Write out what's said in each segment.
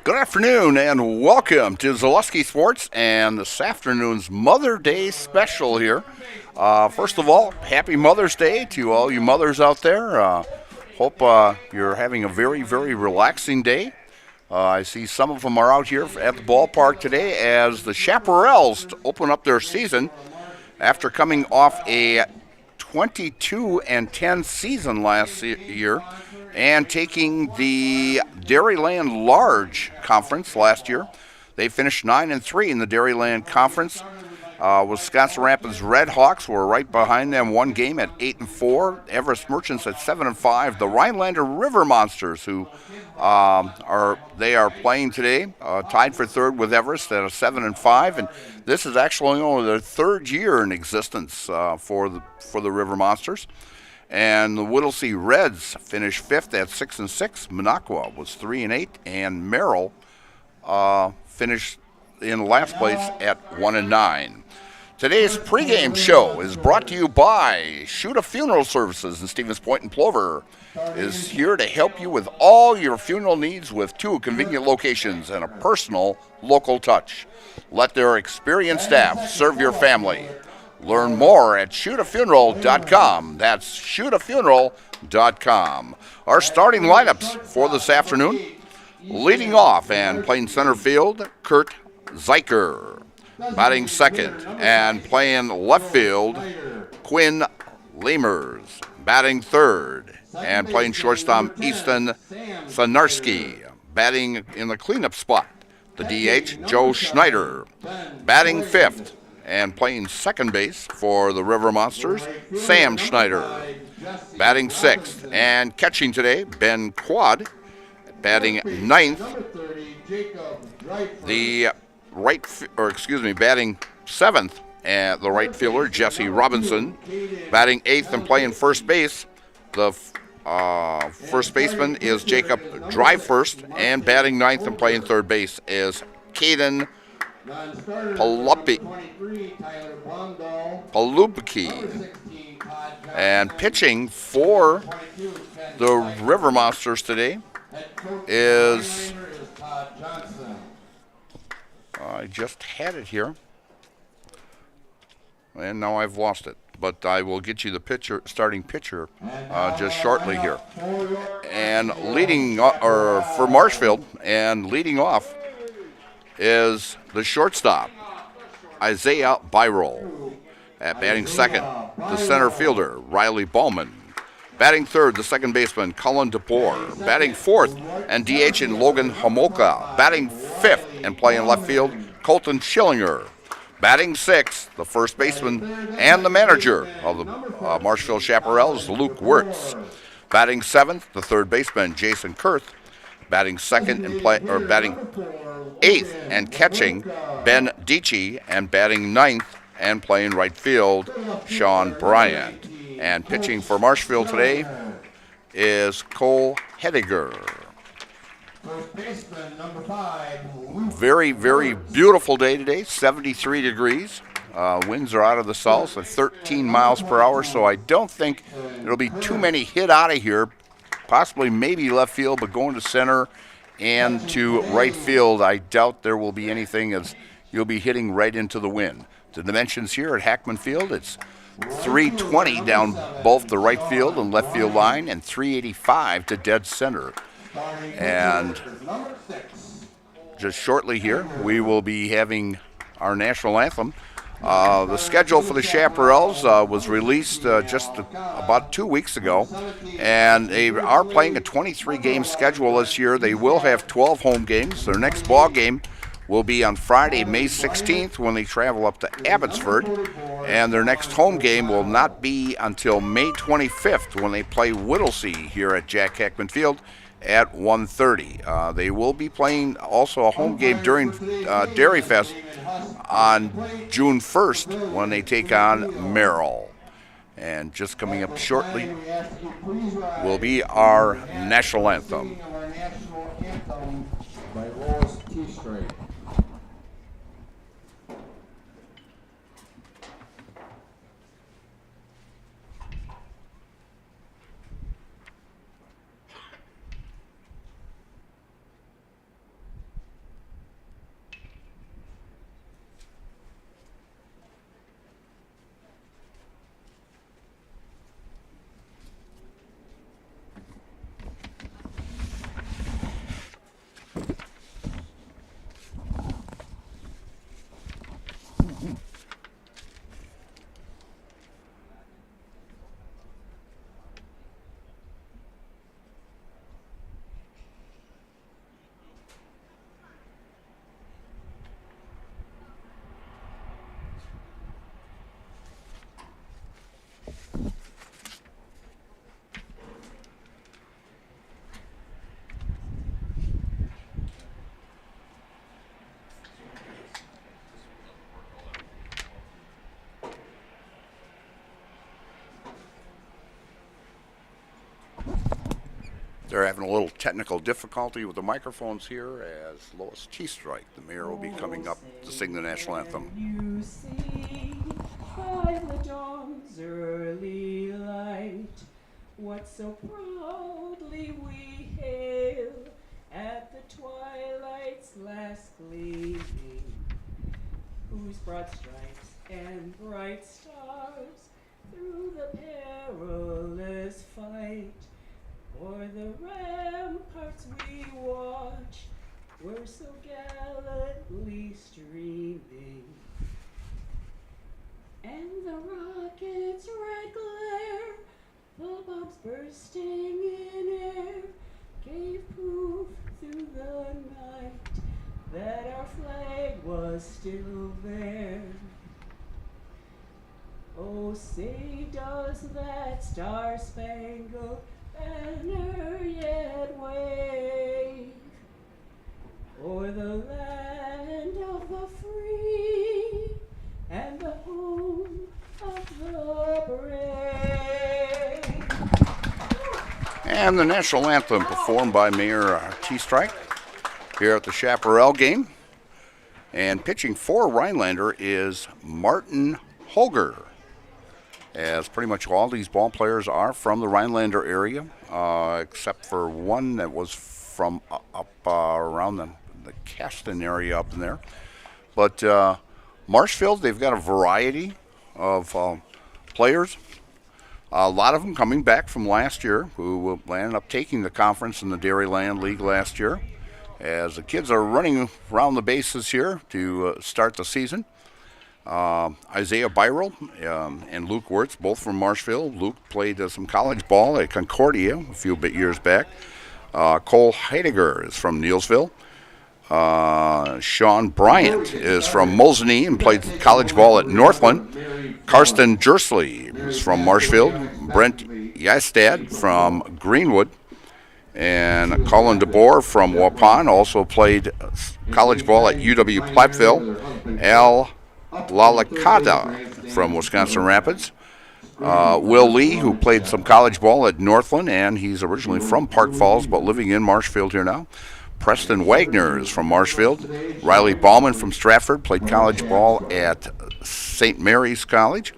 Good afternoon and welcome to Zaleski Sports and this afternoon's Mother Day special here. First of all, happy Mother's Day to all you mothers out there. Hope you're having a very, very relaxing day. I see some of them are out here at the ballpark today as the Chaparrals open up their season after coming off a 22-10 season last year and taking the Dairyland Large Conference last year. They finished 9-3 in the Dairyland Conference. Wisconsin Rapids Red Hawks were right behind them, one game at 8-4. Everest Merchants at 7-5. The Rhinelander River Monsters, who are playing today, tied for third with Everest at a 7-5. And this is actually only their third year in existence for the River Monsters. And the Whittlesey Reds finished fifth at 6-6. Minocqua was 3-8, and Merrill finished in last place at 1-9. Today's pregame show is brought to you by Shuta Funeral Services in Stevens Point and Plover. Is here to help you with all your funeral needs with 2 convenient locations and a personal local touch. Let their experienced staff serve your family. Learn more at shootafuneral.com. That's shootafuneral.com. Our starting lineups for this afternoon. Leading off and playing center field, Kurt Zeiker. Batting second and playing left field, Quinn Lemers. Batting third and playing shortstop, Easton Sanarski. Batting in the cleanup spot, the DH, Joe Schneider. Batting fifth and playing second base for the River Monsters, Sam Schneider. Batting sixth and catching today, Ben Quad. Batting ninth, batting seventh, the right fielder, Jesse Robinson. Batting eighth and playing first base, the first baseman is Jacob Dreyfurst, and batting ninth and playing third base is Caden Palubki. And pitching for the River Monsters today is, I just had it here, and now I've lost it. But I will get you the starting pitcher, just shortly here. And for Marshfield, and leading off is the shortstop, Isaiah Byrol. At batting second, the center fielder, Riley Ballman. Batting third, the second baseman, Colin DeBoer. Batting fourth and DH in Logan Homolka. Batting fifth and playing left field, Colton Schillinger. Batting sixth, the first baseman and the manager of the Marshfield Chaparrals, Luke Wirtz. Batting seventh, the third baseman, Jason Kurth. Batting second and batting eighth and catching, Ben Dici, and batting ninth and playing right field, Sean Bryant. And pitching for Marshfield today is Cole Hediger. Very, very beautiful day today, 73 degrees. Winds are out of the south at 13 miles per hour, so I don't think there'll be too many hit out of here. Possibly maybe left field, but going to center and to right field, I doubt there will be anything, as you'll be hitting right into the wind. The dimensions here at Hackman Field, it's 320 down both the right field and left field line, and 385 to dead center. And just shortly here, we will be having our national anthem. The schedule for the Chaparrals was released just about 2 weeks ago, and they are playing a 23-game schedule this year. They will have 12 home games. Their next ball game will be on Friday, May 16th, when they travel up to Abbotsford, and their next home game will not be until May 25th, when they play Whittlesey here at Jack Hackman Field at 1:30. They will be playing also a home game during Dairy Fest on June 1st when they take on Merrill. And just coming up shortly will be our national anthem. They're having a little technical difficulty with the microphones here as Lois T-Strike, the mayor, will be coming up to sing the national anthem. You see by the dawn's early light what so proudly we hail at the twilight's last gleaming, whose broad stripes and bright stars through the perilous fight o'er the ramparts we watch were so gallantly streaming, and the rocket's red glare, the bombs bursting in air, gave proof through the night that our flag was still there. Oh, say does that star-spangled banner yet wave o'er the land of the free and the home of the brave. And the national anthem performed by Mayor T-Strike here at the Chaparral game. And pitching for Rhinelander is Martin Holger, as pretty much all these ball players are from the Rhinelander area, except for one that was from up around the Caston area up in there. But Marshfield, they've got a variety of players. A lot of them coming back from last year who ended up taking the conference in the Dairyland League last year, as the kids are running around the bases here to start the season. Isaiah Byrell and Luke Wirtz, both from Marshfield. Luke played some college ball at Concordia a few years back. Cole Heidegger is from Neilsville. Sean Bryant is from Mosinee and played college ball at Northland. Karsten Jersley is from Marshfield. Brent Yastad from Greenwood. And Colin DeBoer from Waupun also played college ball at UW-Platteville. Al Lalakada from Wisconsin Rapids. Will Lee, who played some college ball at Northland, and he's originally from Park Falls but living in Marshfield here now. Preston Wagner is from Marshfield. Riley Ballman from Stratford played college ball at St. Mary's College.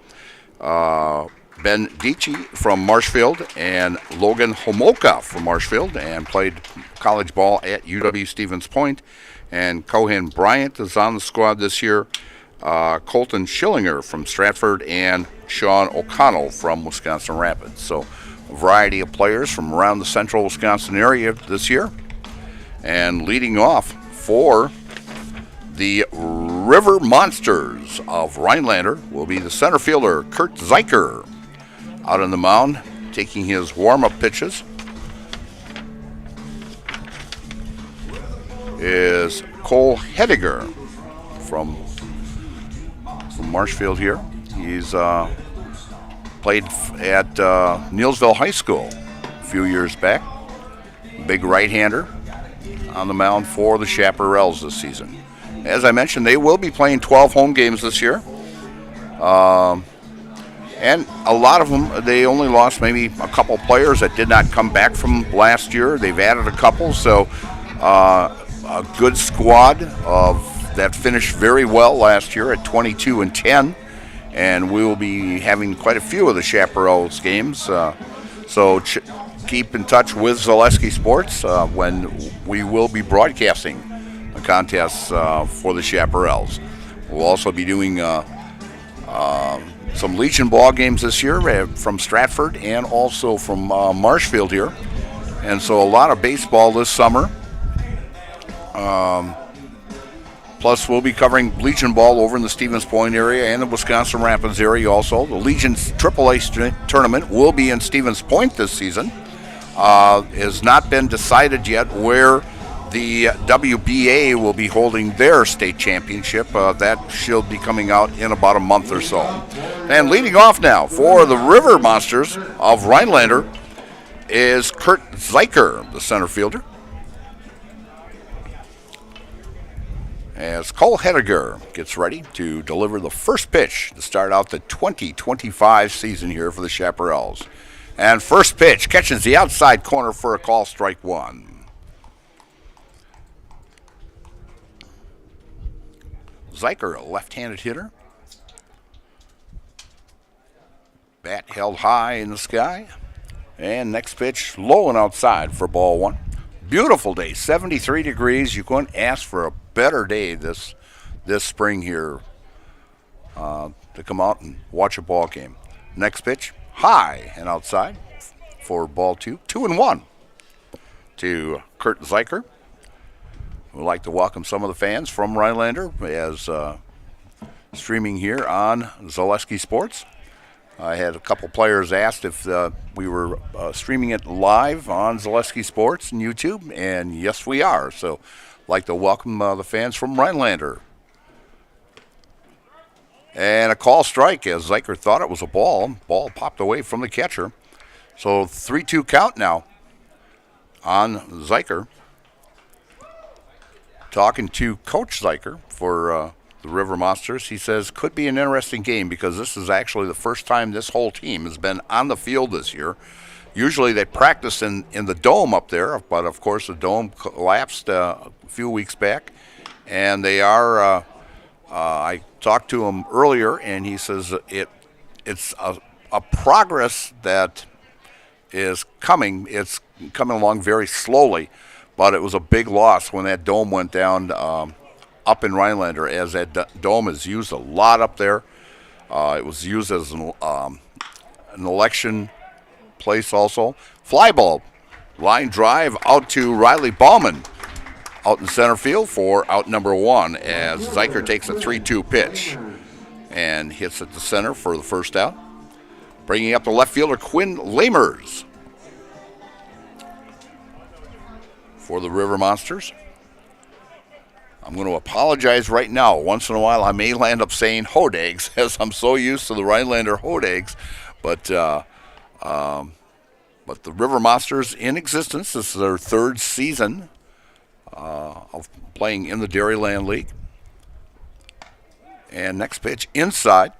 Ben Dici from Marshfield, and Logan Homoka from Marshfield, and played college ball at UW Stevens Point. And Cohen Bryant is on the squad this year. Colton Schillinger from Stratford, and Sean O'Connell from Wisconsin Rapids. So a variety of players from around the central Wisconsin area this year. And leading off for the River Monsters of Rhinelander will be the center fielder, Kurt Zeiker, out on the mound, taking his warm-up pitches. Is Cole Heidegger from Marshfield here. He's played at Neilsville High School a few years back. Big right-hander on the mound for the Chaparrals this season. As I mentioned, they will be playing 12 home games this year. And a lot of them, they only lost maybe a couple players that did not come back from last year. They've added a couple, so a good squad that finished very well last year at 22-10. And we will be having quite a few of the Chaparrals games. So keep in touch with Zaleski Sports when we will be broadcasting the contests for the Chaparrals. We'll also be doing some Legion ball games this year from Stratford and also from Marshfield here. And so a lot of baseball this summer. Plus, we'll be covering Legion ball over in the Stevens Point area and the Wisconsin Rapids area also. The Legion's AAA tournament will be in Stevens Point this season. Has not been decided yet where the WBA will be holding their state championship. That should be coming out in about a month or so. And leading off now for the River Monsters of Rhinelander is Kurt Zeiker, the center fielder, as Cole Heidegger gets ready to deliver the first pitch to start out the 2025 season here for the Chaparrals. And first pitch catches the outside corner for a call, strike one. Zeicher, a left-handed hitter. Bat held high in the sky. And next pitch, low and outside for ball one. Beautiful day, 73 degrees. You couldn't ask for a better day this spring here to come out and watch a ball game. Next pitch, high and outside for ball two. 2-1 to Kurt Zeicher. We'd like to welcome some of the fans from Rhinelander as streaming here on Zaleski Sports. I had a couple players asked if we were streaming it live on Zaleski Sports and YouTube, and yes, we are. So I'd like to welcome the fans from Rhinelander. And a call strike as Zeicher thought it was a ball. Ball popped away from the catcher. So 3-2 count now on Zeicher. Talking to Coach Zeicher for the River Monsters, he says could be an interesting game because this is actually the first time this whole team has been on the field this year. Usually they practice in the dome up there, but of course the dome collapsed a few weeks back, and they are. I talked to him earlier, and he says it's a progress that is coming. It's coming along very slowly, but it was a big loss when that dome went down up in Rhinelander, as that dome is used a lot up there. It was used as an election place also. Fly ball, line drive out to Riley Ballman out in center field for out number one as Zeicher takes a 3-2 pitch and hits at the center for the first out. Bringing up the left fielder, Quinn Lamers for the River Monsters. I'm going to apologize right now. Once in a while, I may land up saying Hodags, as I'm so used to the Rhinelander Hodags. But the River Monsters in existence. This is their third season of playing in the Dairyland League. And next pitch inside.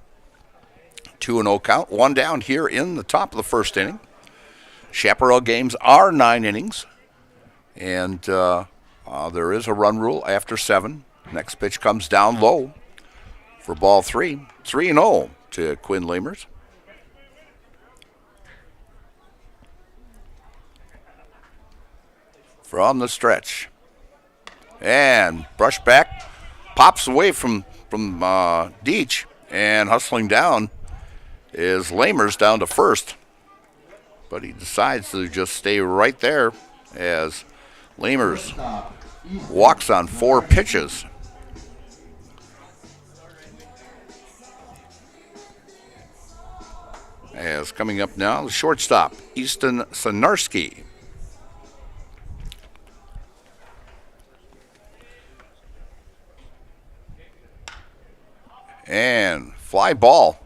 2-0 count. One down here in the top of the first inning. Chaparral games are 9 innings. And there is a run rule after 7. Next pitch comes down low for ball 3. 3-0 to Quinn Lamers. From the stretch. And brush back. Pops away from Deach. And hustling down is Lamers down to first. But he decides to just stay right there as Lamers walks on 4 pitches. As coming up now, the shortstop, Easton Sanarski. And fly ball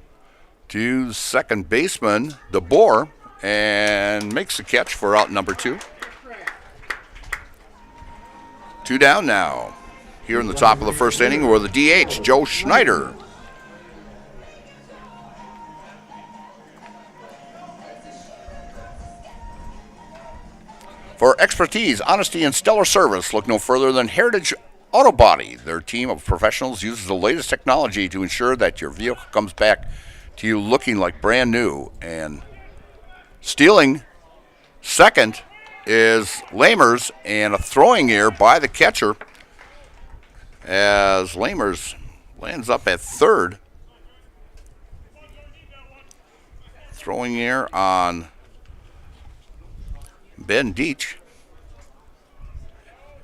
to second baseman, DeBoer, and makes the catch for out number 2. 2 down now. Here in the top of the first inning were the DH, Joe Schneider. For expertise, honesty, and stellar service, look no further than Heritage Auto Body. Their team of professionals uses the latest technology to ensure that your vehicle comes back to you looking like brand new. And stealing second is Lamers, and a throwing error by the catcher as Lamers lands up at third. Throwing error on Ben Deach.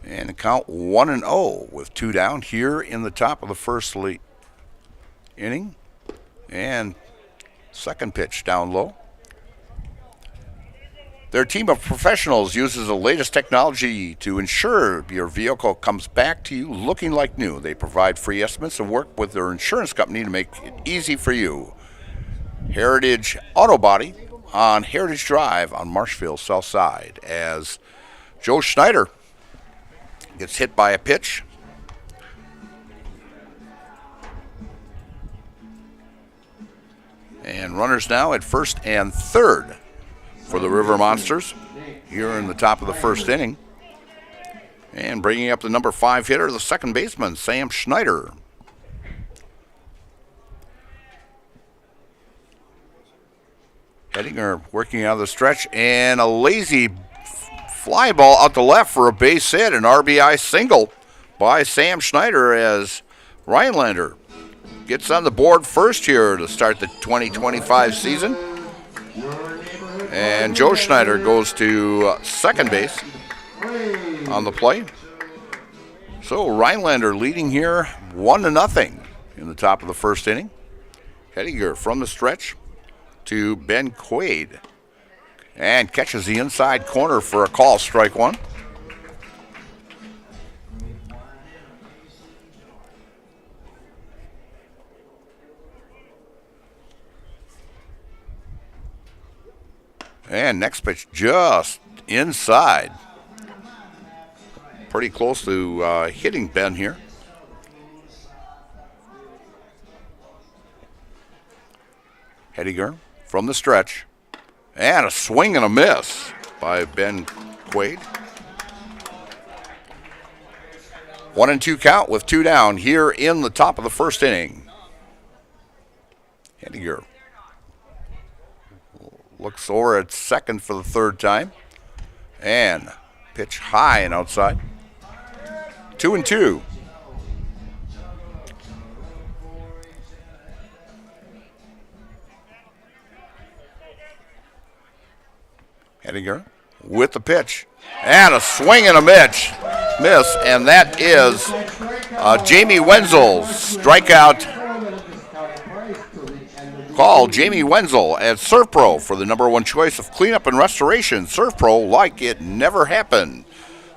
And the count 1-0 with 2 down here in the top of the first inning. And second pitch down low. Their team of professionals uses the latest technology to ensure your vehicle comes back to you looking like new. They provide free estimates and work with their insurance company to make it easy for you. Heritage Auto Body on Heritage Drive on Marshfield South Side as Joe Schneider gets hit by a pitch. And runners now at first and third for the River Monsters here in the top of the first inning. And bringing up the number 5 hitter, the second baseman, Sam Schneider. Hedinger working out of the stretch, and a lazy fly ball out to left for a base hit, an RBI single by Sam Schneider as Rhinelander gets on the board first here to start the 2025 season. And Joe Schneider goes to second base on the play. So Rhinelander leading here 1-0 in the top of the first inning. Hedinger from the stretch to Ben Quaid, and catches the inside corner for a call, strike one. And next pitch just inside. Pretty close to hitting Ben here. Hediger from the stretch, and a swing and a miss by Ben Quaid. 1-2 count with 2 down here in the top of the first inning. Hediger looks over at second for the third time, and pitch high and outside. 2-2. Hediger with the pitch, and a swing and a miss, and that is Jamie Wenzel's strikeout call. Jamie Wenzel at Surf Pro for the number 1 choice of cleanup and restoration. Surf Pro like it never happened.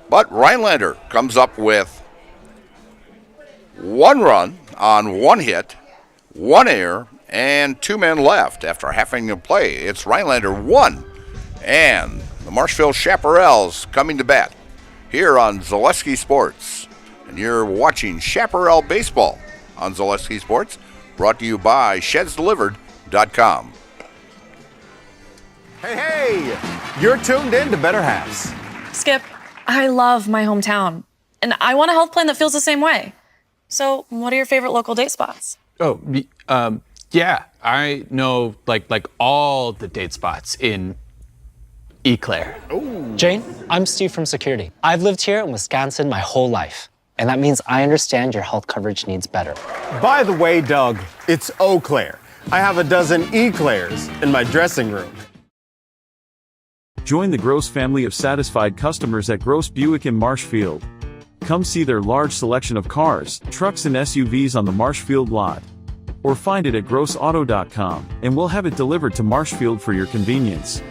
But Rhinelander comes up with 1 run on 1 hit, 1 error, and 2 men left after having to play. It's Rhinelander 1. And the Marshfield Chaparrals coming to bat here on Zaleski Sports. And you're watching Chaparral Baseball on Zaleski Sports, brought to you by ShedsDelivered.com. Hey, you're tuned in to Better Halves. Skip, I love my hometown, and I want a health plan that feels the same way. So, what are your favorite local date spots? Oh, yeah, I know like all the date spots in Eclair. Jane, I'm Steve from security. I've lived here in Wisconsin my whole life, and that means I understand your health coverage needs better. By the way, Doug, it's Eau Claire. I have a dozen Eclairs in my dressing room. Join the Gross family of satisfied customers at Gross Buick in Marshfield. Come see their large selection of cars, trucks, and SUVs on the Marshfield lot. Or find it at grossauto.com, and we'll have it delivered to Marshfield for your convenience.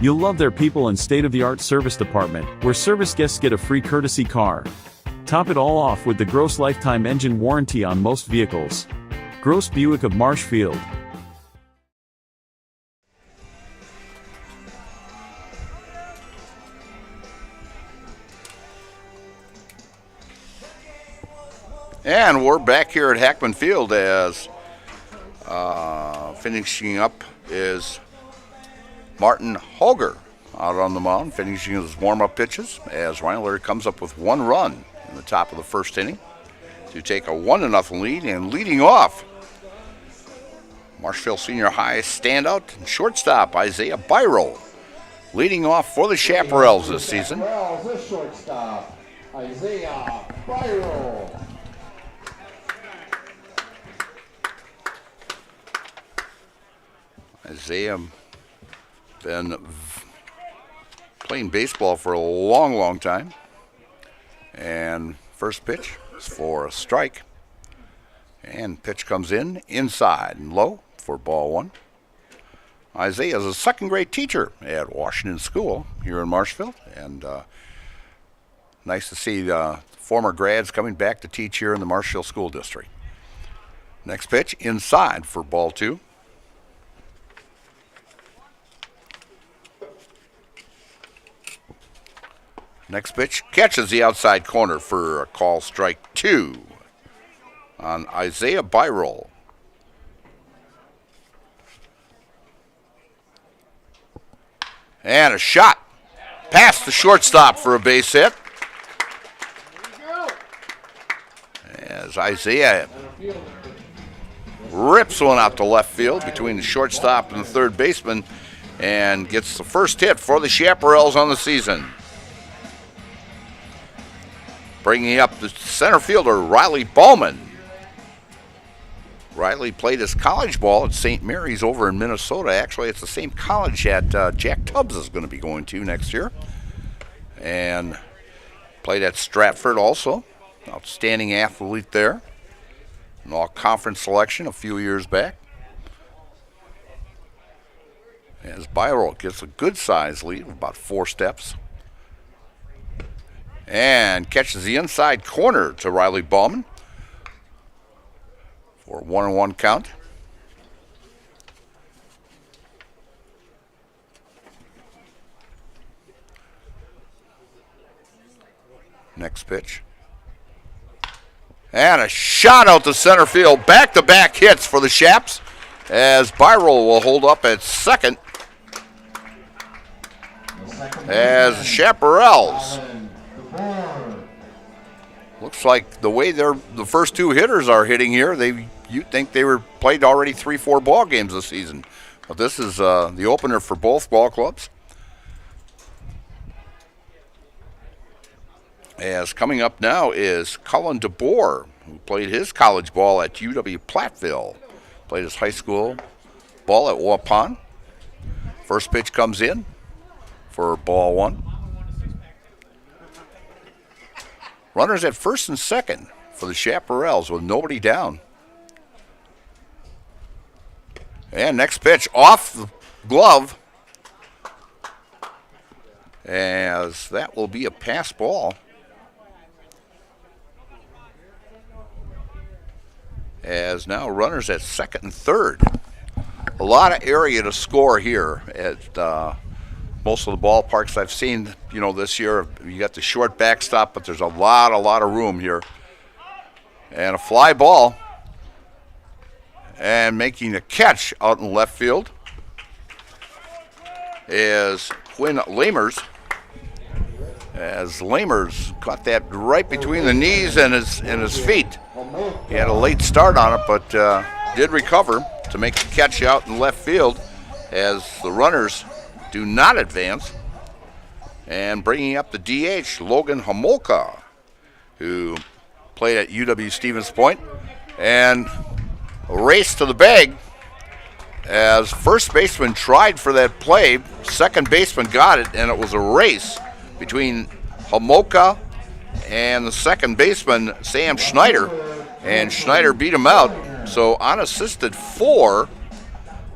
You'll love their people and state-of-the-art service department, where service guests get a free courtesy car. Top it all off with the Gross lifetime engine warranty on most vehicles. Gross Buick of Marshfield. And we're back here at Hackman Field as finishing up is Martin Holger out on the mound, finishing his warm-up pitches as Rhinelander comes up with 1 run in the top of the first inning to take a 1-0 lead. And leading off, Marshfield Senior High standout and shortstop Isaiah Byro, leading off for the Chaparrals this season. Chaparrals, shortstop Isaiah Byro. Isaiah been playing baseball for a long, long time. And first pitch is for a strike. And pitch comes in inside and low for ball 1. Isaiah is a second-grade teacher at Washington School here in Marshfield. And nice to see former grads coming back to teach here in the Marshfield School District. Next pitch inside for ball 2. Next pitch catches the outside corner for a call, strike 2 on Isaiah Byroll. And a shot past the shortstop for a base hit. As Isaiah rips one out to left field between the shortstop and the third baseman and gets the first hit for the Chaparrals on the season. Bringing up the center fielder, Riley Ballman. Riley played his college ball at St. Mary's over in Minnesota. Actually, it's the same college that Jack Tubbs is going to be going to next year. And played at Stratford also. Outstanding athlete there. An all-conference selection a few years back. As Byroll gets a good-sized lead of about 4 steps. And catches the inside corner to Riley Ballman for a 1-1 count. Next pitch. And a shot out to center field. Back-to-back hits for the Chaps as Byroll will hold up at second as the Chaparrals. Looks like the way the first 2 hitters are hitting here, you'd think they were played already 3-4 ball games this season. But this is the opener for both ball clubs. As coming up now is Cullen DeBoer, who played his college ball at UW-Platteville. Played his high school ball at Waupun. First pitch comes in for ball 1. Runners at first and second for the Chaparrals with nobody down. And next pitch off the glove, as that will be a pass ball. As now runners at second and third. A lot of area to score here at most of the ballparks I've seen, this year. You got the short backstop, but there's a lot of room here. And a fly ball. And making the catch out in left field is Quinn Lamers. As Lamers caught that right between the knees and his feet. He had a late start on it, but did recover to make the catch out in left field as the runners do not advance. And bringing up the DH, Logan Homolka, who played at UW-Stevens Point. And a race to the bag as first baseman tried for that play. Second baseman got it, and it was a race between Homolka and the second baseman, Sam Schneider. And Schneider beat him out. So unassisted 4.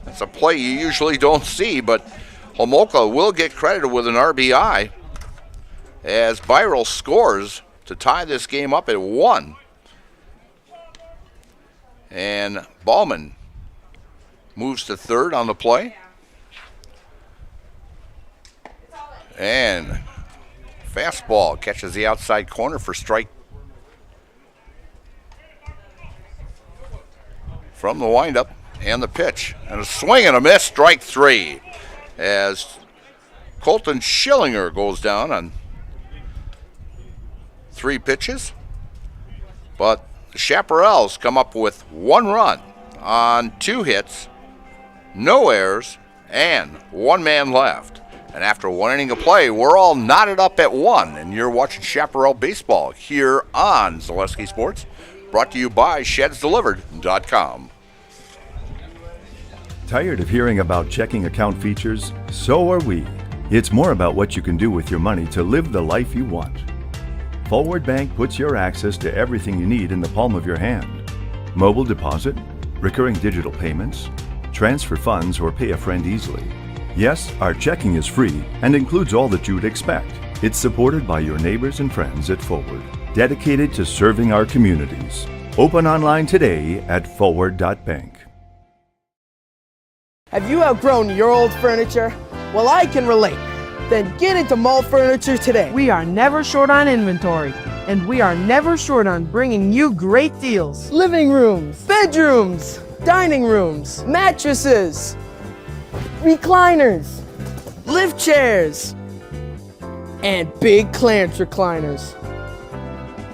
That's a play you usually don't see, but Homolka will get credited with an RBI as Byroll scores to tie this game up at 1. And Ballman moves to third on the play. And fastball catches the outside corner for strike. From the windup and the pitch. And a swing and a miss, strike 3. As Colton Schillinger goes down on 3 pitches. But the Chaparrals come up with 1 run on 2 hits, no errors, and 1 man left. And after 1 inning of play, we're all knotted up at 1. And you're watching Chaparral Baseball here on Zaleski Sports. Brought to you by ShedsDelivered.com. Tired of hearing about checking account features? So are we. It's more about what you can do with your money to live the life you want. Forward Bank puts your access to everything you need in the palm of your hand. Mobile deposit, recurring digital payments, transfer funds, or pay a friend easily. Yes, our checking is free and includes all that you would expect. It's supported by your neighbors and friends at Forward, dedicated to serving our communities. Open online today at forward.bank. Have you outgrown your old furniture? Well, I can relate. Then get into Mall Furniture today. We are never short on inventory, and we are never short on bringing you great deals. Living rooms, bedrooms, dining rooms, mattresses, recliners, lift chairs, and big Clarence recliners.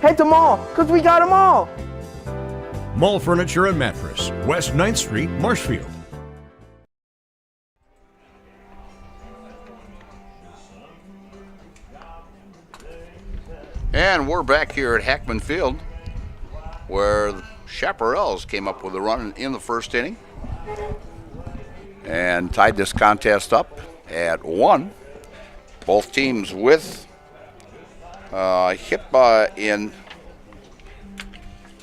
Head to mall, because we got them all. Mall Furniture and Mattress, West 9th Street, Marshfield. And we're back here at Hackman Field, where the Chaparrals came up with a run in the first inning and tied this contest up at 1. Both teams with in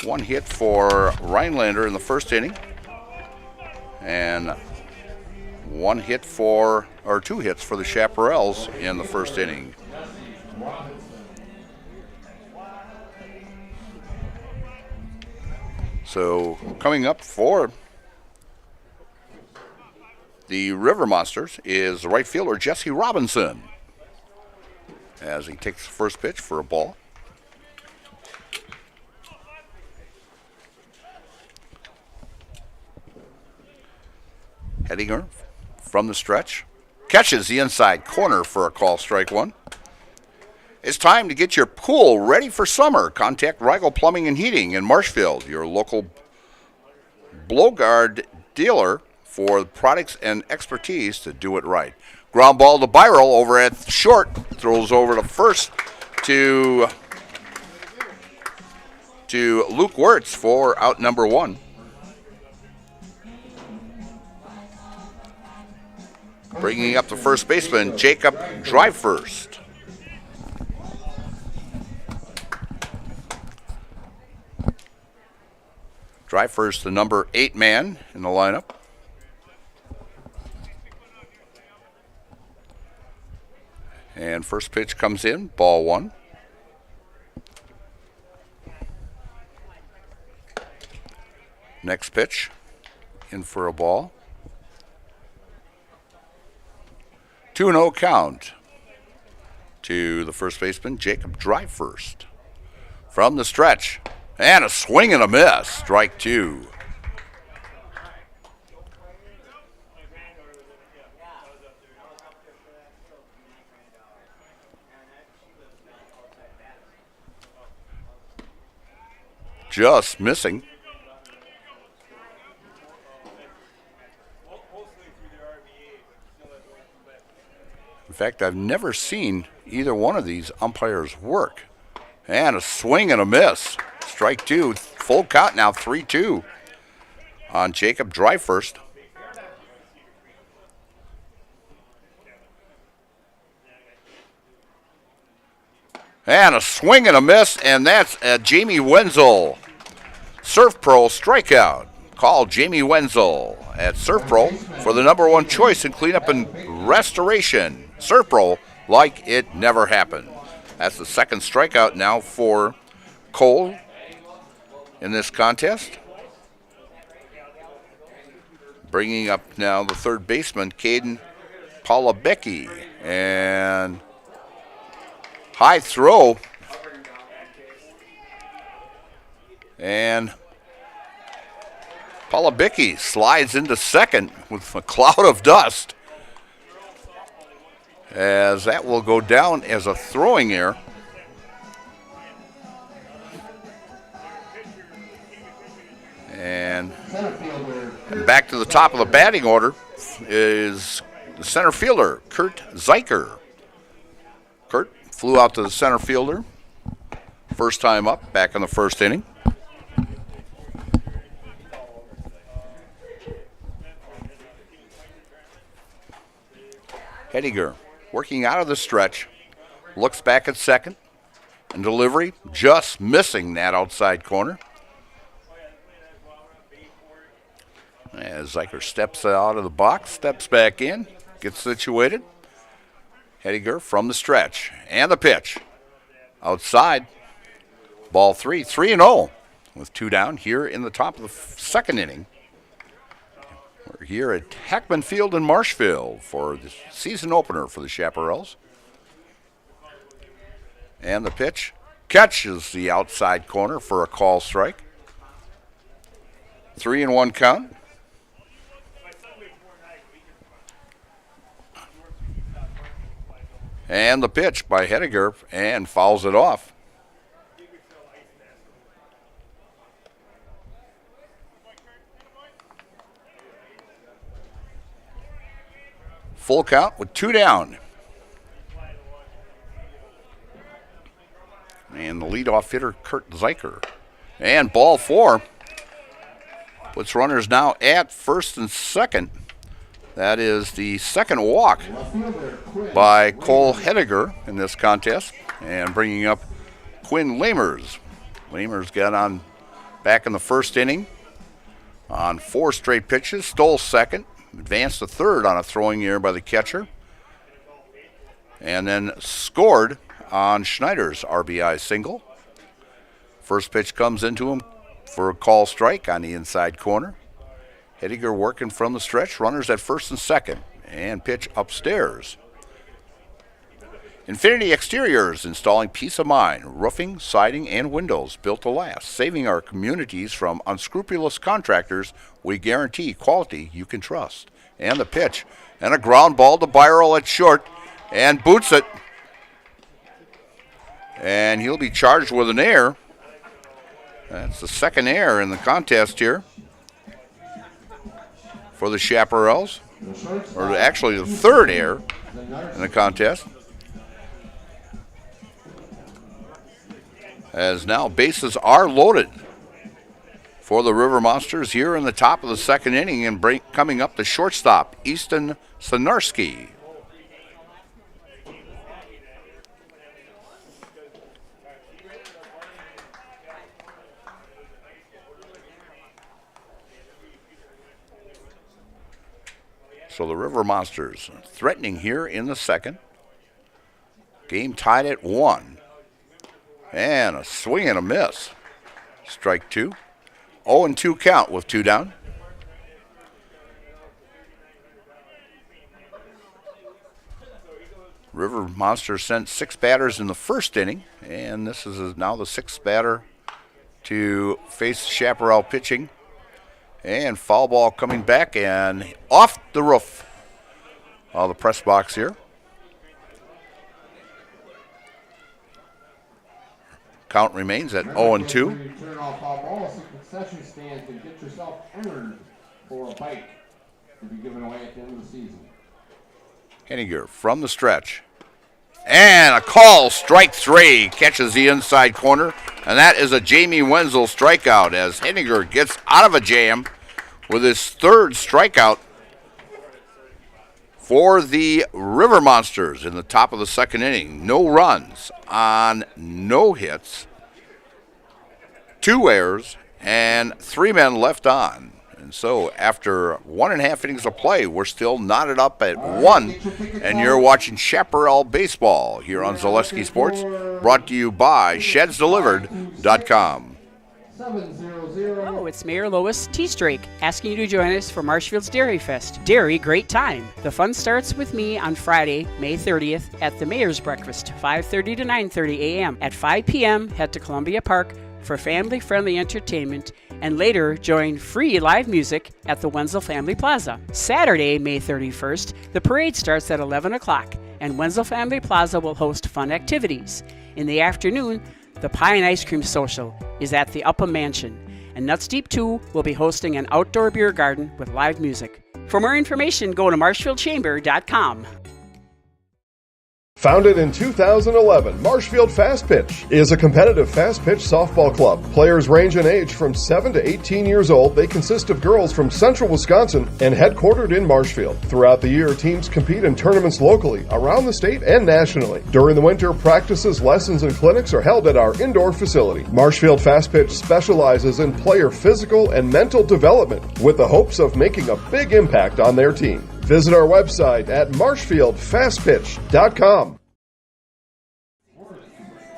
one hit for Rhinelander in the first inning, and two hits for the Chaparrals in the first inning. So coming up for the River Monsters is the right fielder Jesse Robinson, as he takes the first pitch for a ball. Hedinger from the stretch catches the inside corner for a call, strike 1. It's time to get your pool ready for summer. Contact Rigel Plumbing and Heating in Marshfield, your local Blowguard dealer for products and expertise to do it right. Ground ball to Byrell over at short. Throws over to first to Luke Wirtz for out number 1. Bringing up the first baseman, Jacob Dreyfurst. Dreyfurst, the number 8 man in the lineup. And first pitch comes in, ball 1. Next pitch, in for a ball. 2-0 count to the first baseman, Jacob Dreyfurst. From the stretch, and a swing and a miss, strike 2. Just missing. In fact, I've never seen either one of these umpires work. And a swing and a miss. Strike 2. Full count now, 3-2 on Jacob Dreyfurst. And a swing and a miss, and that's Jamie Wenzel. Surf Pro strikeout. Call Jamie Wenzel at Surf Pro for the number 1 choice in cleanup and restoration. Surf Pro like it never happened. That's the second strikeout now for Cole in this contest. Bringing up now the third baseman, Caden Palabecki. And high throw. And Palabecki slides into second with a cloud of dust, as that will go down as a throwing error. And back to the top of the batting order is the center fielder, Kurt Zeicher. Kurt flew out to the center fielder. First time up, back in the first inning. Hediger working out of the stretch, looks back at second, and delivery just missing that outside corner. As Zeicher steps out of the box, steps back in, gets situated. Hediger from the stretch, and the pitch. Outside, ball 3, 3-0 with 2 down here in the top of the second inning. We're here at Hackman Field in Marshfield for the season opener for the Chaparrals. And the pitch catches the outside corner for a call strike. 3-1 count. And the pitch by Hediger, and fouls it off. Full count with 2 down. And the leadoff hitter, Kurt Zeicher. And ball 4. Puts runners now at first and second. That is the second walk by Cole Hediger in this contest. And bringing up Quinn Lamers. Lamers got on back in the first inning on 4 straight pitches, stole second, advanced to third on a throwing error by the catcher, and then scored on Schneider's RBI single. First pitch comes into him for a call strike on the inside corner. Hediger working from the stretch, runners at first and second, and pitch upstairs. Infinity Exteriors, installing peace of mind, roofing, siding, and windows built to last, saving our communities from unscrupulous contractors. We guarantee quality you can trust. And the pitch, and a ground ball to Byrell at short, and boots it. And he'll be charged with an error. That's the second error in the contest here for the Chaparrals, or actually the third error in the contest. As now bases are loaded for the River Monsters here in the top of the second inning, and coming up the shortstop, Easton Sonarski. So the River Monsters threatening here in the second. Game tied at 1. And a swing and a miss. Strike 2. 0-2 count with 2 down. River Monsters sent 6 batters in the first inning, and this is now the 6th batter to face Chaparral pitching. And foul ball coming back and off the roof of the press box here. Count remains at 0-2. Turn off foul ball, sit concession stands and get yourself entered for a bike to be given away at the end of the season. Henniger from the stretch. And a call, strike 3, catches the inside corner. And that is a Jamie Wenzel strikeout as Henniger gets out of a jam with his 3rd strikeout for the River Monsters in the top of the second inning. No runs on no hits, 2 errors, and 3 men left on. And so after 1.5 innings of play, we're still knotted up at 1. And you're watching Chaparral Baseball here on Zaleski Sports, brought to you by ShedsDelivered.com. Hello, it's Mayor Lois T. Strake asking you to join us for Marshfield's Dairy Fest. Dairy, great time. The fun starts with me on Friday, May 30th at the Mayor's Breakfast, 5:30 to 9:30 a.m. At 5 p.m., head to Columbia Park for family-friendly entertainment, and later join free live music at the Wenzel Family Plaza. Saturday, May 31st, the parade starts at 11 o'clock, and Wenzel Family Plaza will host fun activities. In the afternoon, the Pie and Ice Cream Social is at the Upham Mansion, and Nuts Deep 2 will be hosting an outdoor beer garden with live music. For more information, go to marshfieldchamber.com. Founded in 2011, Marshfield Fast Pitch is a competitive fast pitch softball club. Players range in age from 7 to 18 years old. They consist of girls from central Wisconsin and headquartered in Marshfield. Throughout the year, teams compete in tournaments locally, around the state, and nationally. During the winter, practices, lessons, and clinics are held at our indoor facility. Marshfield Fast Pitch specializes in player physical and mental development with the hopes of making a big impact on their team. Visit our website at marshfieldfastpitch.com.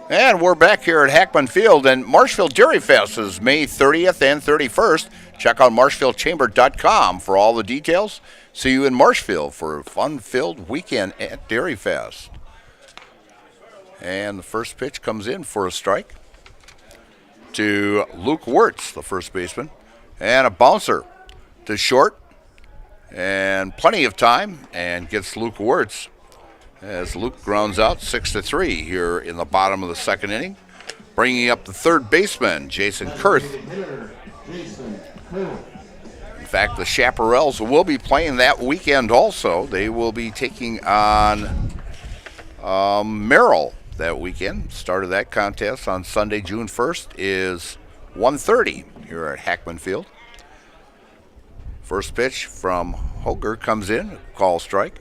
And we're back here at Hackman Field, and Marshfield Dairy Fest is May 30th and 31st. Check out marshfieldchamber.com for all the details. See you in Marshfield for a fun-filled weekend at Dairy Fest. And the first pitch comes in for a strike to Luke Wirtz, the first baseman. And a bouncer to short. And plenty of time, and gets Luke Wirtz as Luke grounds out 6-3 here in the bottom of the second inning. Bringing up the third baseman, Jason Kurth. In fact, the Chaparrals will be playing that weekend also. They will be taking on Merrill that weekend. Start of that contest on Sunday, June 1st is 1:30 here at Hackman Field. First pitch from Hoger comes in, call strike.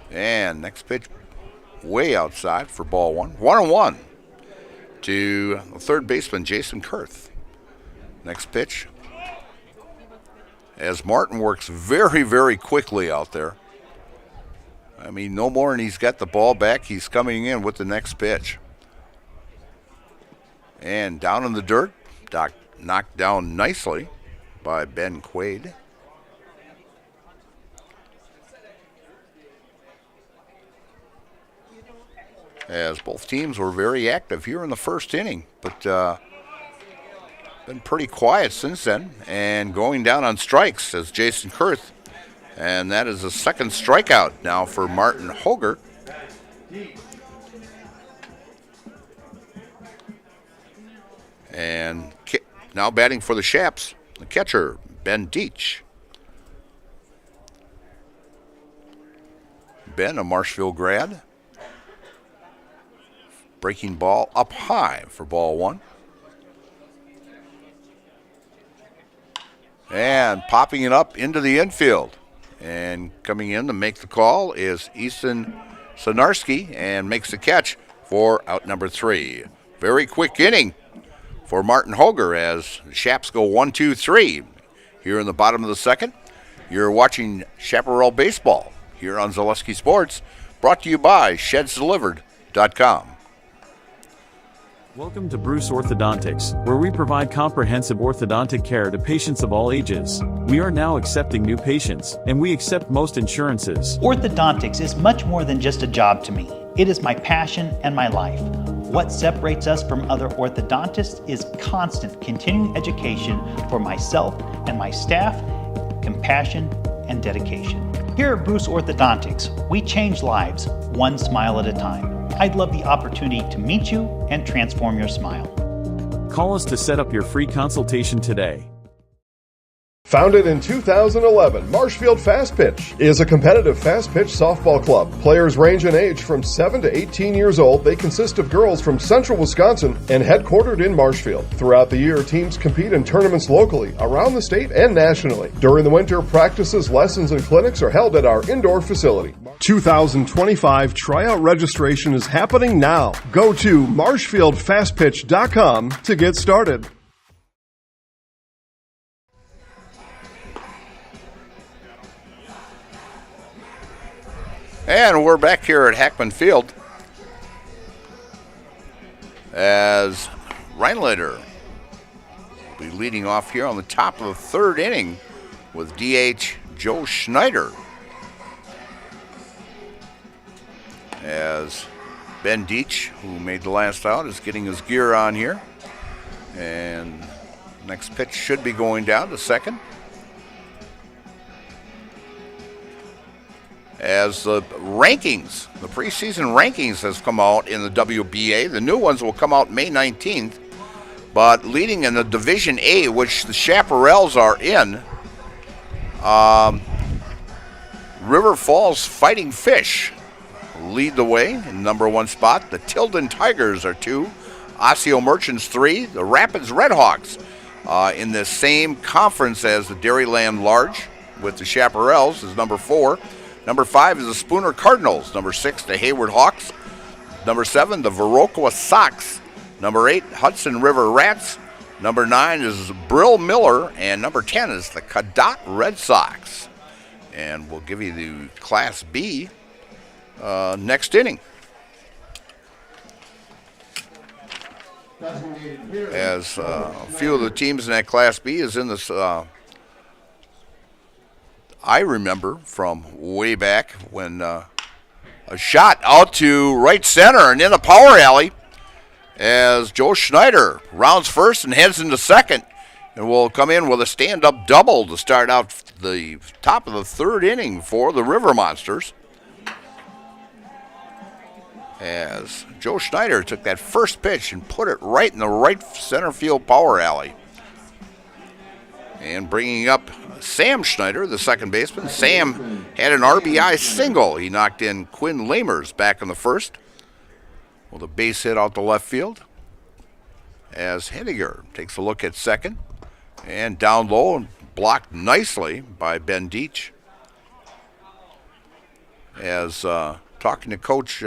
And next pitch way outside for ball one. 1-1 to the third baseman, Jason Kurth. Next pitch, as Martin works very, very quickly out there. I mean, no more than he's got the ball back. He's coming in with the next pitch. And down in the dirt, knocked down nicely by Ben Quaid. As both teams were very active here in the first inning, but been pretty quiet since then. And going down on strikes as Jason Kurth. And that is the second strikeout now for Martin Hoger. And now batting for the Chaps, the catcher, Ben Deach. Ben, a Marshfield grad. Breaking ball up high for ball one. And popping it up into the infield. And coming in to make the call is Easton Sonarski and makes the catch for out number 3. Very quick inning for Martin Hoger as the Chaps go 1-2-3 here in the bottom of the second. You're watching Chaparral Baseball here on Zaleski Sports, brought to you by ShedsDelivered.com. Welcome to Bruce Orthodontics, where we provide comprehensive orthodontic care to patients of all ages. We are now accepting new patients, and we accept most insurances. Orthodontics is much more than just a job to me. It is my passion and my life. What separates us from other orthodontists is constant continuing education for myself and my staff, compassion, and dedication. Here at Bruce Orthodontics, we change lives one smile at a time. I'd love the opportunity to meet you and transform your smile. Call us to set up your free consultation today. Founded in 2011, Marshfield Fast Pitch is a competitive fast-pitch softball club. Players range in age from 7 to 18 years old. They consist of girls from central Wisconsin and headquartered in Marshfield. Throughout the year, teams compete in tournaments locally, around the state, and nationally. During the winter, practices, lessons, and clinics are held at our indoor facility. 2025 tryout registration is happening now. Go to marshfieldfastpitch.com to get started. And we're back here at Hackman Field as Rhinelander will be leading off here on the top of the third inning with DH Joe Schneider. As Ben Deach, who made the last out, is getting his gear on here. And next pitch should be going down to second. As the rankings, the preseason rankings has come out in the WBA. The new ones will come out May 19th. But leading in the Division A, which the Chaparrals are in, River Falls Fighting Fish lead the way in number 1 spot. The Tilden Tigers are 2. Osseo Merchants 3. The Rapids Redhawks in the same conference as the Dairyland Large with the Chaparrals is number 4. Number 5 is the Spooner Cardinals. Number 6, the Hayward Hawks. Number 7, the Viroqua Sox. Number 8, Hudson River Rats. Number 9 is Brill Miller. And number 10 is the Cadott Red Sox. And we'll give you the Class B next inning. As a few of the teams in that Class B is in this I remember from way back when a shot out to right center and in the power alley as Joe Schneider rounds first and heads into second and will come in with a stand-up double to start out the top of the third inning for the River Monsters. as Joe Schneider took that first pitch and put it right in the right center field power alley. And bringing up Sam Schneider, the second baseman. Sam had an RBI single. He knocked in Quinn Lamers back in the first with a base hit out to left field. As Henniger takes a look at second and down low and blocked nicely by Ben Deach. As talking to Coach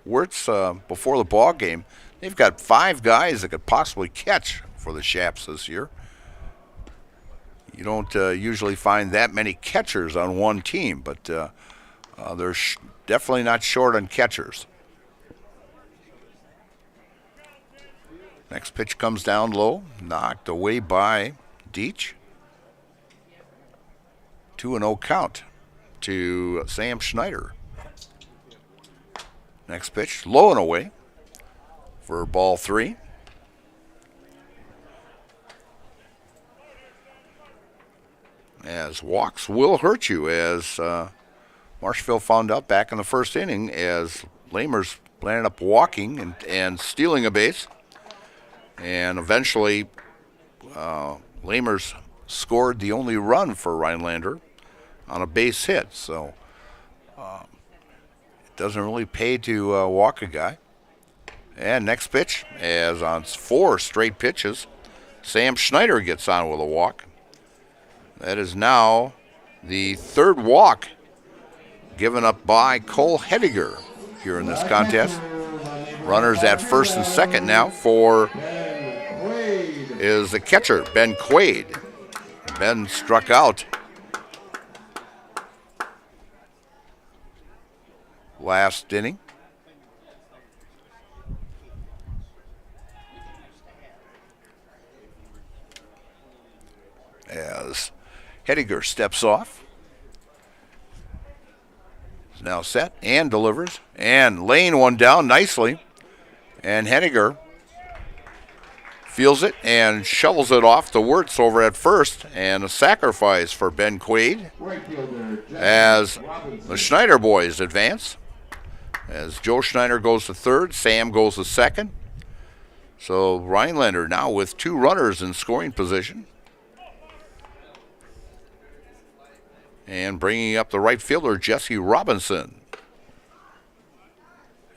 Wirtz before the ball game, they've got 5 guys that could possibly catch for the Shaps this year. You don't usually find that many catchers on one team, but they're definitely not short on catchers. Next pitch comes down low, knocked away by Deach. 2-0 count to Sam Schneider. Next pitch, low and away for ball 3. As walks will hurt you, as Marshfield found out back in the first inning, as Lamers landed up walking and stealing a base. And eventually, Lamers scored the only run for Rhinelander on a base hit. So it doesn't really pay to walk a guy. And next pitch, as on 4 straight pitches, Sam Schneider gets on with a walk. That is now the 3rd walk given up by Cole Hediger here in this contest. Runners at first and second now for is the catcher, Ben Quaid. Ben struck out last inning. As Hediger steps off. Is now set and delivers. And laying one down nicely. And Hediger feels it and shovels it off to Wirtz over at first. And a sacrifice for Ben Quaid as the Schneider boys advance. As Joe Schneider goes to third, Sam goes to second. So Rhinelander now with 2 runners in scoring position. And bringing up the right fielder, Jesse Robinson.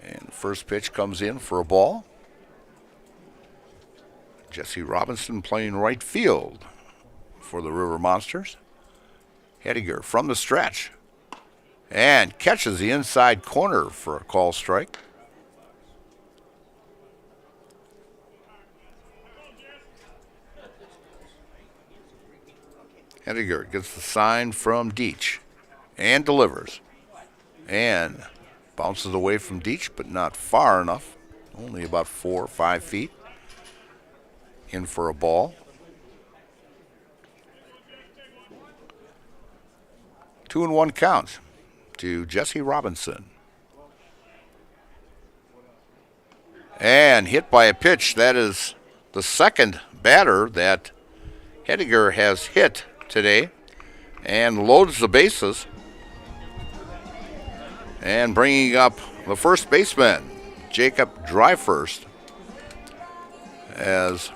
And the first pitch comes in for a ball. Jesse Robinson playing right field for the River Monsters. Hediger from the stretch. And catches the inside corner for a call strike. Hediger gets the sign from Deach and delivers. And bounces away from Deach, but not far enough. Only about 4 or 5 feet. In for a ball. 2-1 count to Jesse Robinson. And hit by a pitch. That is the second batter that Hediger has hit today, and loads the bases. And bringing up the first baseman, Jacob Dryfirst, as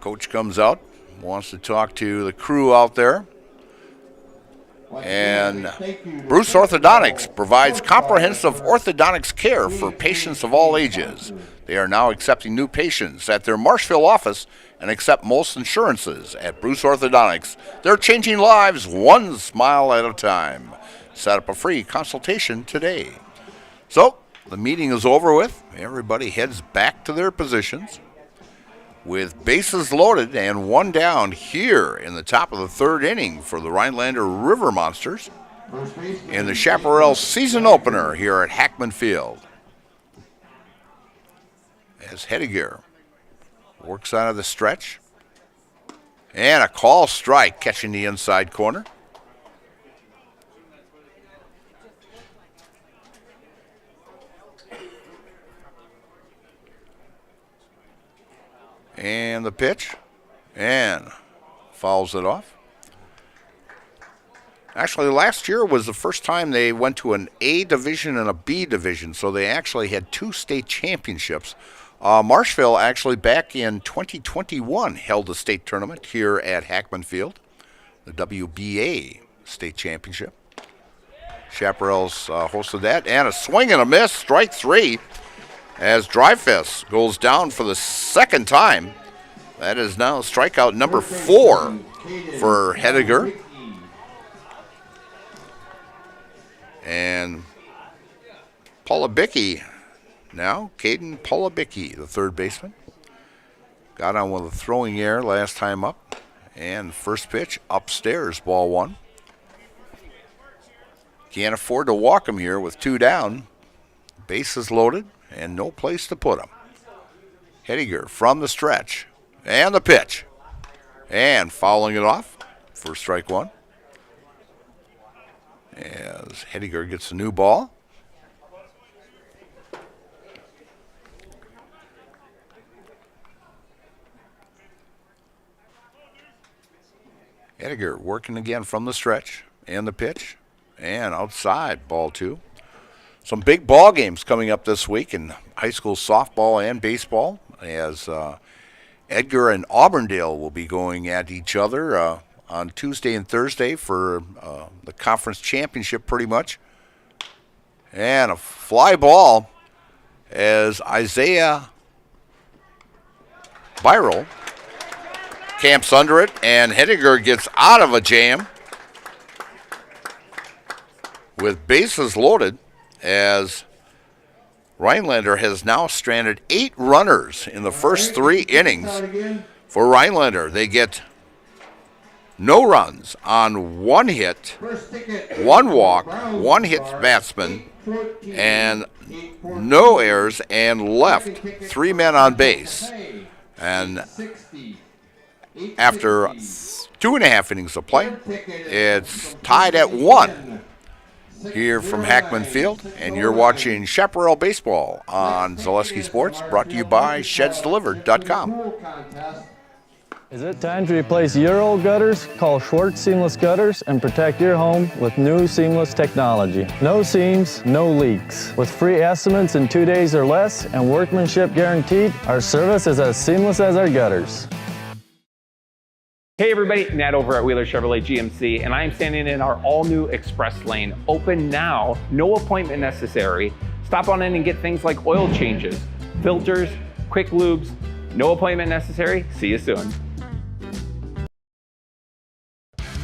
coach comes out, wants to talk to the crew out there. And Bruce Orthodontics provides comprehensive orthodontics care for patients of all ages. They are now accepting new patients at their Marshfield office and accept most insurances at Bruce Orthodontics. They're changing lives one smile at a time. Set up a free consultation today. So, the meeting is over with. Everybody heads back to their positions with bases loaded and 1 down here in the top of the 3rd inning for the Rhinelander River Monsters in the Chaparrals season opener here at Hackman Field. As Hediger works out of the stretch. And a call strike catching the inside corner. And the pitch. And fouls it off. Actually, last year was the first time they went to an A division and a B division, so they actually had 2 state championships. Marshfield actually back in 2021 held a state tournament here at Hackman Field, the WBA state championship. Chaparrals hosted that, and a swing and a miss, strike 3, as Dreyfuss goes down for the second time. That is now strikeout number 4 for Hediger. And Polabicki now, Caden Polabicki, the third baseman. Got on with a throwing error last time up. And first pitch, upstairs, ball 1. Can't afford to walk him here with 2 down. Bases loaded and no place to put him. Hediger from the stretch. And the pitch. And fouling it off for strike 1. As Hediger gets a new ball. Hediger working again from the stretch and the pitch. And outside, ball 2. Some big ball games coming up this week in high school softball and baseball, as Edgar and Auburndale will be going at each other on Tuesday and Thursday for the conference championship pretty much. And a fly ball as Isaiah Byrell camps under it, and Hediger gets out of a jam with bases loaded, as Rhinelander has now stranded 8 runners in the first 3 innings. For Rhinelander, they get no runs on 1 hit, 1 walk, 1 hit batsman, and no errors, and left 3 men on base. And after 2.5 innings of play, it's tied at 1 here from Hackman Field, and you're watching Chaparral Baseball on Zaleski Sports, brought to you by ShedsDelivered.com. Is it time to replace your old gutters? Call Schwartz Seamless Gutters and protect your home with new seamless technology. No seams, no leaks. With free estimates in 2 days or less and workmanship guaranteed, our service is as seamless as our gutters. Hey everybody, Nat over at Wheeler Chevrolet GMC, and I am standing in our all-new Express Lane. Open now, no appointment necessary. Stop on in and get things like oil changes, filters, quick lubes. No appointment necessary. See you soon.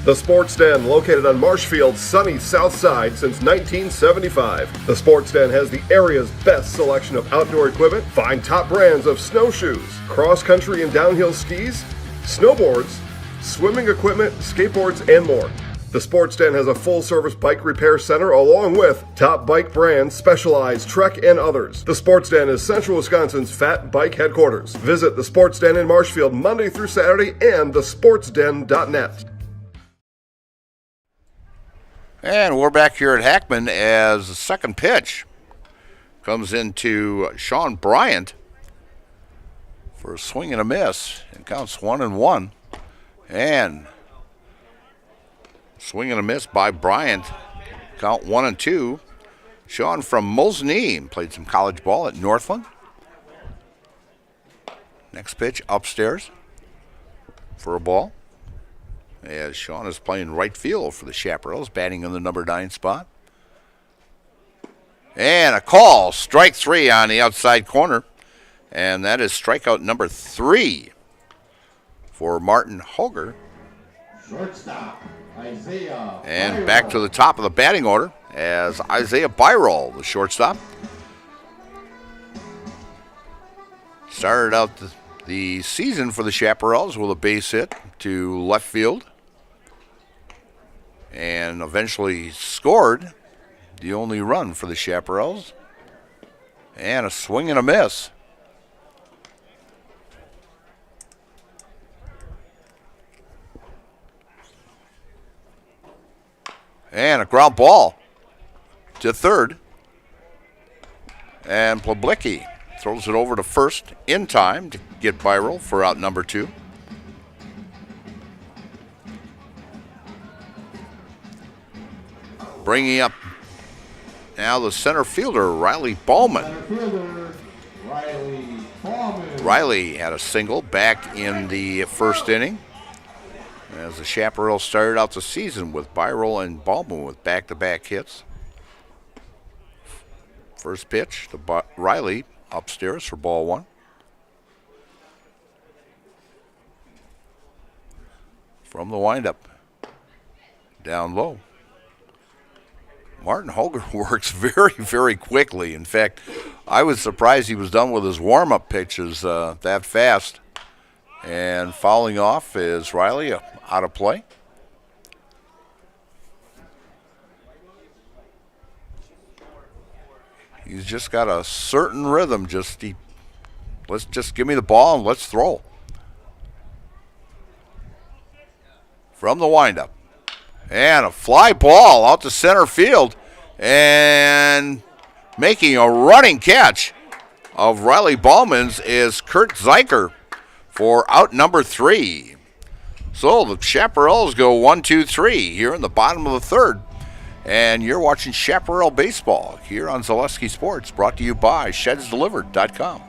The Sports Den, located on Marshfield's sunny south side since 1975. The Sports Den has the area's best selection of outdoor equipment. Find top brands of snowshoes, cross-country and downhill skis, snowboards, swimming equipment, skateboards, and more. The Sports Den has a full-service bike repair center along with top bike brands, Specialized, Trek, and others. The Sports Den is Central Wisconsin's Fat Bike headquarters. Visit the Sports Den in Marshfield Monday through Saturday and thesportsden.net. And we're back here at Hackman as the second pitch comes into Sean Bryant for a swing and a miss. It counts 1-1. And swing and a miss by Bryant. Count 1-2. Sean from Mosinee played some college ball at Northland. Next pitch upstairs for a ball, as Sean is playing right field for the Chaparrals, batting in the number 9 spot. And a call, strike 3 on the outside corner. And that is strikeout number 3 for Martin Hoger. Shortstop, Isaiah. And back to the top of the batting order as Isaiah Byrell, the shortstop. Started out the season for the Chaparrals with a base hit to left field, and eventually scored the only run for the Chaparrals. And a swing and a miss. And a ground ball to third. And Pleblicki throws it over to first in time to get Byrell for out number 2. Bringing up now the center fielder, Riley Ballman. Riley had a single back in the first inning as the Chaparrals started out the season with Byrell and Ballman with back-to-back hits. First pitch to Riley upstairs for ball one. From the windup, down low. Martin Hoger works very, very quickly. In fact, I was surprised he was done with his warm-up pitches that fast. And fouling off is Riley out of play. He's just got a certain rhythm. Let's just give me the ball and let's throw. From the windup. And a fly ball out to center field. And making a running catch of Riley Ballman's is Kurt Zeiker for out number 3. So the Chaparrals go 1-2-3 here in the bottom of the third. And you're watching Chaparral Baseball here on Zaleski Sports, brought to you by ShedsDelivered.com.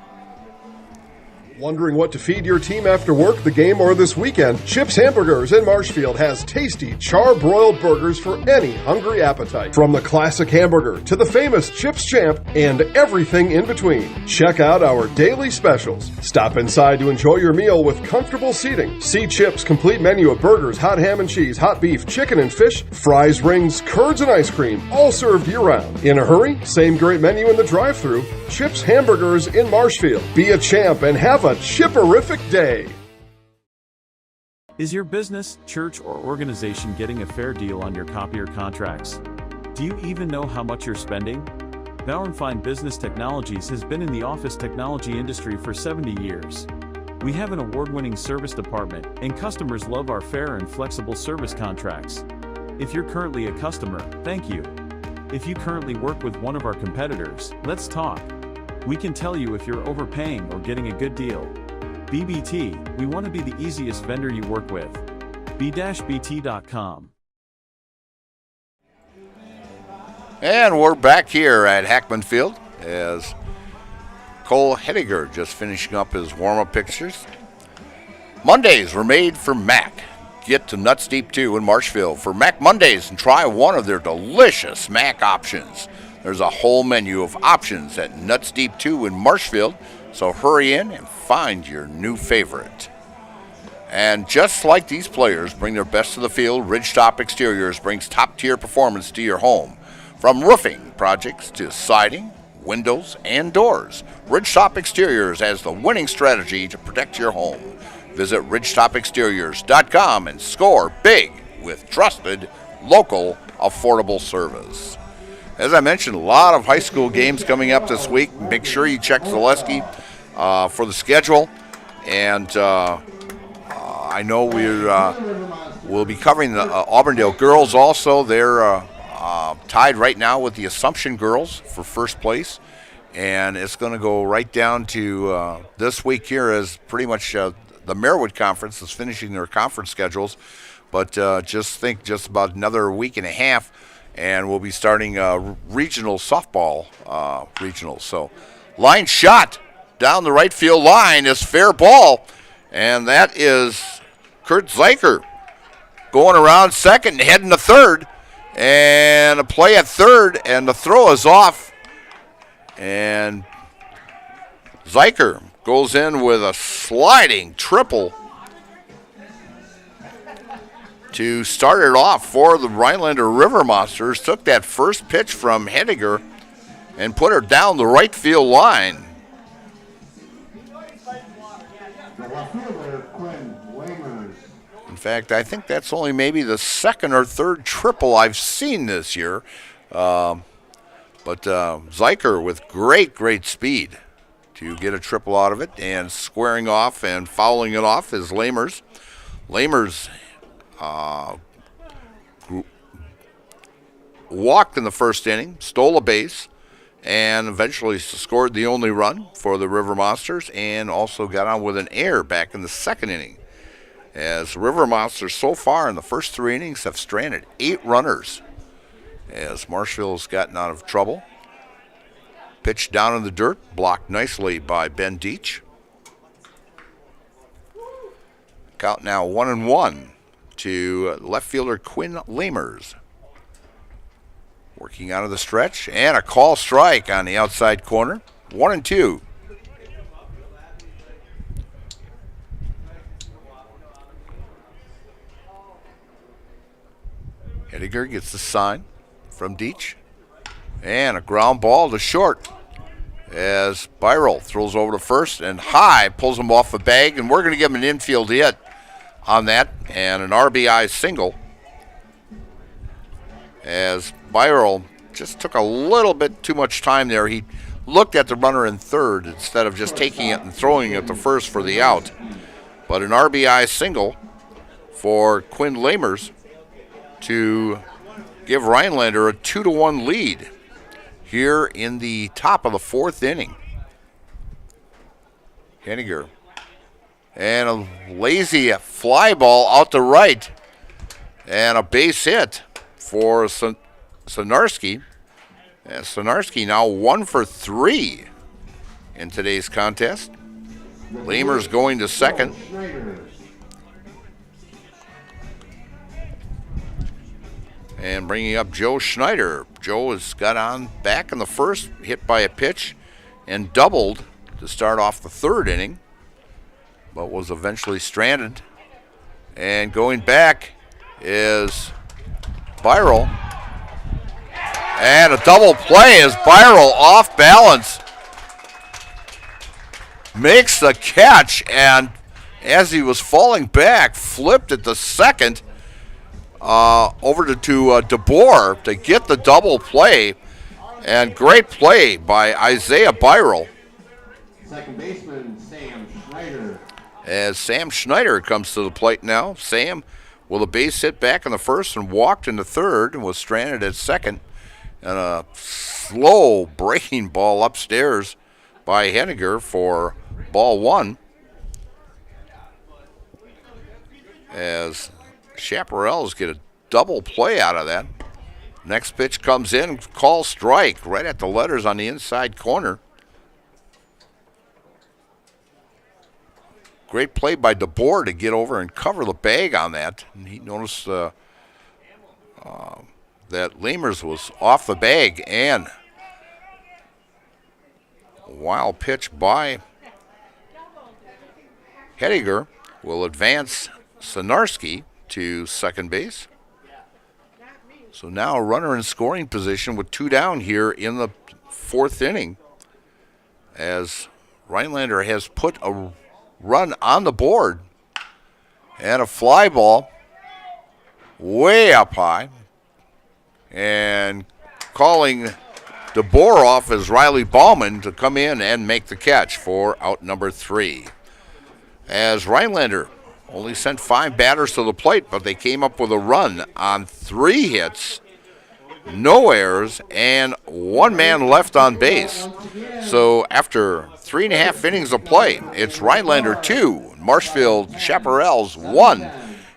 Wondering what to feed your team after work, the game, or this weekend? Chips Hamburgers in Marshfield has tasty char-broiled burgers for any hungry appetite. From the classic hamburger to the famous Chips Champ and everything in between. Check out our daily specials. Stop inside to enjoy your meal with comfortable seating. See Chips' complete menu of burgers, hot ham and cheese, hot beef, chicken and fish, fries, rings, curds, and ice cream, all served year-round. In a hurry? Same great menu in the drive-thru. Chips Hamburgers in Marshfield. Be a champ and have a chipperific day. Is your business, church, or organization getting a fair deal on your copier contracts? Do you even know how much you're spending? Bauer & Fine Business Technologies has been in the office technology industry for 70 years. We have an award-winning service department, and customers love our fair and flexible service contracts. If you're currently a customer, thank you. If you currently work with one of our competitors, let's talk. We can tell you if you're overpaying or getting a good deal. BBT, we want to be the easiest vendor you work with. b-bt.com. And we're back here at Hackman Field as Cole Hediger just finishing up his warm-up pictures. Mondays were made for Mac. Get to Nuts Deep 2 in Marshfield for Mac Mondays and try one of their delicious Mac options. There's a whole menu of options at Nuts Deep 2 in Marshfield, so hurry in and find your new favorite. And just like these players bring their best to the field, Ridgetop Exteriors brings top-tier performance to your home. From roofing projects to siding, windows, and doors, Ridgetop Exteriors has the winning strategy to protect your home. Visit ridgetopexteriors.com and score big with trusted, local, affordable service. As I mentioned, a lot of high school games coming up this week. Make sure you check Zaleski for the schedule. And I know we'll be covering the Auburndale girls also. They're tied right now with the Assumption girls for first place. And it's going to go right down to this week here as pretty much the Marewood Conference is finishing their conference schedules. But just about another week and a half, and we'll be starting regional softball regionals. So line shot down the right field line is fair ball, and that is Kurt Zeiker going around second and heading to third, and a play at third, and the throw is off, and Zeiker goes in with a sliding triple to start it off for the Rhinelander River Monsters. Took that first pitch from Hediger and put her down the right field line. In fact, I think that's only maybe the second or third triple I've seen this year. But Zeiker with great speed to get a triple out of it, and squaring off and fouling it off is Lamers. Lamers walked in the first inning, stole a base, and eventually scored the only run for the River Monsters, and also got on with an error back in the second inning. As River Monsters so far in the first 3 innings have stranded 8 runners. as Marshfield's gotten out of trouble. Pitch down in the dirt, blocked nicely by Ben Deach. Count now 1-1 to left fielder Quinn Lamers. Working out of the stretch, and a call strike on the outside corner. 1-2. Hediger gets the sign from Deach. And a ground ball to short as Byrell throws over to first and high, pulls him off the bag, and we're going to give him an infield hit on that and an RBI single as Byrell just took a little bit too much time there. He looked at the runner in third instead of just taking it and throwing it to first for the out. But an RBI single for Quinn Lamers to give Rhinelander a 2-1 lead here in the top of the fourth inning. Henniger. And a lazy fly ball out to right. And a base hit for Sonarski. And Sonarski now 1 for 3 in today's contest. Lamers going to second. And bringing up Joe Schneider. Joe has got on back in the first, hit by a pitch, and doubled to start off the third inning, but was eventually stranded. And going back is Byrell. And a double play as Byrell off balance makes the catch, and as he was falling back, flipped it to second. Over to DeBoer to get the double play, and great play by Isaiah Byrell. Second baseman Sam Schneider. As Sam Schneider comes to the plate now. Sam with a base hit back in the first and walked into third and was stranded at second. And a slow breaking ball upstairs by Henniger for ball one. As Chaparrals get a double play out of that. Next pitch comes in, call strike right at the letters on the inside corner. Great play by DeBoer to get over and cover the bag on that. And he noticed that Lamers was off the bag, and a wild pitch by Hediger will advance Sonarski to second base. So now a runner in scoring position with 2 down here in the fourth inning, as Rhinelander has put a run on the board, and a fly ball way up high, and calling DeBoer off as Riley Ballman to come in and make the catch for out number 3. As Rhinelander only sent 5 batters to the plate, but they came up with a run on 3 hits, no errors, and 1 man left on base. So after 3.5 innings of play, it's Rhinelander 2, Marshfield Chaparrals 1,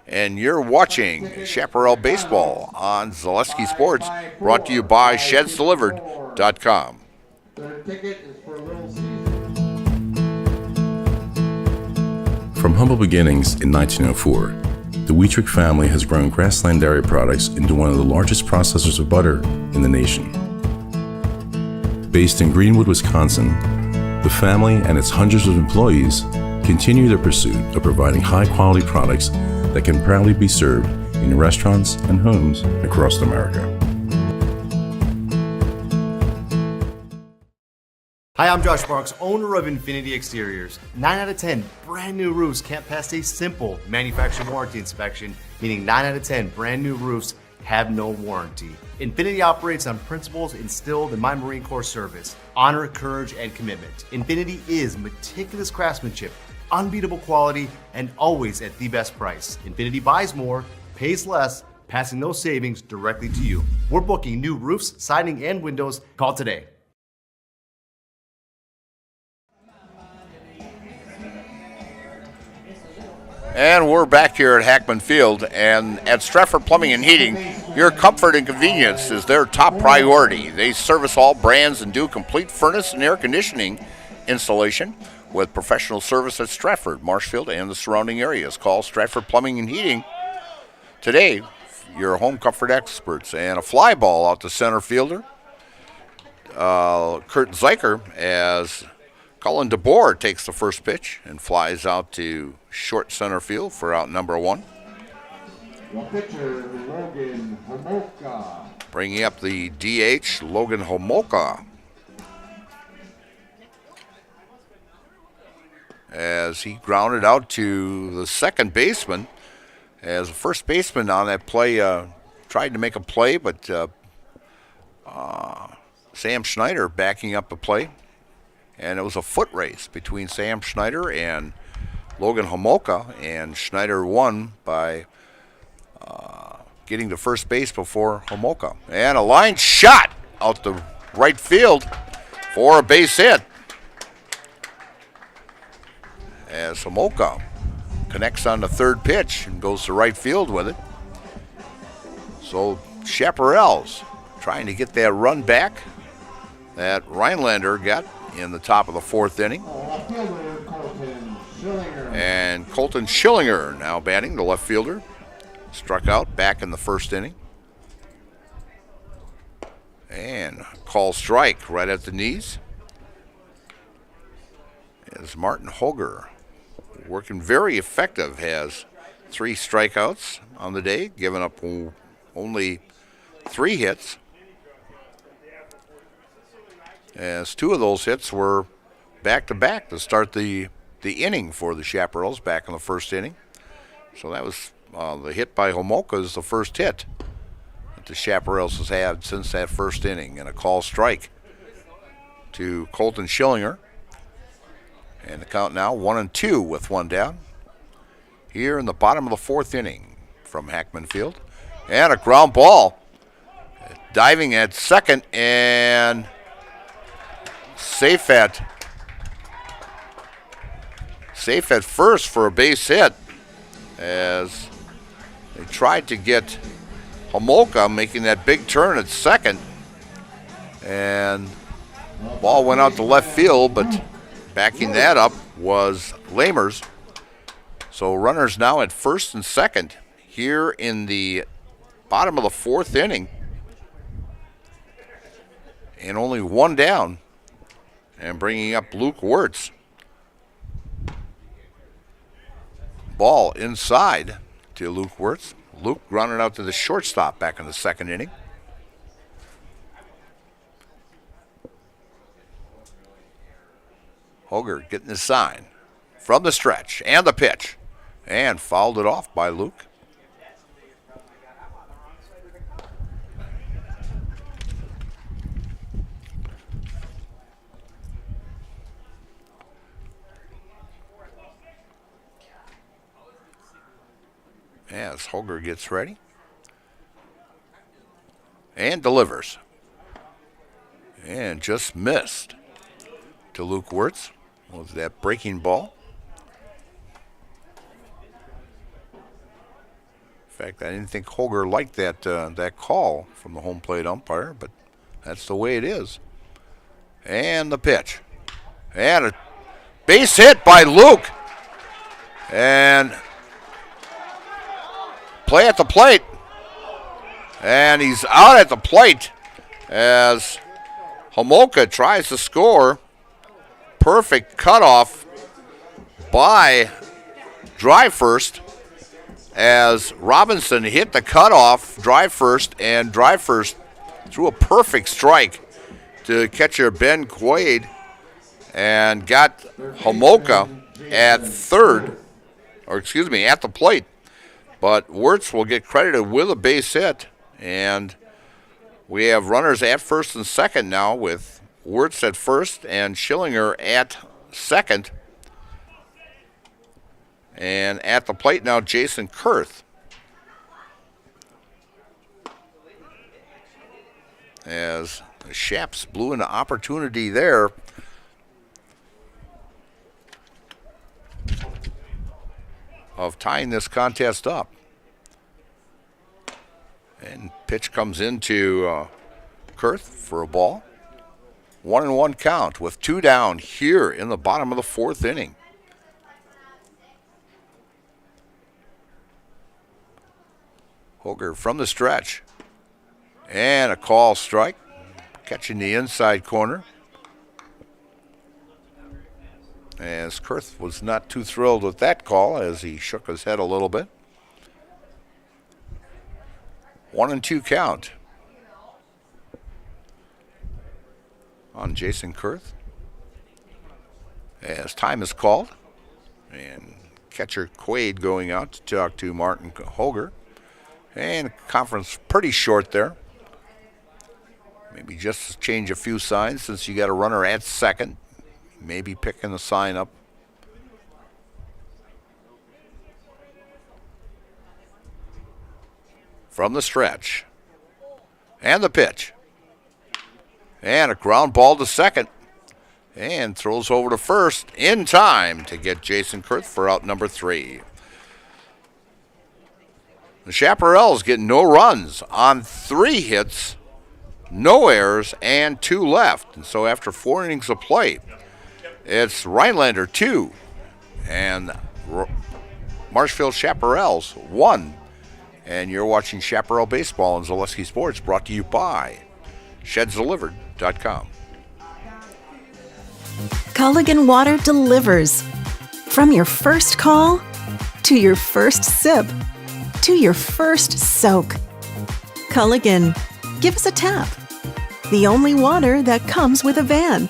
and you're watching Chaparral Baseball on Zaleski Sports, brought to you by ShedsDelivered.com. Their ticket is for Little Caesar. From humble beginnings in 1904, the Wheatrick family has grown Grassland Dairy Products into one of the largest processors of butter in the nation. Based in Greenwood, Wisconsin, the family and its hundreds of employees continue their pursuit of providing high-quality products that can proudly be served in restaurants and homes across America. Hi, I'm Josh Marks, owner of Infinity Exteriors. 9 out of 10 brand new roofs can't pass a simple manufacturer warranty inspection, meaning 9 out of 10 brand new roofs have no warranty. Infinity operates on principles instilled in my Marine Corps service: honor, courage, and commitment. Infinity is meticulous craftsmanship, unbeatable quality, and always at the best price. Infinity buys more, pays less, passing those savings directly to you. We're booking new roofs, siding, and windows. Call today. And we're back here at Hackman Field, and at Stratford Plumbing and Heating, your comfort and convenience is their top priority. They service all brands and do complete furnace and air conditioning installation with professional service at Stratford, Marshfield, and the surrounding areas. Call Stratford Plumbing and Heating today, your home comfort experts. And a fly ball out to center fielder, Kurt Zeicher, as Colin DeBoer takes the first pitch and flies out to short center field for out number 1. The pitcher, Logan Homolka. Bringing up the DH, Logan Homolka, as he grounded out to the second baseman, as the first baseman on that play tried to make a play, but Sam Schneider backing up the play. And it was a foot race between Sam Schneider and Logan Homolka, and Schneider won by getting to first base before Homolka. And a line shot out the right field for a base hit, as Homolka connects on the third pitch and goes to right field with it. So Chaparrals trying to get that run back that Rhinelander got in the top of the 4th inning. And Colton Schillinger now batting, the left fielder. Struck out back in the 1st inning. And call strike right at the knees. As Martin Hoger, working very effective, has 3 strikeouts on the day, giving up only 3 hits. As 2 of those hits were back-to-back to start the inning for the Chaparrals back in the 1st inning. So that was the hit by Homolka is the first hit that the Chaparrals has had since that 1st inning, and a call strike to Colton Schillinger. And the count now 1-2 with 1 down here in the bottom of the 4th inning from Hackman Field. And a ground ball diving at second and safe at first for a base hit, as they tried to get Homolka making that big turn at second, and ball went out to left field, but backing that up was Lamers. So runners now at first and second here in the bottom of the 4th inning, and only 1 down. And bringing up Luke Wirtz. Ball inside to Luke Wirtz. Luke grounded out to the shortstop back in the 2nd inning. Hoger getting his sign from the stretch and the pitch, and fouled it off by Luke. As Hoger gets ready and delivers, and just missed to Luke Wirtz with that breaking ball. In fact, I didn't think Hoger liked that call from the home plate umpire, but that's the way it is. And the pitch, and a base hit by Luke, and play at the plate, and he's out at the plate as Homolka tries to score. Perfect cutoff by Dry First, as Robinson hit the cutoff, Dry First, and Dry First threw a perfect strike to catcher Ben Quaid and got Homolka at the plate. But Wirtz will get credited with a base hit, and we have runners at first and second now with Wirtz at first and Schillinger at second. And at the plate now, Jason Kurth. As the Chaps blew an opportunity there. of tying this contest up. And pitch comes into Kurth for a ball. 1-1 count with 2 down here in the bottom of the 4th inning. Hoger from the stretch. And a call strike. Catching the inside corner. As Kurth was not too thrilled with that call as he shook his head a little bit. 1-2 count on Jason Kurth. As time is called. And catcher Quaid going out to talk to Martin Hoger. And conference pretty short there. Maybe just to change a few signs since you got a runner at second. Maybe picking the sign up. From the stretch. And the pitch. And a ground ball to second. And throws over to first in time to get Jason Kurth for out number 3. The Chaparrals get no runs on 3 hits, no errors, and 2 left. And so after 4 innings of play, it's Rhinelander 2 and Marshfield Chaparrals 1. And you're watching Chaparral Baseball on Zaleski Sports, brought to you by ShedsDelivered.com. Culligan Water delivers. From your first call, to your first sip, to your first soak. Culligan, give us a tap. The only water that comes with a van.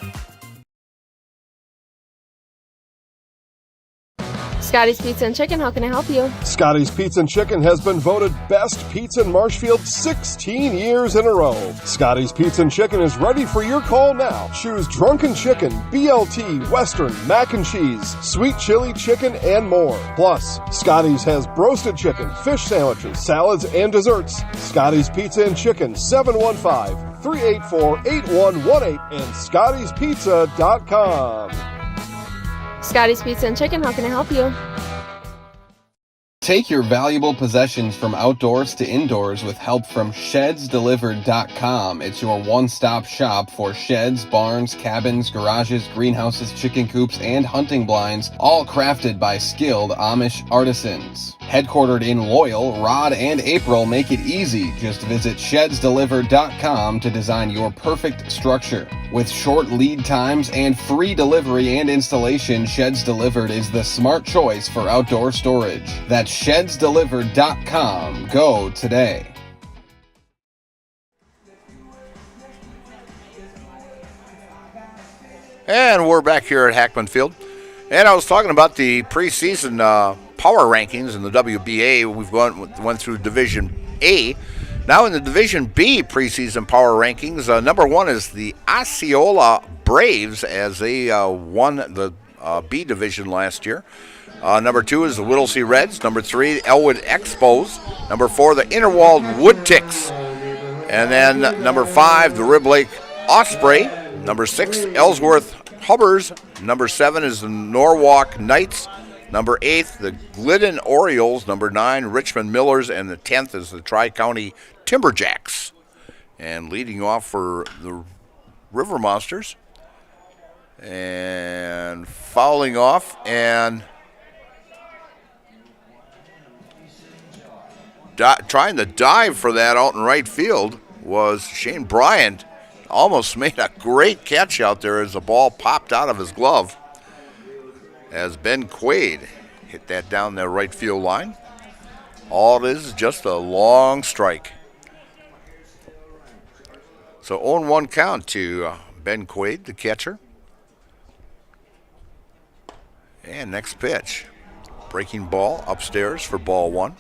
Scotty's Pizza and Chicken, how can I help you? Scotty's Pizza and Chicken has been voted best pizza in Marshfield 16 years in a row. Scotty's Pizza and Chicken is ready for your call now. Choose drunken chicken, BLT, Western, mac and cheese, sweet chili chicken, and more. Plus, Scotty's has broasted chicken, fish sandwiches, salads, and desserts. Scotty's Pizza and Chicken, 715-384-8118 and Scotty'sPizza.com. Scotty's Pizza and Chicken, how can I help you? Take your valuable possessions from outdoors to indoors with help from ShedsDelivered.com. It's your one-stop shop for sheds, barns, cabins, garages, greenhouses, chicken coops, and hunting blinds, all crafted by skilled Amish artisans. Headquartered in Loyal, Rod and April make it easy. Just visit ShedsDelivered.com to design your perfect structure. With short lead times and free delivery and installation, Sheds Delivered is the smart choice for outdoor storage. That's ShedsDelivered.com. Go today. And we're back here at Hackman Field. And I was talking about the preseason power rankings in the WBA. We've went through Division A. Now in the Division B preseason power rankings, number 1 is the Osceola Braves as they won the B division last year. Number 2 is the Whittlesey Reds. Number 3, Elwood Expos. Number 4, the Interwald Woodticks. And then number 5, the Rib Lake Osprey. Number 6, Ellsworth Hubbers. Number 7 is the Norwalk Knights. Number 8, the Glidden Orioles. Number 9, Richmond Millers. And the 10th is the Tri-County Timberjacks. And leading off for the River Monsters. And fouling off and trying to dive for that out in right field was Shane Bryant. Almost made a great catch out there as the ball popped out of his glove. As Ben Quaid hit that down the right field line. All it is just a long strike. So 0-1 count to Ben Quaid, the catcher. And next pitch. Breaking ball upstairs for ball 1.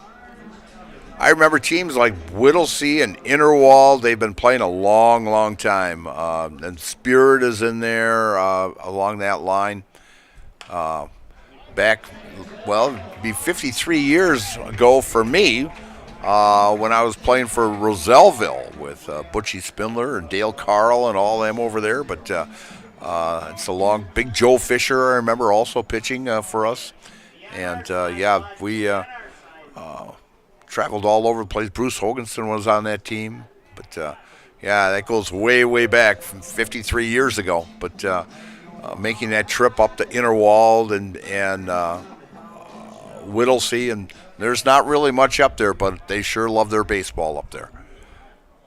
I remember teams like Whittlesey and Interwald. They've been playing a long, long time. And Spirit is in there along that line. Back, well, it'd be 53 years ago for me when I was playing for Roselleville with Butchie Spindler and Dale Carl and all them over there. But it's a long, Big Joe Fisher, I remember, also pitching for us. And, we traveled all over the place. Bruce Hoganson was on that team. But, that goes way, way back from 53 years ago. But making that trip up to Innerwald and Whittlesey, and there's not really much up there, but they sure love their baseball up there.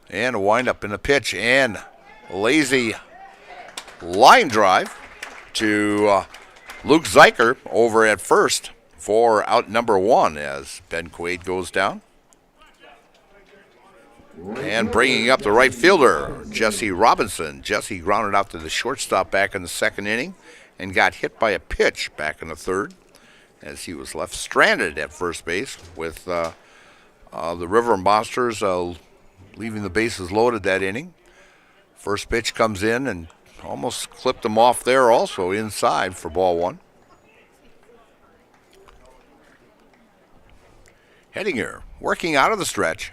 And a windup in a pitch, and a lazy line drive to Luke Zeicher over at first for out number 1 as Ben Quaid goes down. And bringing up the right fielder, Jesse Robinson. Jesse grounded out to the shortstop back in the second inning and got hit by a pitch back in the third as he was left stranded at first base with the River Monsters leaving the bases loaded that inning. First pitch comes in and almost clipped him off there also inside for ball 1. Hedinger working out of the stretch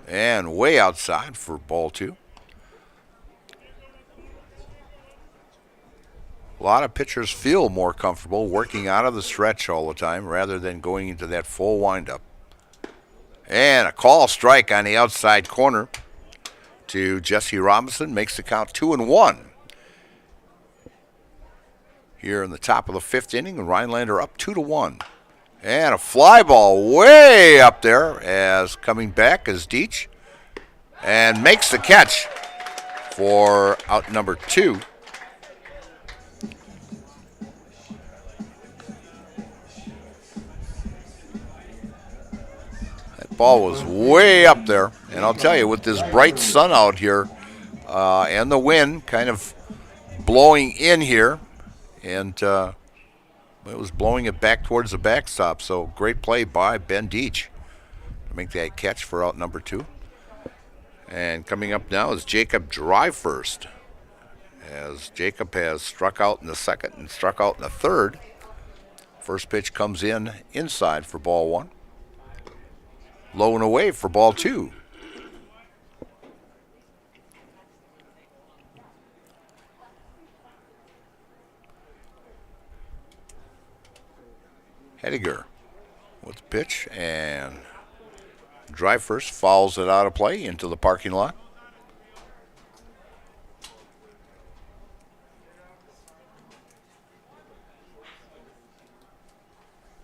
and way outside for ball 2. A lot of pitchers feel more comfortable working out of the stretch all the time rather than going into that full windup. And a call strike on the outside corner to Jesse Robinson makes the count 2-1. Here in the top of the 5th inning, Rhinelander up 2-1. And a fly ball way up there as coming back is Deach and makes the catch for out number 2. That ball was way up there, and I'll tell you, with this bright sun out here and the wind kind of blowing in here, and it was blowing it back towards the backstop, so great play by Ben Deach to make that catch for out number 2. And coming up now is Jacob Drive first, as Jacob has struck out in the second and struck out in the third. First pitch comes in inside for ball 1. Low and away for ball 2. Hediger with the pitch and drive first, fouls it out of play into the parking lot.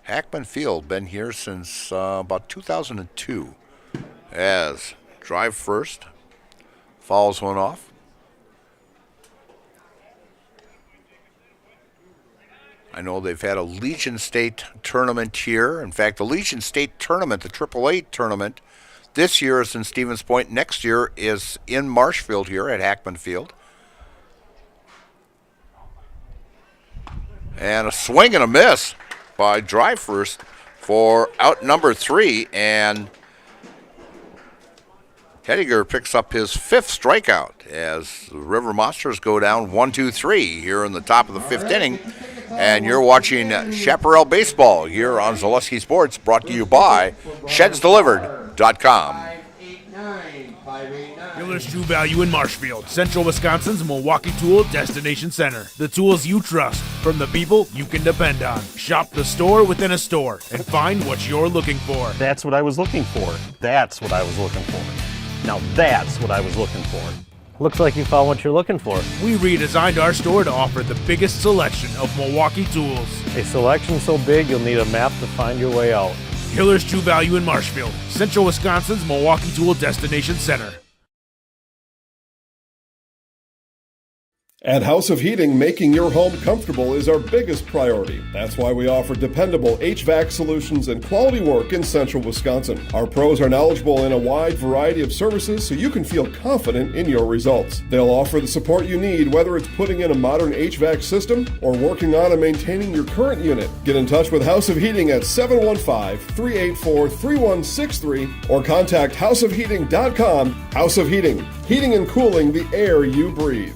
Hackman Field been here since about 2002 as drive first, fouls one off. I know they've had a Legion State tournament here. In fact, the Legion State tournament, the AAA tournament, this year is in Stevens Point. Next year is in Marshfield here at Hackman Field. And a swing and a miss by drive first for out number 3. And Hediger picks up his 5th strikeout as the River Monsters go down 1-2-3 here in the top of the 5th inning. And you're watching Chaparral Baseball here on Zaleski Sports, brought to you by ShedsDelivered.com. Dealers True Value in Marshfield, Central Wisconsin's Milwaukee Tool Destination Center. The tools you trust from the people you can depend on. Shop the store within a store and find what you're looking for. That's what I was looking for. That's what I was looking for. Now that's what I was looking for. Looks like you found what you're looking for. We redesigned our store to offer the biggest selection of Milwaukee tools. A selection so big you'll need a map to find your way out. Hiller's True Value in Marshfield, Central Wisconsin's Milwaukee Tool Destination Center. At House of Heating, making your home comfortable is our biggest priority. That's why we offer dependable HVAC solutions and quality work in Central Wisconsin. Our pros are knowledgeable in a wide variety of services so you can feel confident in your results. They'll offer the support you need, whether it's putting in a modern HVAC system or working on and maintaining your current unit. Get in touch with House of Heating at 715-384-3163 or contact houseofheating.com. House of Heating, heating and cooling the air you breathe.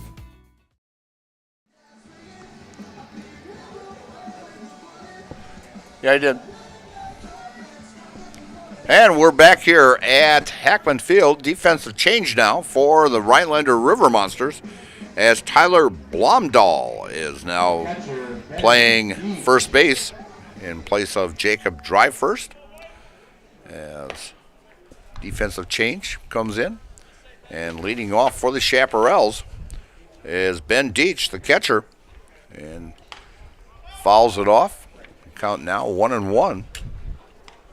Yeah, I did. And we're back here at Hackman Field. Defensive change now for the Rhinelander River Monsters as Tyler Blomdahl is now playing first base in place of Jacob Dryfirst as defensive change comes in. And leading off for the Chaparrals is Ben Deach, the catcher, and fouls it off. Count now 1-1.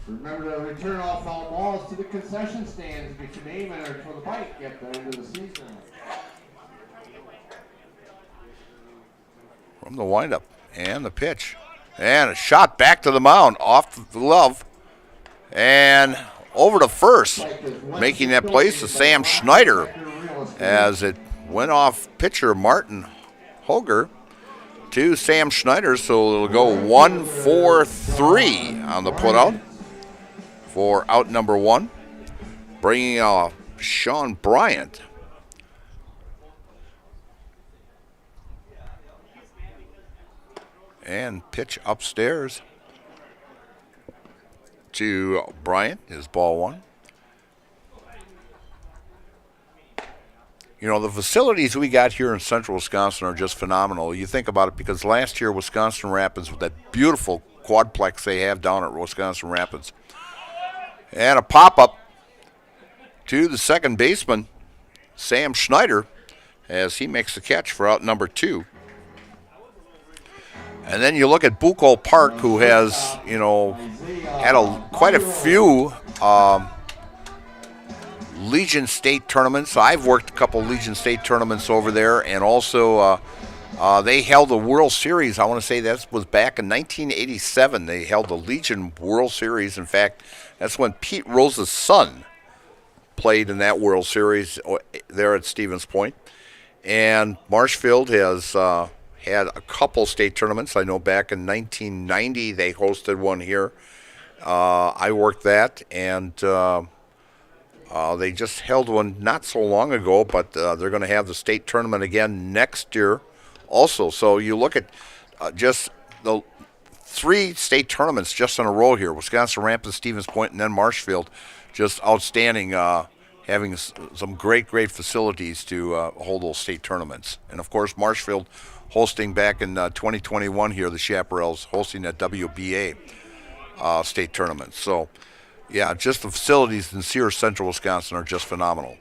Remember to return all foul balls to the concession stands. Get your name entered for the bike at the end of the season. From the windup and the pitch. And a shot back to the mound off the glove. And over to first. Making that place is Sam Schneider as it went off pitcher Martin Hoger to Sam Schneider. So it'll go 1-4-3 on the putout for out number one. Bringing Sean Bryant. And pitch upstairs to Bryant is ball one. You know, the facilities we got here in central Wisconsin are just phenomenal. You think about it because last year Wisconsin Rapids, with that beautiful quadplex they have down at Wisconsin Rapids. And a pop-up to the second baseman, Sam Schneider, as he makes the catch for out number two. And then you look at Bucco Park, who has, you know, had quite a few Legion State tournaments. I've worked a couple Legion State tournaments over there, and also they held the World Series. I want to say that was back in 1987. They held the Legion World Series. In fact, that's when Pete Rose's son played in that World Series there at Stevens Point. And Marshfield has had a couple state tournaments. I know back in 1990 they hosted one here. I worked that, and they just held one not so long ago, but they're going to have the state tournament again next year also. So you look at just the 3 state tournaments just in a row here, Wisconsin Rapids, Stevens Point, and then Marshfield. Just outstanding, having some great facilities to hold those state tournaments. And, of course, Marshfield hosting back in 2021 here, the Chaparrals hosting that WBA state tournament. So, yeah, just the facilities in Sears Central Wisconsin are just phenomenal.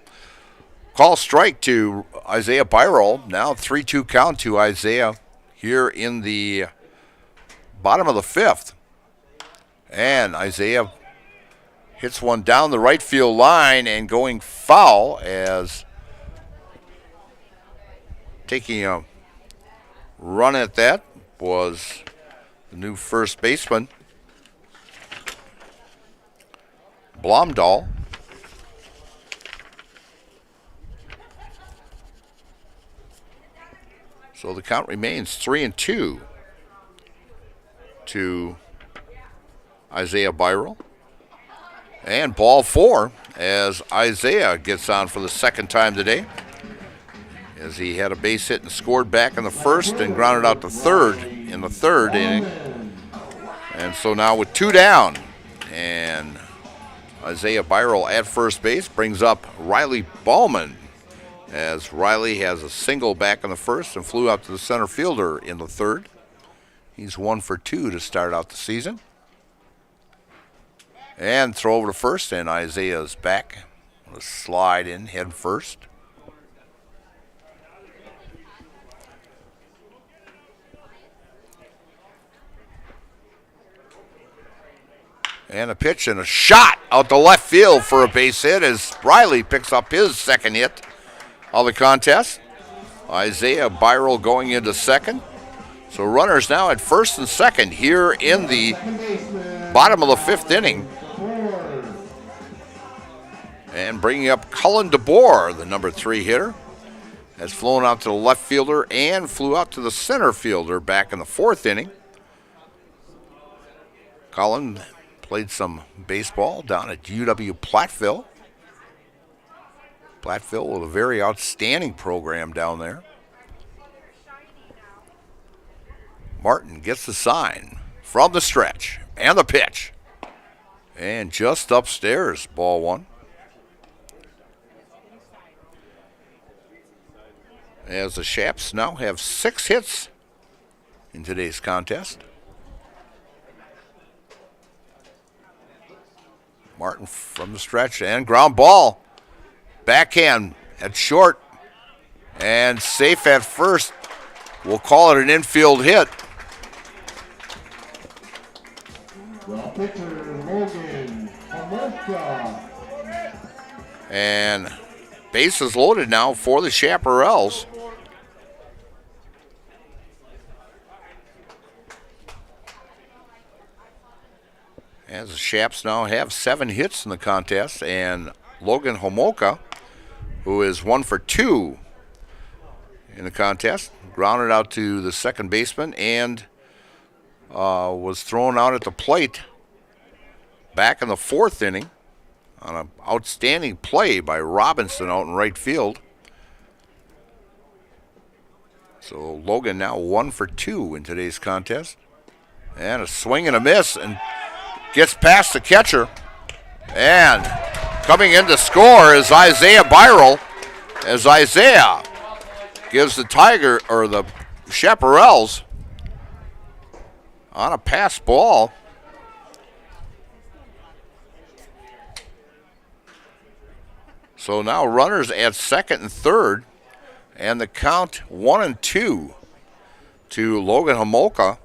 Call strike to Isaiah Byrol. Now 3-2 count to Isaiah here in the bottom of the 5th. And Isaiah hits one down the right field line and going foul as taking a run at that was the new first baseman, Blomdahl. So the count remains 3-2 to Isaiah Byrol. And ball 4 as Isaiah gets on for the second time today, as he had a base hit and scored back in the first and grounded out to third in the third inning. And so now with 2 down, and Isaiah Byrol at first base brings up Riley Ballman, as Riley has a single back in the first and flew out to the center fielder in the third. He's 1 for 2 to start out the season. And throw over to first, and Isaiah's back. A slide in head first. And a pitch and a shot out to left field for a base hit as Riley picks up his second hit of the contest. Isaiah Byrol going into second. So runners now at first and second here in the bottom of the 5th inning. And bringing up Cullen DeBoer, the number 3 hitter, has flown out to the left fielder and flew out to the center fielder back in the 4th inning. Cullen played some baseball down at UW Platteville. Platteville with a very outstanding program down there. Martin gets the sign from the stretch and the pitch. And just upstairs, ball 1. As the Chaps now have 6 hits in today's contest. Martin from the stretch and ground ball. Backhand at short and safe at first. We'll call it an infield hit. The pitcher, Logan Homolka. And bases loaded now for the Chaparrals. As the Chaps now have 7 hits in the contest, and Logan Homolka, who is 1 for 2 in the contest, grounded out to the second baseman and was thrown out at the plate back in the 4th inning on an outstanding play by Robinson out in right field. So Logan now 1 for 2 in today's contest. And a swing and a miss, and gets past the catcher. And coming in to score is Isaiah Byrell, as Isaiah gives the Chaparrals on a pass ball. So now runners at second and third, and the count 1-2 to Logan Homolka.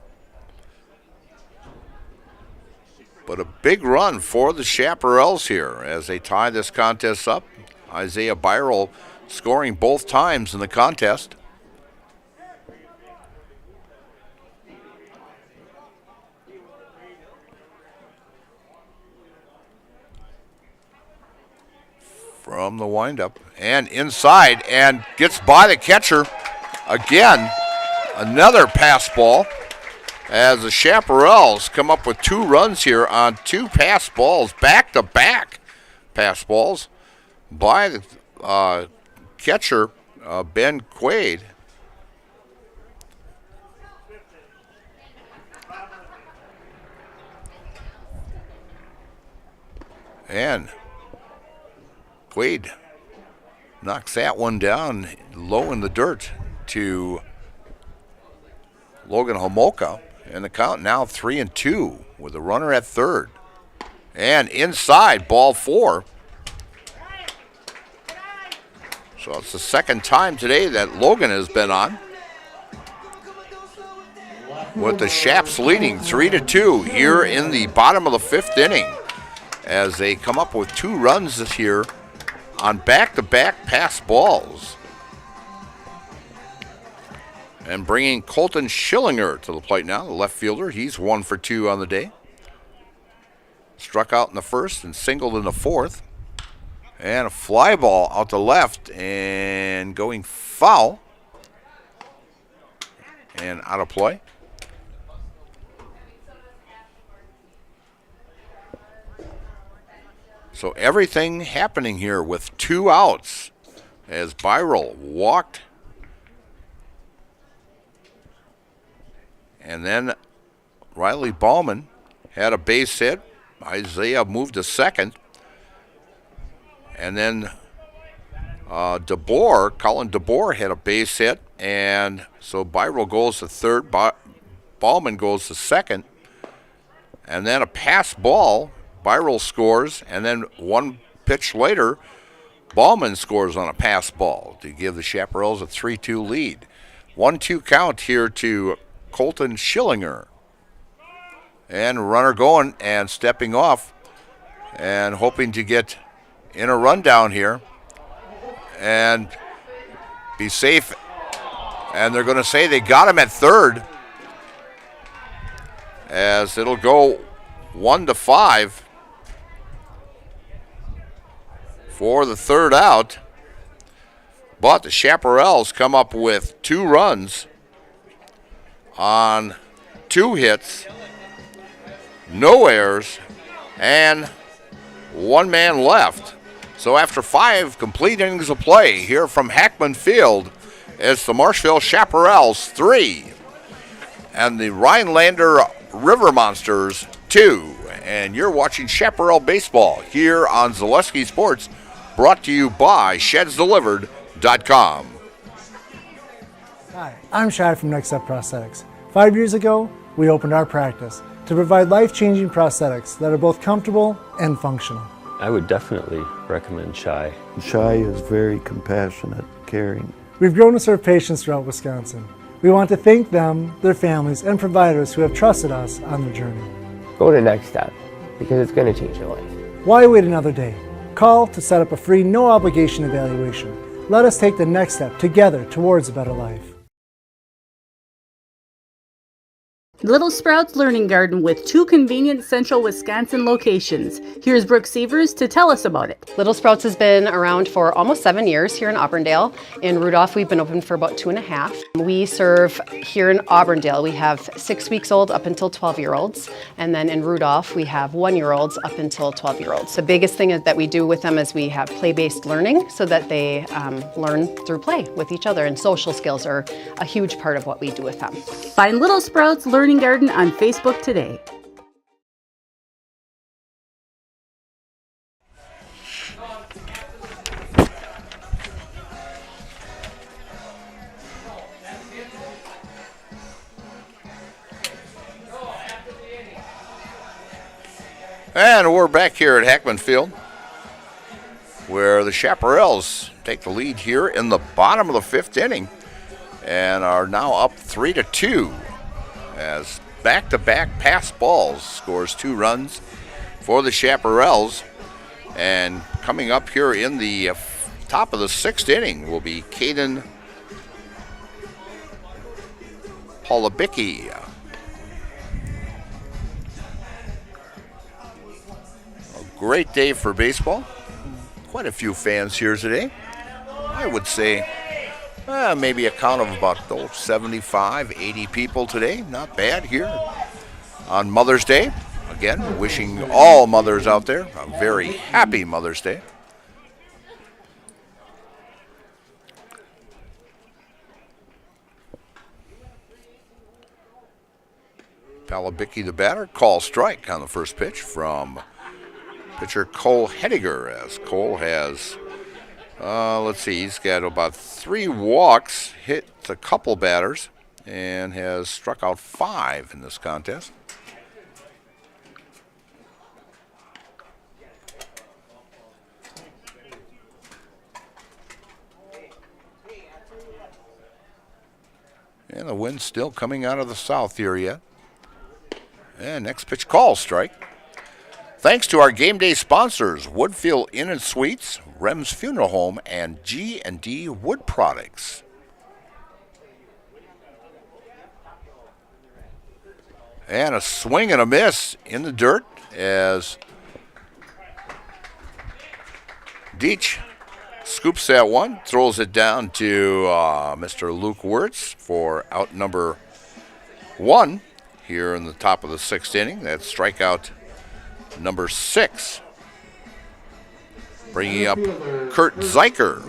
But a big run for the Chaparrals here as they tie this contest up. Isaiah Byrell scoring both times in the contest. From the windup and inside, and gets by the catcher again. Another pass ball as the Chaparrals come up with 2 runs here on 2 pass balls, back-to-back pass balls by the catcher Ben Quaid. And Quaid knocks that one down low in the dirt to Logan Homolka. And the count now 3-2 with a runner at third. And inside, ball 4. So it's the second time today that Logan has been on, with the Chaps leading 3-2 here in the bottom of the 5th inning as they come up with 2 runs this year on back-to-back pass balls. And bringing Colton Schillinger to the plate now, the left fielder. He's 1 for 2 on the day. Struck out in the first and singled in the 4th. And a fly ball out to left and going foul. And out of play. So everything happening here with 2 outs as Byrell walked. And then Riley Bauman had a base hit. Isaiah moved to second. And then Colin DeBoer had a base hit. And so Byrell goes to third. Bauman goes to second. And then a pass ball. Byrell scores. And then 1 pitch later, Bauman scores on a pass ball to give the Chaparrals a 3-2 lead. 1-2 count here to Colton Schillinger. And runner going and stepping off and hoping to get in a rundown here and be safe. And they're going to say they got him at third, as it'll go 1-5 for the third out. But the Chaparrals come up with 2 runs on 2 hits, no errors, and 1 man left. So after 5 complete innings of play here from Hackman Field, it's the Marshfield Chaparrals 3 and the Rhinelander River Monsters 2. And you're watching Chaparral Baseball here on Zaleski Sports, brought to you by ShedsDelivered.com. Hi, I'm Shad from Next Step Prosthetics. 5 years ago, we opened our practice. to provide life-changing prosthetics that are both comfortable and functional. I would definitely recommend Chai. Chai is very compassionate, caring. We've grown to serve patients throughout Wisconsin. We want to thank them, their families, and providers who have trusted us on their journey. Go to Next Step, because it's going to change your life. Why wait another day? Call to set up a free, no-obligation evaluation. Let us take the next step together towards a better life. Little Sprouts Learning Garden with 2 convenient central Wisconsin locations. Here's Brooke Sievers to tell us about it. Little Sprouts has been around for almost 7 years here in Auburndale. In Rudolph, we've been open for about 2.5. We serve here in Auburndale. We have 6 weeks old up until 12-year-olds. And then in Rudolph, we have 1-year-olds up until 12-year-olds. The biggest thing that we do with them is we have play-based learning so that they learn through play with each other. And social skills are a huge part of what we do with them. Find Little Sprouts Learning Garden on Facebook today. And we're back here at Hackman Field, where the Chaparrals take the lead here in the bottom of the 5th inning and are now up 3-2 as back-to-back pass balls scores 2 runs for the Chaparrals. And coming up here in the top of the 6th inning will be Caden Polabicki. A great day for baseball. Quite a few fans here today. I would say maybe a count of about 75, 80 people today. Not bad here on Mother's Day. Again, wishing all mothers out there a very happy Mother's Day. Palabicki, the batter, calls strike on the first pitch from pitcher Cole Hediger, as Cole has he's got about 3 walks, hit a couple batters, and has struck out 5 in this contest. And the wind's still coming out of the south here yet. And next pitch, call strike. Thanks to our game day sponsors, Woodfield Inn and Suites, Rem's Funeral Home, and G&D Wood Products. And a swing and a miss in the dirt as Deitch scoops that one, throws it down to Mr. Luke Wirtz for out number 1 here in the top of the 6th inning. That's strikeout number 6. Bringing up Kurt Zeiker.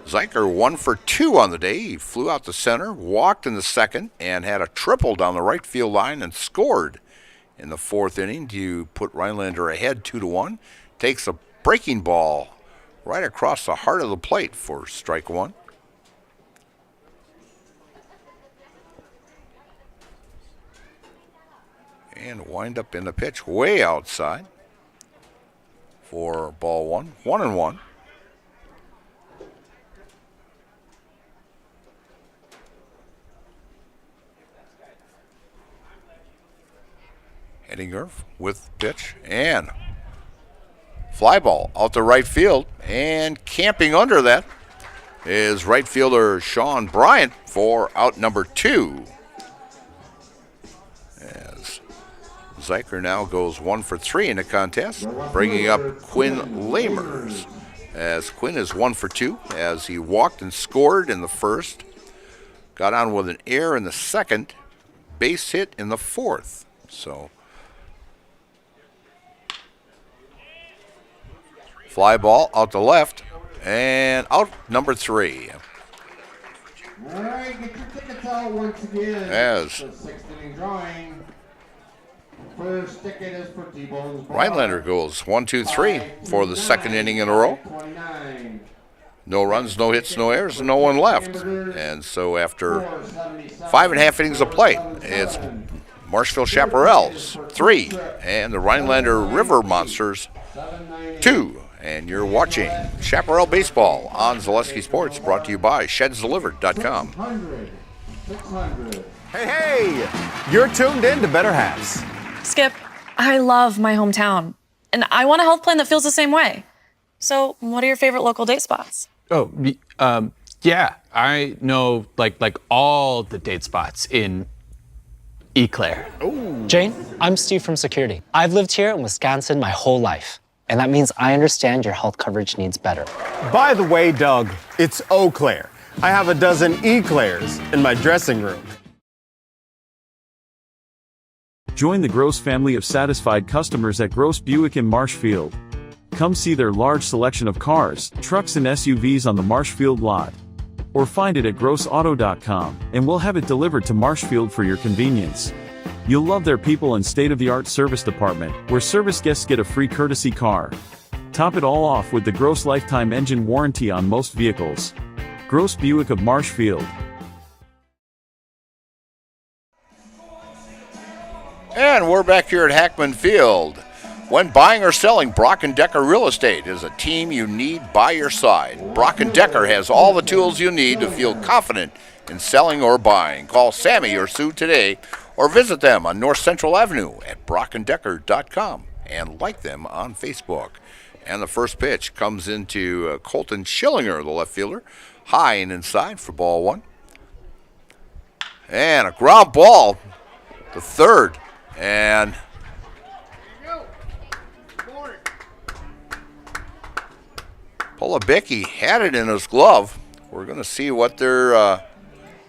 Zeiker 1 for 2 on the day. He flew out to center, walked in the 2nd, and had a triple down the right field line and scored in the 4th inning to put Rhinelander ahead 2-1. Takes a breaking ball right across the heart of the plate for strike 1. And wind up in the pitch way outside for ball 1. 1-1. Hedinger with pitch and fly ball out to right field, and camping under that is right fielder Sean Bryant for out number 2. As Zeiker now goes 1 for 3 in the contest, bringing up Quinn Lamers, as Quinn is 1 for 2 as he walked and scored in the 1st, got on with an error in the 2nd, base hit in the 4th. So fly ball out to left, and out number 3. All right, get your tickets out once again. As the 6th inning drawing. First ticket is for T-Bone's Bar. Rhinelander goes 1, 2, 3 for the 2nd inning in a row. No runs, no hits, no errors, and no one left. And so after 5.5 innings of play, it's Marshfield Chaparrals 3, and the Rhinelander River Monsters 2. And you're watching Chaparral Baseball on Zaleski Sports, brought to you by ShedsDelivered.com. Hey, you're tuned in to Better Halves. Skip, I love my hometown, and I want a health plan that feels the same way. So, what are your favorite local date spots? Oh, yeah, I know like all the date spots in Eau Claire. Jane, I'm Steve from security. I've lived here in Wisconsin my whole life, and that means I understand your health coverage needs better. By the way, Doug, it's Eau Claire. I have a dozen Eclairs in my dressing room. Join the Gross family of satisfied customers at Gross Buick in Marshfield. Come see their large selection of cars, trucks, and SUVs on the Marshfield lot. Or find it at grossauto.com, and we'll have it delivered to Marshfield for your convenience. You'll love their people and state-of-the-art service department, where service guests get a free courtesy car. Top it all off with the Gross lifetime engine warranty on most vehicles. Gross Buick of Marshfield. And we're back here at Hackman Field. When buying or selling, Brock & Decker Real Estate is a team you need by your side. Brock & Decker has all the tools you need to feel confident in selling or buying. Call Sammy or Sue today or visit them on North Central Avenue at brockanddecker.com and like them on Facebook. And the first pitch comes into Colton Schillinger, the left fielder, high and inside for ball one. And a ground ball to third. And Polabicki had it in his glove. We're going to see what they're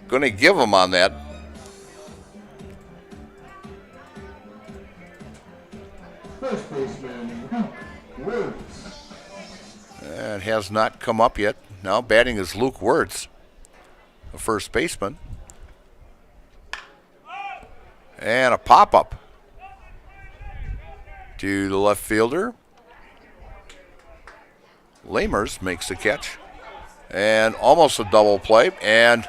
going to give him on that. First baseman, Wirtz. It has not come up yet. Now batting is Luke Wirtz, the first baseman. And a pop-up to the left fielder. Lamers makes the catch. And almost a double play. And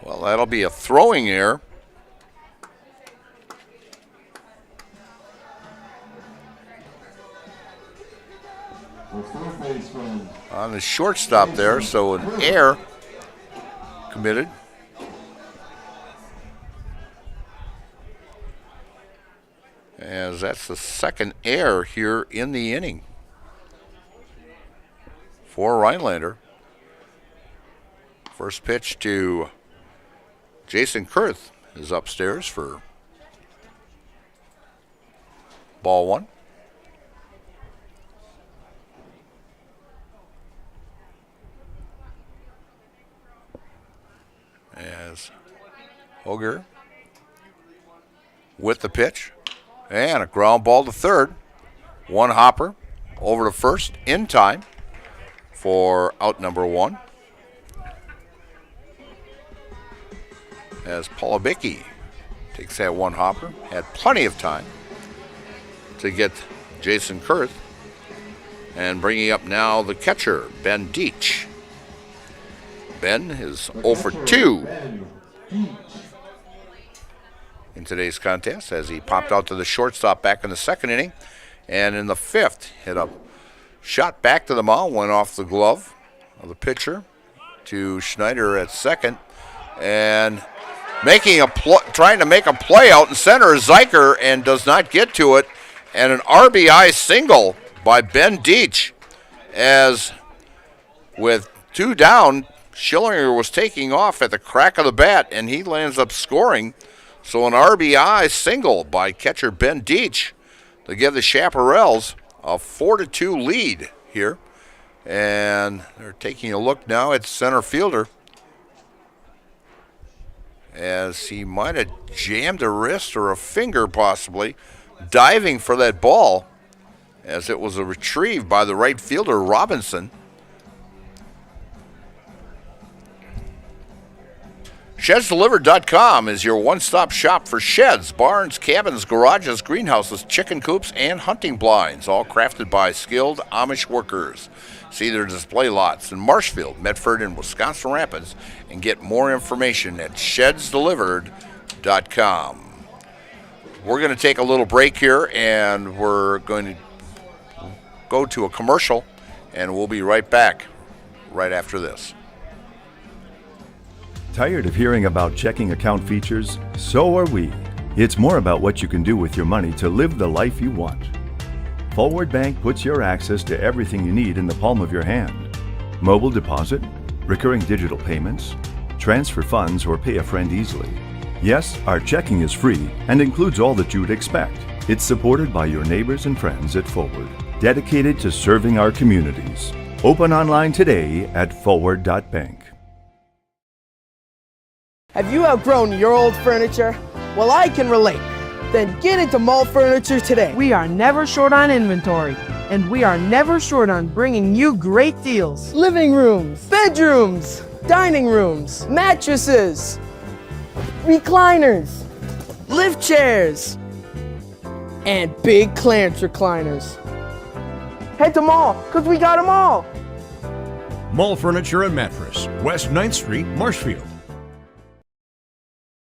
well, that'll be a throwing error. On the shortstop there, so an error committed. As that's the second error here in the inning for Rhinelander. First pitch to Jason Kurth is upstairs for ball one. As Hoger with the pitch. And a ground ball to third. One hopper over to first in time for out number one. As Polabicki takes that one hopper. Had plenty of time to get Jason Kurth. And bringing up now the catcher, Ben Deach. Ben is 0 for 2 in today's contest as he popped out to the shortstop back in the second inning. And in the fifth, hit a shot back to the mound, went off the glove of the pitcher to Schneider at second. And trying to make a play out in center is Zeicher and does not get to it. And an RBI single by Ben Deach, as with two down, Schillinger was taking off at the crack of the bat, and he lands up scoring. So an RBI single by catcher Ben Deach to give the Chaparrals a 4-2 lead here. And they're taking a look now at center fielder, as he might have jammed a wrist or a finger possibly, diving for that ball, as it was a retrieve by the right fielder, Robinson. ShedsDelivered.com is your one-stop shop for sheds, barns, cabins, garages, greenhouses, chicken coops, and hunting blinds, all crafted by skilled Amish workers. See their display lots in Marshfield, Medford, and Wisconsin Rapids, and get more information at ShedsDelivered.com. We're going to take a little break here, and we're going to go to a commercial, and we'll be right back right after this. Tired of hearing about checking account features? So are we. It's more about what you can do with your money to live the life you want. Forward Bank puts your access to everything you need in the palm of your hand. Mobile deposit, recurring digital payments, transfer funds, or pay a friend easily. Yes, our checking is free and includes all that you would expect. It's supported by your neighbors and friends at Forward, dedicated to serving our communities. Open online today at forward.bank. Have you outgrown your old furniture? Well, I can relate. Then get into Mall Furniture today. We are never short on inventory, and we are never short on bringing you great deals. Living rooms, bedrooms, dining rooms, mattresses, recliners, lift chairs, and big clearance recliners. Head to Mall, because we got them all. Mall Furniture and Mattress, West 9th Street, Marshfield.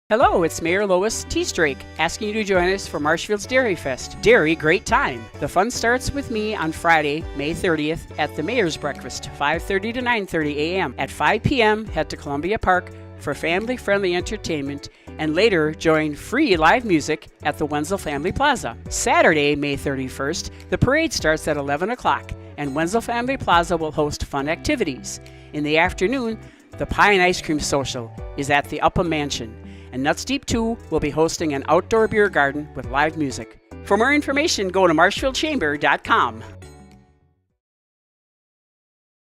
Hello, it's Mayor Lois Teastrake asking you to join us for Marshfield's Dairy Fest. Dairy, great time. The fun starts with me on Friday, May 30th at the Mayor's Breakfast, 5:30 to 9:30 a.m. At 5 p.m., head to Columbia Park for family-friendly entertainment, and later join free live music at the Wenzel Family Plaza. Saturday, May 31st, the parade starts at 11 o'clock, and Wenzel Family Plaza will host fun activities. In the afternoon, the Pie and Ice Cream Social is at the Upham Mansion, and Nuts Deep 2 will be hosting an outdoor beer garden with live music. For more information, go to marshfieldchamber.com.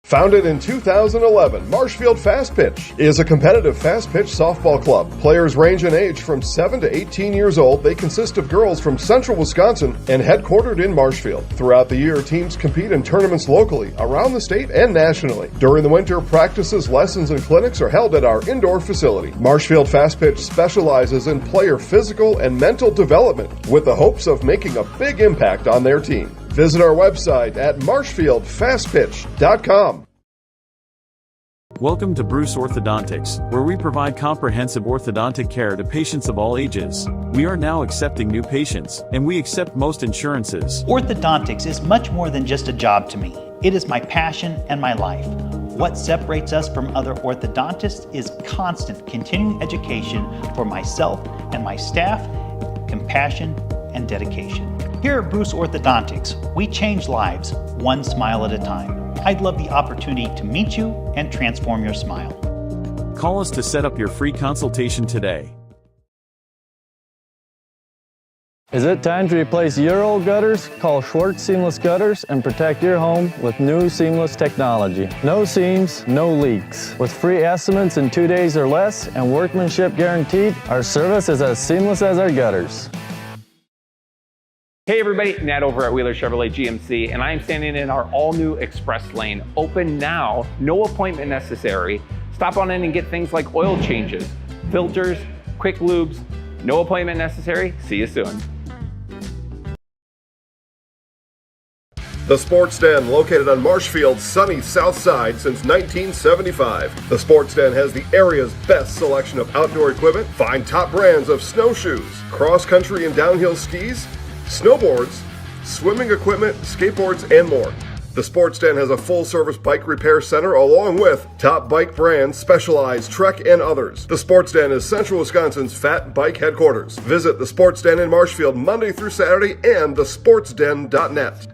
Founded in 2011, Marshfield Fast Pitch is a competitive fast-pitch softball club. Players range in age from 7 to 18 years old. They consist of girls from central Wisconsin and headquartered in Marshfield. Throughout the year, teams compete in tournaments locally, around the state, and nationally. During the winter, practices, lessons, and clinics are held at our indoor facility. Marshfield Fast Pitch specializes in player physical and mental development with the hopes of making a big impact on their team. Visit our website at marshfieldfastpitch.com. Welcome to Bruce Orthodontics, where we provide comprehensive orthodontic care to patients of all ages. We are now accepting new patients, and we accept most insurances. Orthodontics is much more than just a job to me. It is my passion and my life. What separates us from other orthodontists is constant continuing education for myself and my staff, compassion, and dedication. Here at Bruce Orthodontics, we change lives one smile at a time. I'd love the opportunity to meet you and transform your smile. Call us to set up your free consultation today. Is it time to replace your old gutters? Call Schwartz Seamless Gutters and protect your home with new seamless technology. No seams, no leaks. With free estimates in 2 days or less and workmanship guaranteed, our service is as seamless as our gutters. Hey everybody, Nat over at Wheeler Chevrolet GMC, and I am standing in our all-new Express Lane. Open now, no appointment necessary. Stop on in and get things like oil changes, filters, quick lubes, no appointment necessary. See you soon. The Sports Den, located on Marshfield's sunny south side since 1975. The Sports Den has the area's best selection of outdoor equipment. Find top brands of snowshoes, cross-country and downhill skis, snowboards, swimming equipment, skateboards, and more. The Sports Den has a full-service bike repair center along with top bike brands, Specialized, Trek, and others. The Sports Den is Central Wisconsin's fat bike headquarters. Visit the Sports Den in Marshfield Monday through Saturday and thesportsden.net.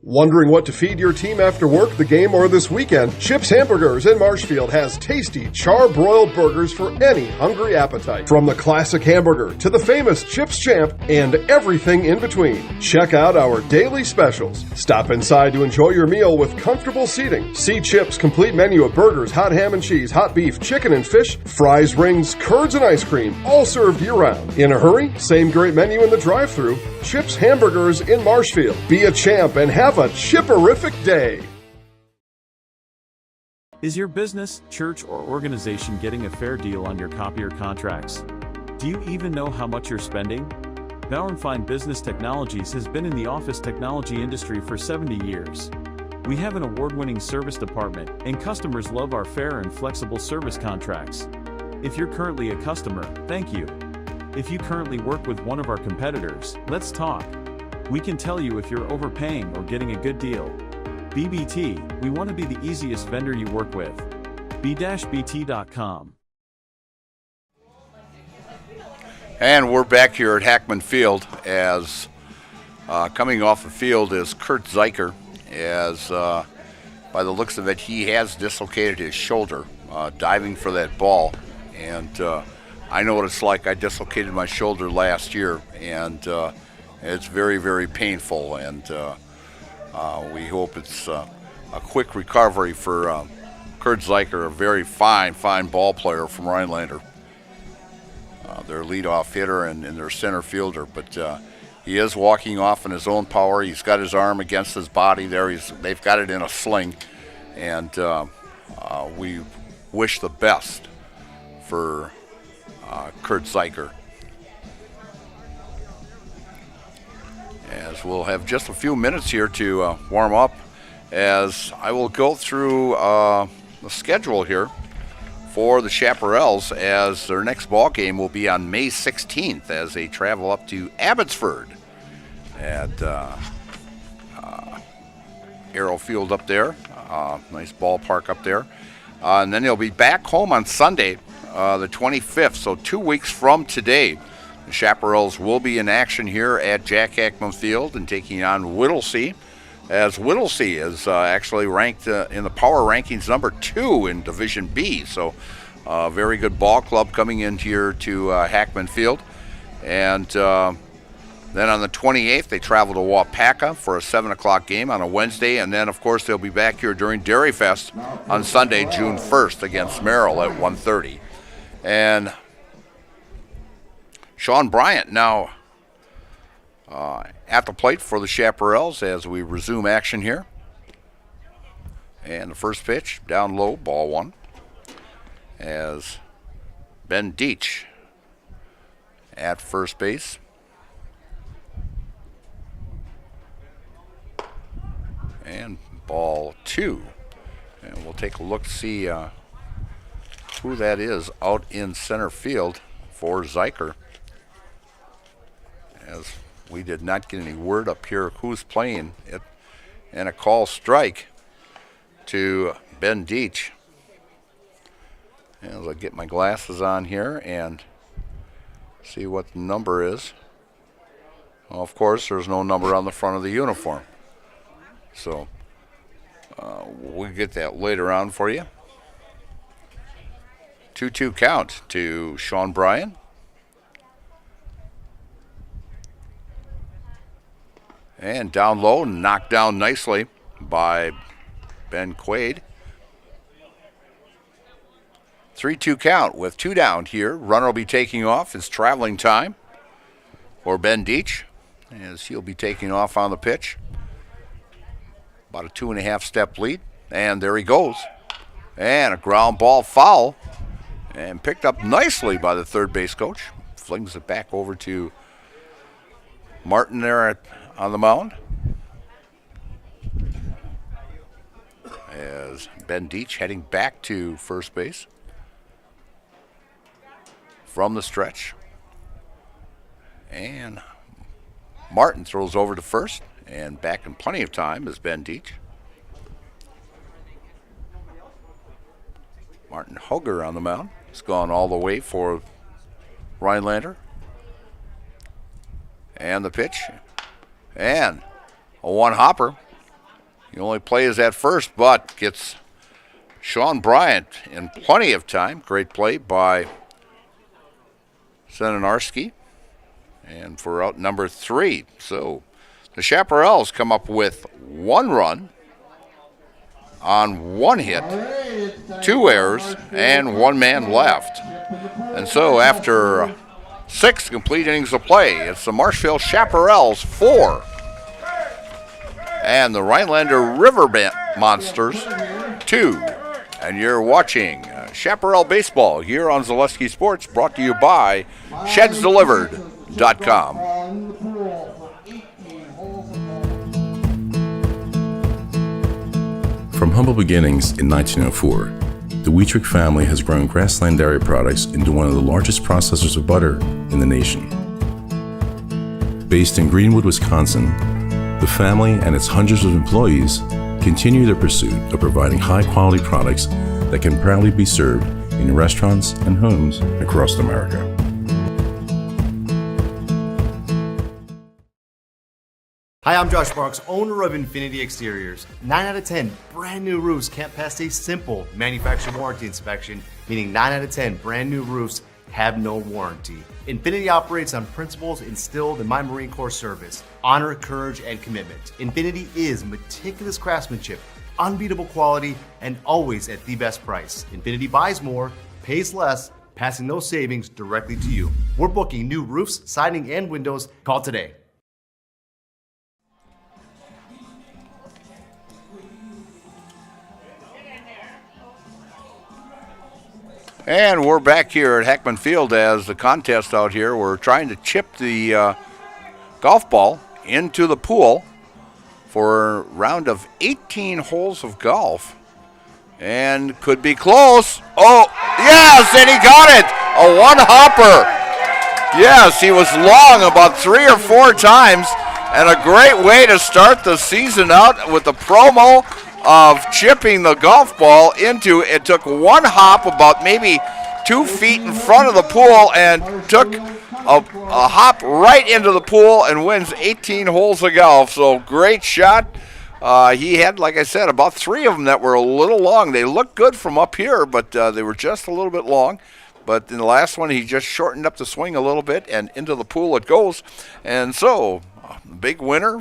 Wondering what to feed your team after work, the game, or this weekend? Chips Hamburgers in Marshfield has tasty char-broiled burgers for any hungry appetite. From the classic hamburger to the famous Chips Champ and everything in between. Check out our daily specials. Stop inside to enjoy your meal with comfortable seating. See Chips' complete menu of burgers, hot ham and cheese, hot beef, chicken and fish, fries, rings, curds, and ice cream, all served year-round. In a hurry? Same great menu in the drive-thru. Chips Hamburgers in Marshfield. Be a champ and have a chipperific day. Is your business, church, or organization getting a fair deal on your copier contracts? Do you even know how much you're spending? Bauer & Fine Business Technologies has been in the office technology industry for 70 years. We have an award-winning service department, and customers love our fair and flexible service contracts. If you're currently a customer, thank you. If you currently work with one of our competitors, let's talk. We can tell you if you're overpaying or getting a good deal. BBT, we want to be the easiest vendor you work with. b-bt.com. And we're back here at Hackman Field as coming off the field is Kurt Zeicher, as by the looks of it, he has dislocated his shoulder diving for that ball. And I know what it's like. I dislocated my shoulder last year, and it's very, very painful. And we hope it's a quick recovery for Kurt Zeicher, a very fine ball player from Rhinelander. Their leadoff hitter and their center fielder, but he is walking off in his own power. He's got his arm against his body there. They've got it in a sling, and we wish the best for Kurt Zeicher. As we'll have just a few minutes here to warm up, as I will go through the schedule here for the Chaparrals, as their next ball game will be on May 16th as they travel up to Abbotsford at Arrow Field up there. Nice ballpark up there. And then they'll be back home on Sunday, the 25th, so 2 weeks from today. The Chaparrals will be in action here at Jack Hackman Field and taking on Whittlesea, as Whittlesea is actually ranked in the power rankings number 2 in Division B. So very good ball club coming in here to Hackman Field. And then on the 28th, they travel to Wapaka for a 7 o'clock game on a Wednesday. And then, of course, they'll be back here during Dairy Fest on Sunday, June 1st against Merrill at 1:30. And Sean Bryant now at the plate for the Chaparrals as we resume action here. And the first pitch, down low, ball 1. As Ben Deach at first base. And ball 2. And we'll take a look to see who that is out in center field for Zeicher, as we did not get any word up here who's playing it. And a call strike to Ben Deach. As I get my glasses on here and see what the number is. Well, of course, there's no number on the front of the uniform. So we'll get that later on for you. 2-2 count to Sean Bryan. And down low, knocked down nicely by Ben Quaid. 3-2 count with 2 down here. Runner will be taking off. It's traveling time for Ben Deach, as he'll be taking off on the pitch. About a 2.5 step lead. And there he goes. And a ground ball foul. And picked up nicely by the third base coach. Flings it back over to Martin there on the mound. As Ben Deach heading back to first base from the stretch. And Martin throws over to first, and back in plenty of time is Ben Deach. Martin Hugger on the mound. He's gone all the way for Rhinelander. And the pitch. And a one-hopper. The only play is at first, but gets Sean Bryant in plenty of time. Great play by Senanarski. And for out number 3. So the Chaparrals come up with 1 run on 1 hit, 2 errors, and 1 man left. And so after 6 complete innings of play, it's the Marshfield Chaparrals 4 and the Rhinelander River Monsters 2. And you're watching Chaparral Baseball here on Zaleski Sports, brought to you by ShedsDelivered.com. From humble beginnings in 1904, the Wheatrick family has grown grassland dairy products into one of the largest processors of butter in the nation. Based in Greenwood, Wisconsin, the family and its hundreds of employees continue their pursuit of providing high-quality products that can proudly be served in restaurants and homes across America. Hi, I'm Josh Marks, owner of Infinity Exteriors. 9 out of 10 brand new roofs can't pass a simple manufacturer warranty inspection, meaning 9 out of 10 brand new roofs have no warranty. Infinity operates on principles instilled in my Marine Corps service: honor, courage, and commitment. Infinity is meticulous craftsmanship, unbeatable quality, and always at the best price. Infinity buys more, pays less, passing those savings directly to you. We're booking new roofs, siding, and windows. Call today. And we're back here at Heckman Field as the contest out here. We're trying to chip the golf ball into the pool for a round of 18 holes of golf. And could be close. Oh, yes, and he got it. A one-hopper. Yes, he was long about 3 or 4 times. And a great way to start the season out with the promo of chipping the golf ball into. It took one hop about maybe 2 feet in front of the pool and took a hop right into the pool and wins 18 holes of golf. So great shot. He had, like I said, about 3 of them that were a little long. They looked good from up here, but they were just a little bit long. But in the last one, he just shortened up the swing a little bit, and into the pool it goes. And so, big winner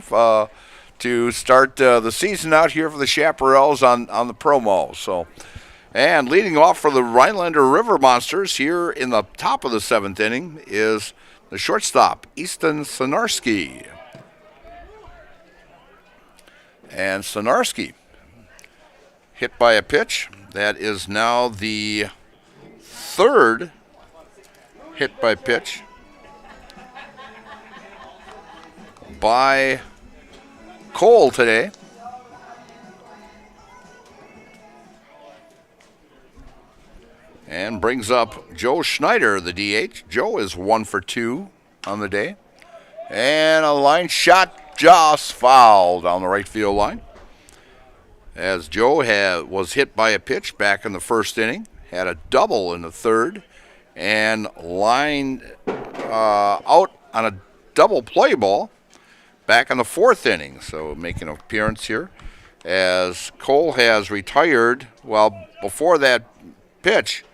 to start the season out here for the Chaparrals on the promo. So, and leading off for the Rhinelander River Monsters here in the top of the 7th inning is the shortstop, Easton Sonarski. And Sonarski hit by a pitch. That is now the 3rd hit by pitch by Cole today. And brings up Joe Schneider, the DH. Joe is 1 for 2 on the day. And a line shot just foul down the right field line. As Joe was hit by a pitch back in the 1st inning, had a double in the 3rd, and lined out on a double play ball back in the 4th inning. So making an appearance here as Cole has retired. Well, before that pitch,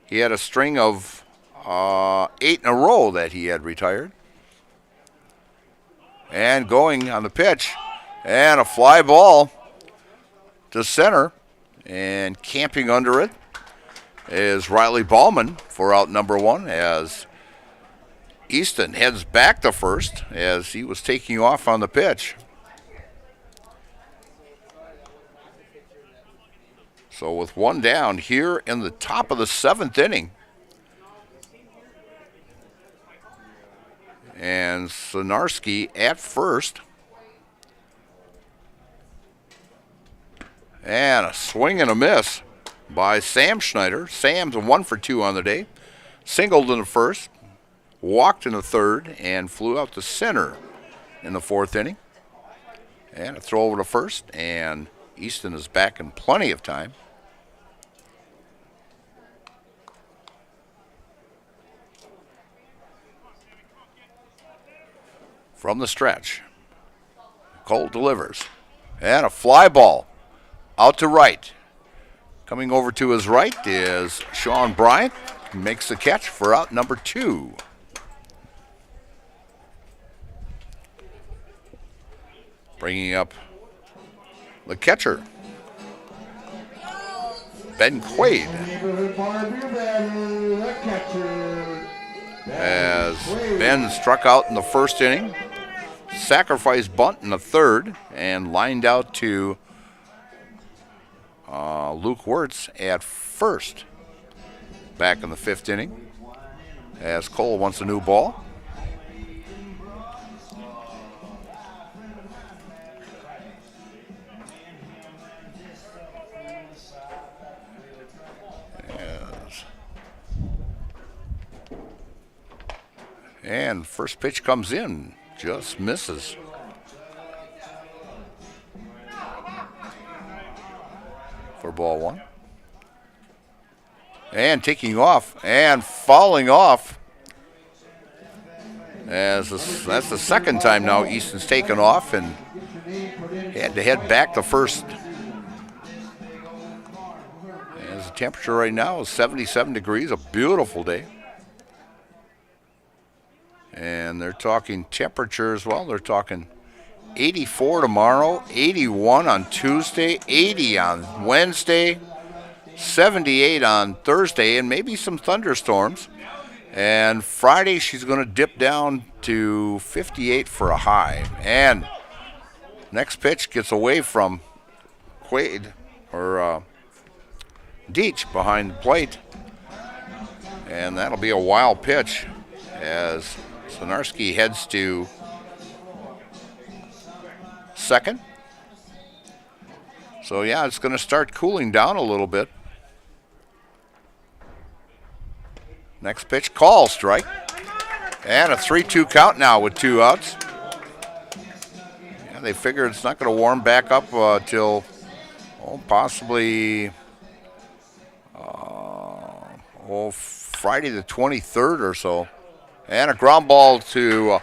he had a string of 8 in a row that he had retired. And going on the pitch, and a fly ball to center, and camping under it is Riley Ballman for out number 1 as Easton heads back to first as he was taking off on the pitch. So with 1 down here in the top of the 7th inning, and Sonarski at first. And a swing and a miss by Sam Schneider. Sam's a 1 for 2 on the day. Singled in the 1st, walked in the 3rd, and flew out to center in the 4th inning. And a throw over to first, and Easton is back in plenty of time. From the stretch, Cole delivers. And a fly ball out to right. Coming over to his right is Sean Bryant. Makes the catch for out number 2. Bringing up the catcher, Ben Quaid. As Ben struck out in the 1st inning, sacrifice bunt in the 3rd, and lined out to Luke Wirtz at first. Back in the 5th inning, as Cole wants a new ball. And first pitch comes in, just misses. For ball 1. And taking off and falling off. That's the second time now Easton's taken off and had to head back to first. As the temperature right now is 77 degrees, a beautiful day. And they're talking temperature as well. They're talking 84 tomorrow, 81 on Tuesday, 80 on Wednesday, 78 on Thursday, and maybe some thunderstorms. And Friday, she's going to dip down to 58 for a high. And next pitch gets away from Quaid, or Deach behind the plate. And that'll be a wild pitch as Sonarski heads to second. So yeah, it's going to start cooling down a little bit. Next pitch, call, strike. And a 3-2 count now with 2 outs. Yeah, they figure it's not going to warm back up till possibly Friday the 23rd or so. And a ground ball to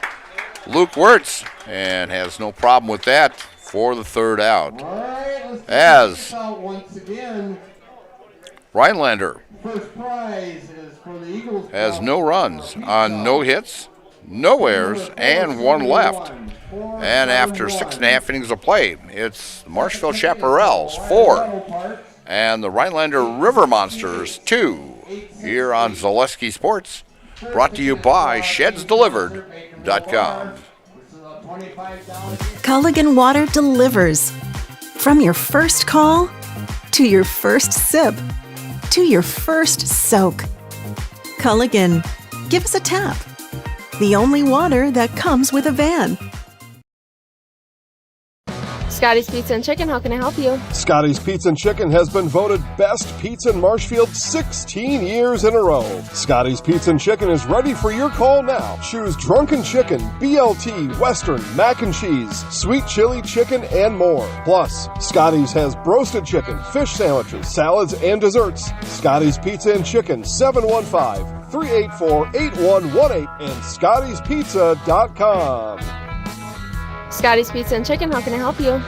Luke Wirtz, and has no problem with that for the 3rd out. As Rhinelander has no runs on no hits, no errors, and 1 left. And after 6.5 innings of play, it's the Marshfield Chaparrals 4 and the Rhinelander River Monsters 2 here on Zaleski Sports. Brought to you by ShedsDelivered.com. Culligan Water delivers. From your first call, to your first sip, to your first soak. Culligan, give us a tap. The only water that comes with a van. Scotty's Pizza and Chicken, how can I help you? Scotty's Pizza and Chicken has been voted best pizza in Marshfield 16 years in a row. Scotty's Pizza and Chicken is ready for your call now. Choose drunken chicken, BLT, Western, mac and cheese, sweet chili chicken, and more. Plus, Scotty's has broasted chicken, fish sandwiches, salads, and desserts. Scotty's Pizza and Chicken, 715-384-8118 and Scotty'sPizza.com. Scotty's Pizza and Chicken, how can I help you?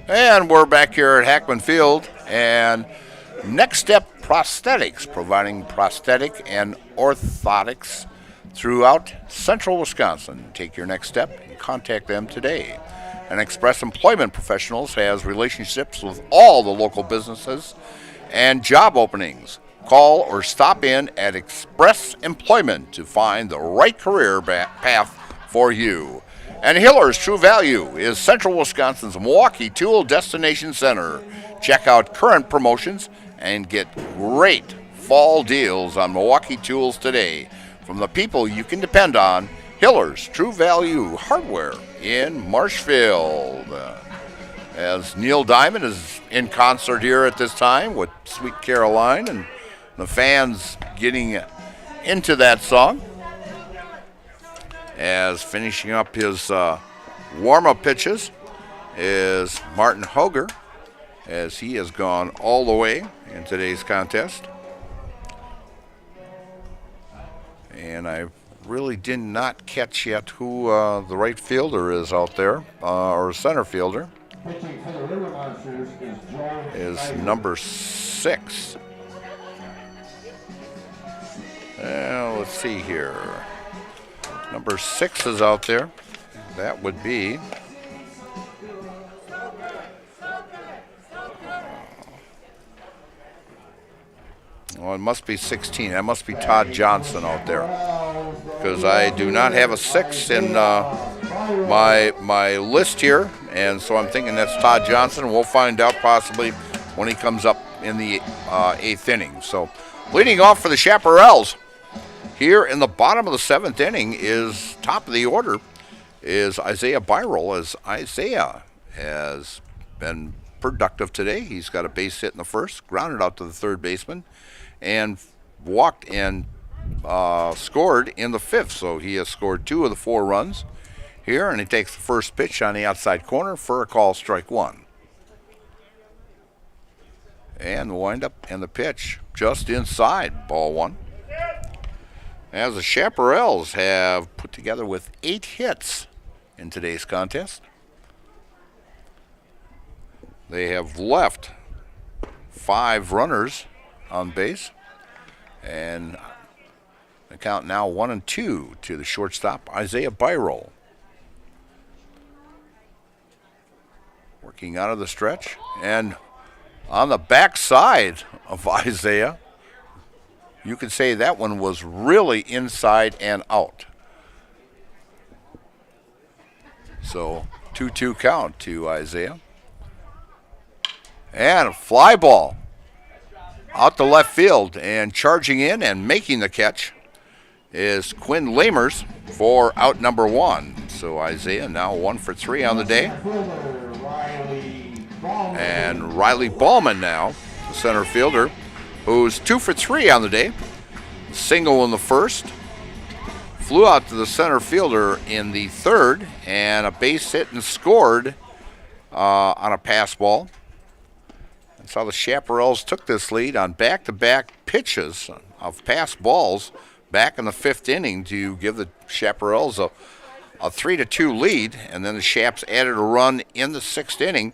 And we're back here at Hackman Field, and Next Step Prosthetics, providing prosthetic and orthotics throughout central Wisconsin. Take your next step and contact them today. And Express Employment Professionals has relationships with all the local businesses and job openings. Call or stop in at Express Employment to find the right career path for you. And Hiller's True Value is Central Wisconsin's Milwaukee Tool Destination Center. Check out current promotions and get great fall deals on Milwaukee tools today. From the people you can depend on, Hiller's True Value Hardware in Marshfield. As Neil Diamond is in concert here at this time with Sweet Caroline, and the fans getting into that song. As finishing up his warm-up pitches is Martin Hoger, as he has gone all the way in today's contest. And I really did not catch yet who the right fielder is out there, or center fielder. Is number 6. Let's see here. Number 6 is out there. That would be it must be 16. That must be Todd Johnson out there, because I do not have a 6 in my list here, and so I'm thinking that's Todd Johnson. We'll find out possibly when he comes up in the 8th inning. So leading off for the Chaparrals here in the bottom of the 7th inning is top of the order is Isaiah Byrell, as Isaiah has been productive today. He's got a base hit in the first, grounded out to the third baseman, and walked and scored in the 5th. So he has scored 2 of the 4 runs here, and he takes the first pitch on the outside corner for a call, strike 1. And the windup and the pitch just inside, ball 1. As the Chaparrals have put together with 8 hits in today's contest. They have left 5 runners on base, and the count now 1-2 to the shortstop, Isaiah Byrell. Working out of the stretch, and on the back side of Isaiah, you could say that one was really inside and out. So 2-2 count to Isaiah. And a fly ball out to left field, and charging in and making the catch is Quinn Lamers for out number 1. So Isaiah now 1 for 3 on the day. And Riley Ballman now, the center fielder, who's 2 for 3 on the day. Single in the first. Flew out to the center fielder in the 3rd, and a base hit and scored on a pass ball. That's how the Chaparrals took this lead on back-to-back pitches of pass balls back in the 5th inning to give the Chaparrals a 3-2 lead, and then the Chaps added a run in the 6th inning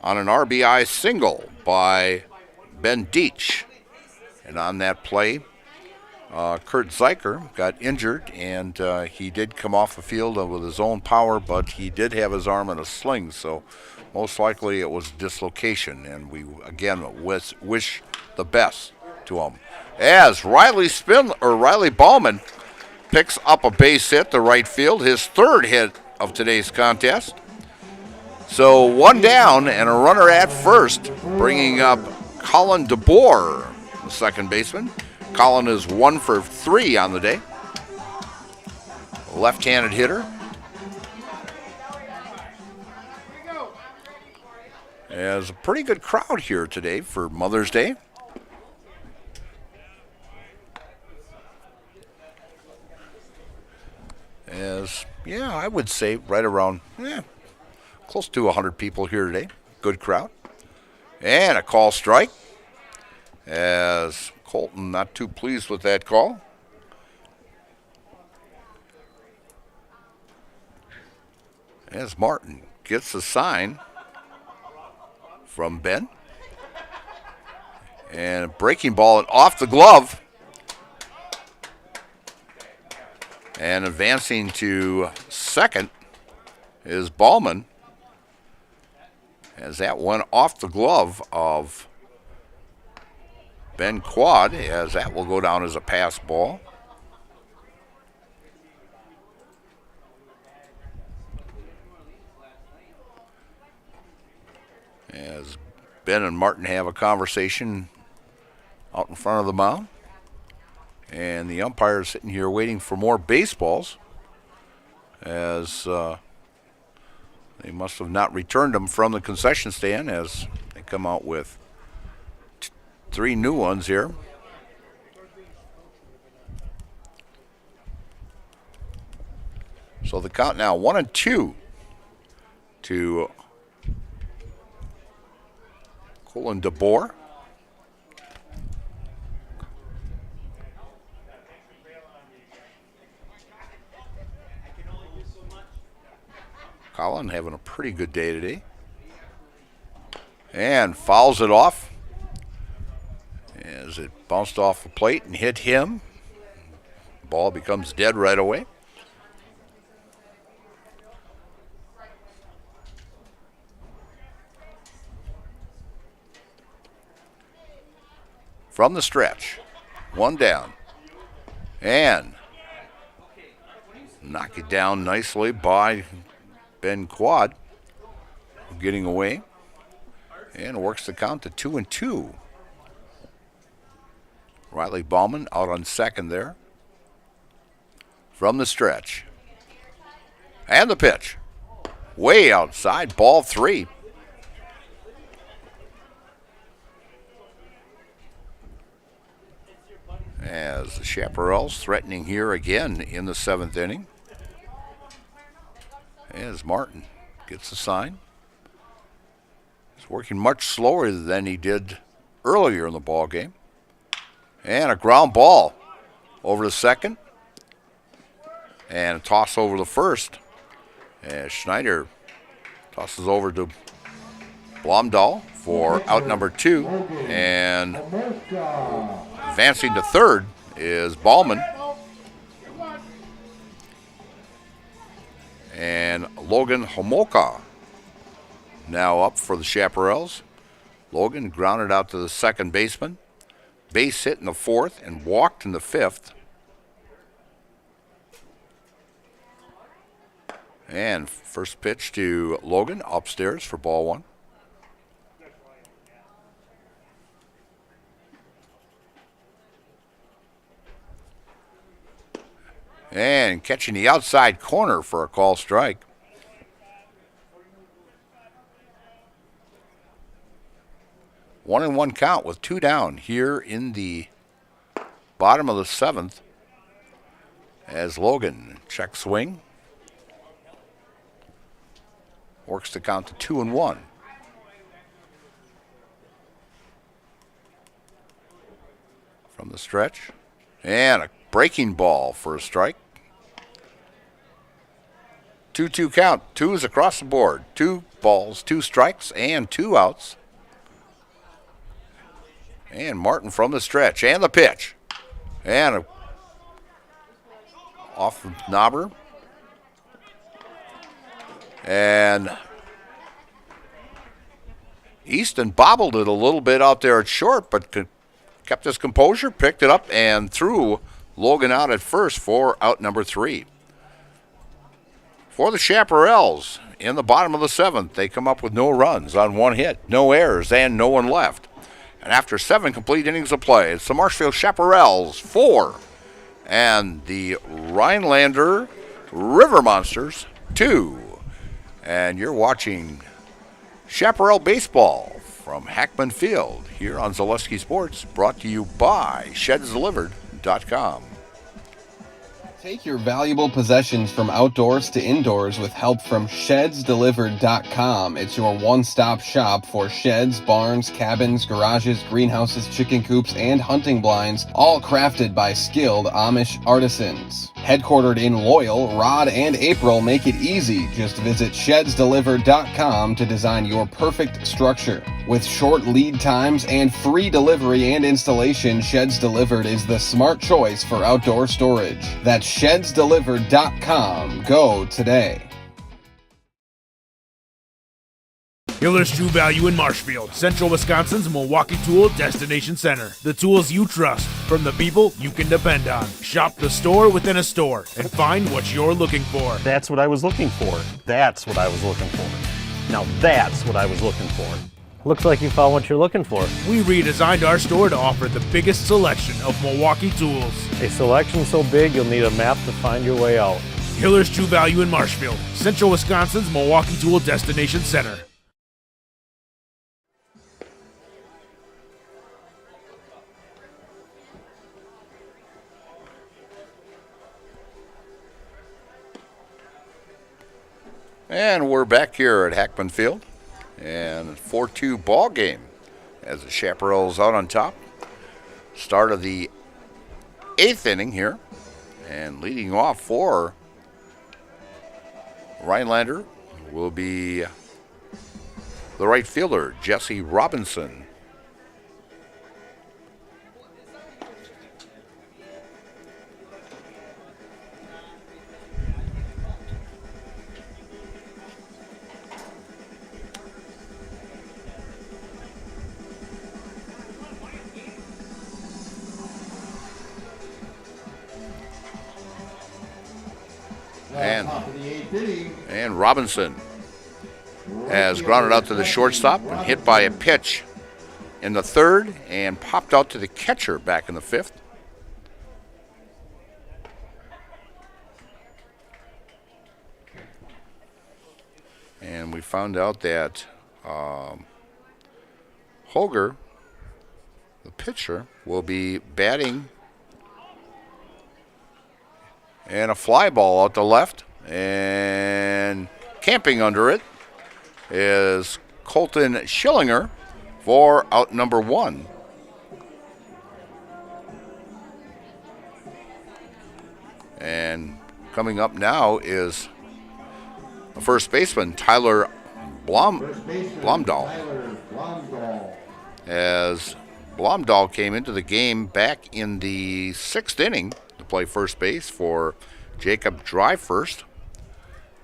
on an RBI single by Ben Deitch. And on that play, Kurt Zeiker got injured, and he did come off the field with his own power, but he did have his arm in a sling, so most likely it was dislocation, and we again wish the best to him. As Riley Ballman picks up a base hit to right field, his 3rd hit of today's contest. So 1 down and a runner at first, bringing up Colin DeBoer, the second baseman. Colin is 1 for 3 on the day. Left-handed hitter. There's a pretty good crowd here today for Mother's Day. I would say right around, close to 100 people here today. Good crowd. And a call strike, as Colton not too pleased with that call. As Martin gets a sign from Ben. And a breaking ball off the glove. And advancing to second is Ballman, as that went off the glove of Ben Quad, as that will go down as a pass ball. As Ben and Martin have a conversation out in front of the mound. And the umpire is sitting here waiting for more baseballs, as they must have not returned them from the concession stand, as they come out with 3 new ones here. So the count now 1-2 to Colin DeBoer. Colin having a pretty good day today. And fouls it off as it bounced off the plate and hit him. Ball becomes dead right away. From the stretch, 1 down. And knock it down nicely by Ben Quad. getting away and works the count to 2-2. Riley Bauman out on second there. From the stretch. And the pitch. Way outside, ball 3. As the Chaparrals threatening here again in the 7th inning. As Martin gets the sign. He's working much slower than he did earlier in the ball game. And a ground ball over the second. And a toss over the first. As Schneider tosses over to Blomdahl for out number 2. And advancing to third is Ballman. And Logan Homoka now up for the Chaparrals. Logan grounded out to the second baseman. Base hit in the 4th and walked in the 5th. And first pitch to Logan upstairs for ball 1. And catching the outside corner for a call strike. One and one count with 2 down here in the bottom of the 7th. As Logan check swing. Works the count to 2-1. From the stretch. And a breaking ball for a strike. 2-2 count. 2s across the board. 2 balls, 2 strikes, and 2 outs. And Martin from the stretch. And the pitch. And off of Knobber. And Easton bobbled it a little bit out there at short, but kept his composure, picked it up, and threw Logan out at first for out number 3. For the Chaparrals, in the bottom of the 7th, they come up with no runs on 1 hit, no errors, and no one left. And after 7 complete innings of play, it's the Marshfield Chaparrals 4 and the Rhinelander River Monsters 2. And you're watching Chaparral Baseball from Hackman Field here on Zaleski Sports, brought to you by ShedsDelivered.com. Take your valuable possessions from outdoors to indoors with help from ShedsDelivered.com. It's your one-stop shop for sheds, barns, cabins, garages, greenhouses, chicken coops, and hunting blinds, all crafted by skilled Amish artisans. Headquartered in Loyal, Rod and April make it easy. Just visit ShedsDelivered.com to design your perfect structure. With short lead times and free delivery and installation, Sheds Delivered is the smart choice for outdoor storage. That's ShedsDelivered.com. Go today. Hiller's True Value in Marshfield, Central Wisconsin's Milwaukee Tool Destination Center. The tools you trust from the people you can depend on. Shop the store within a store and find what you're looking for. That's what I was looking for. That's what I was looking for. Now that's what I was looking for. Looks like you found what you're looking for. We redesigned our store to offer the biggest selection of Milwaukee tools. A selection so big you'll need a map to find your way out. Hiller's True Value in Marshfield, Central Wisconsin's Milwaukee Tool Destination Center. And we're back here at Hackman Field. And 4-2 ball game as the Chaparrals out on top. Start of the 8th inning here. And leading off for Rhinelander will be the right fielder, Jesse Robinson. And Robinson As grounded out to the shortstop and hit by a pitch in the third and popped out to the catcher back in the fifth. And we found out that Holger, the pitcher, will be batting, and a fly ball out to left, and camping under it is Colton Schillinger for out number 1. And coming up now is the first baseman, Tyler Blomdahl. As Blomdahl came into the game back in the 6th inning to play first base for Jacob Dryfirst,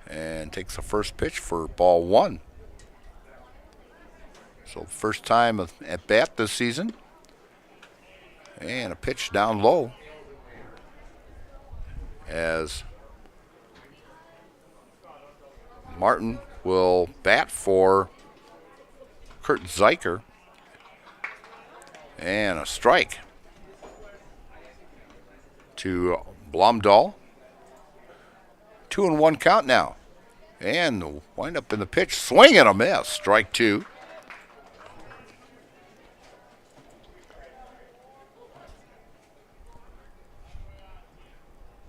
and takes the first pitch for ball 1. So first time at bat this season. And a pitch down low as Martin will bat for Kurt Zeiker. And a strike to Blomdahl. 2-1 count now. And the wind up in the pitch. Swing and a miss. Strike 2.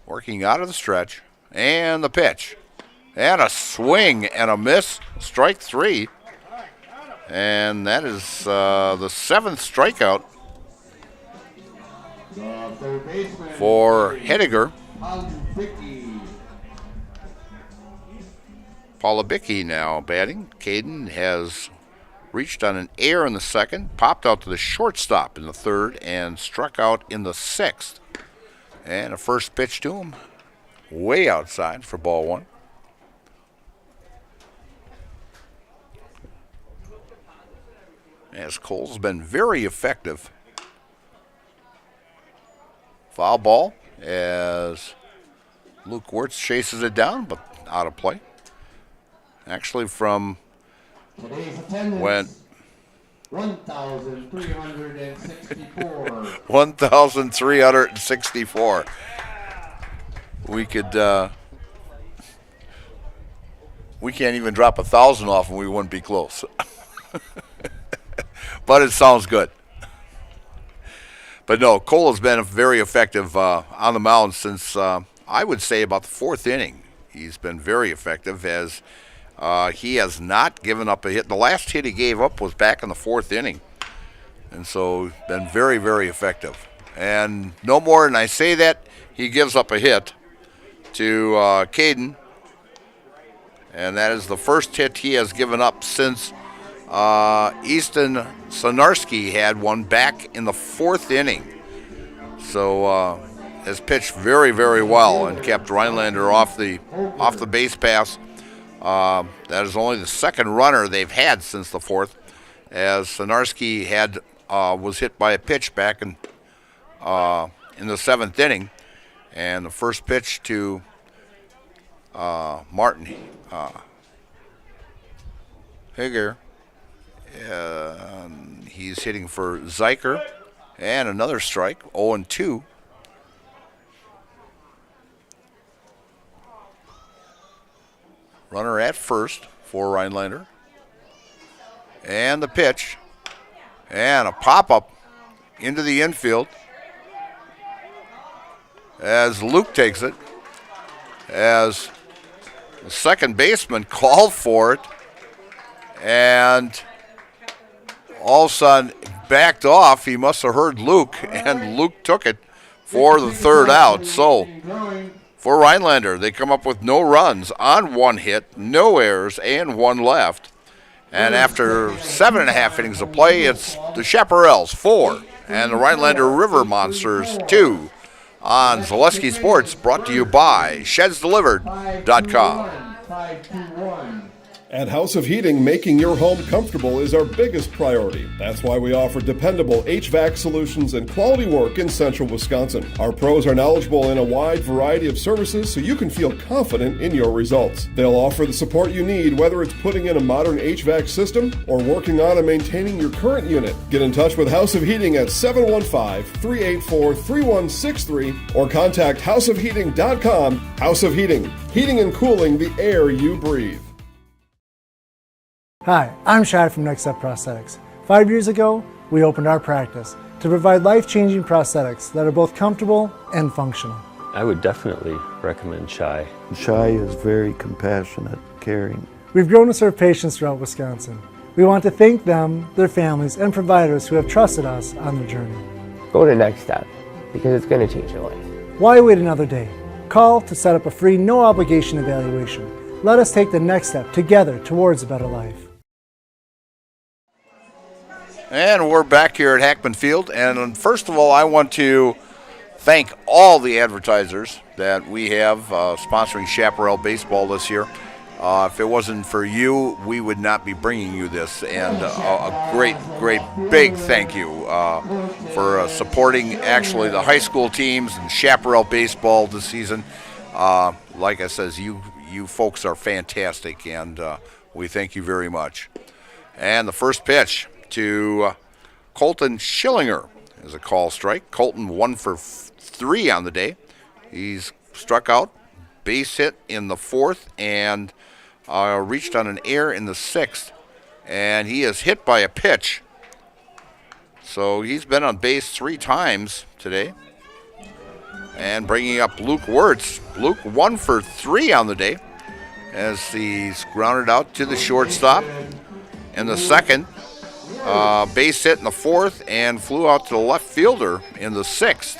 Working out of the stretch. And the pitch. And a swing and a miss. Strike 3. And that is the 7th strikeout for Hediger. Polabicki now batting. Caden has reached on an air in the 2nd, popped out to the shortstop in the 3rd, and struck out in the 6th. And a first pitch to him, way outside for ball 1. As Cole's been very effective. Foul ball as Luke Wirtz chases it down, but out of play. Actually from when 1,364. 1,364. We could we can't even drop 1,000 off and we wouldn't be close. But it sounds good. But no, Cole has been very effective on the mound since, I would say, about the 4th inning. He's been very effective as he has not given up a hit. The last hit he gave up was back in the 4th inning. And so been very, very effective. And no more than I say that, he gives up a hit to Caden. And that is the first hit he has given up since Easton Sonarski had one back in the 4th inning. So has pitched very, very well and kept Rhinelander off the base pass. That is only the 2nd runner they've had since the 4th, as Sonarski had was hit by a pitch back in the 7th inning, and the first pitch to Martin Higger. He's hitting for Zeiker, and another strike, 0-2. Runner at first for Rhinelander. And the pitch, and a pop-up into the infield as Luke takes it, as the second baseman called for it, and all of a sudden backed off. He must have heard Luke, and Luke took it for the 3rd out. So for Rhinelander, they come up with no runs on 1 hit, no errors, and 1 left. And after 7.5 innings of play, it's the Chaparrals 4 and the Rhinelander River Monsters 2 on Zaleski Sports, brought to you by ShedsDelivered.com. At House of Heating, making your home comfortable is our biggest priority. That's why we offer dependable HVAC solutions and quality work in central Wisconsin. Our pros are knowledgeable in a wide variety of services so you can feel confident in your results. They'll offer the support you need, whether it's putting in a modern HVAC system or working on and maintaining your current unit. Get in touch with House of Heating at 715-384-3163 or contact houseofheating.com. House of Heating, heating and cooling the air you breathe. Hi, I'm Shad from Next Step Prosthetics. 5 years ago, we opened our practice to provide life-changing prosthetics that are both comfortable and functional. I would definitely recommend Shai. Shai is very compassionate, caring. We've grown to serve patients throughout Wisconsin. We want to thank them, their families, and providers who have trusted us on their journey. Go to Next Step because it's going to change your life. Why wait another day? Call to set up a free, no-obligation evaluation. Let us take the next step together towards a better life. And we're back here at Hackman Field. And first of all, I want to thank all the advertisers that we have sponsoring Chaparral baseball this year. If it wasn't for you, we would not be bringing you this. And a great, big thank you for supporting actually the high school teams and Chaparral baseball this season. Like I says, you folks are fantastic, and we thank you very much. And the first pitch to Colton Schillinger is a call strike. Colton 1 for 3 on the day. He's struck out, base hit in the 4th, and reached on an error in the 6th. And he is hit by a pitch. So he's been on base 3 times today. And bringing up Luke Wirtz. Luke 1 for 3 on the day as he's grounded out to the shortstop in the 2nd. Base hit in the 4th and flew out to the left fielder in the 6th.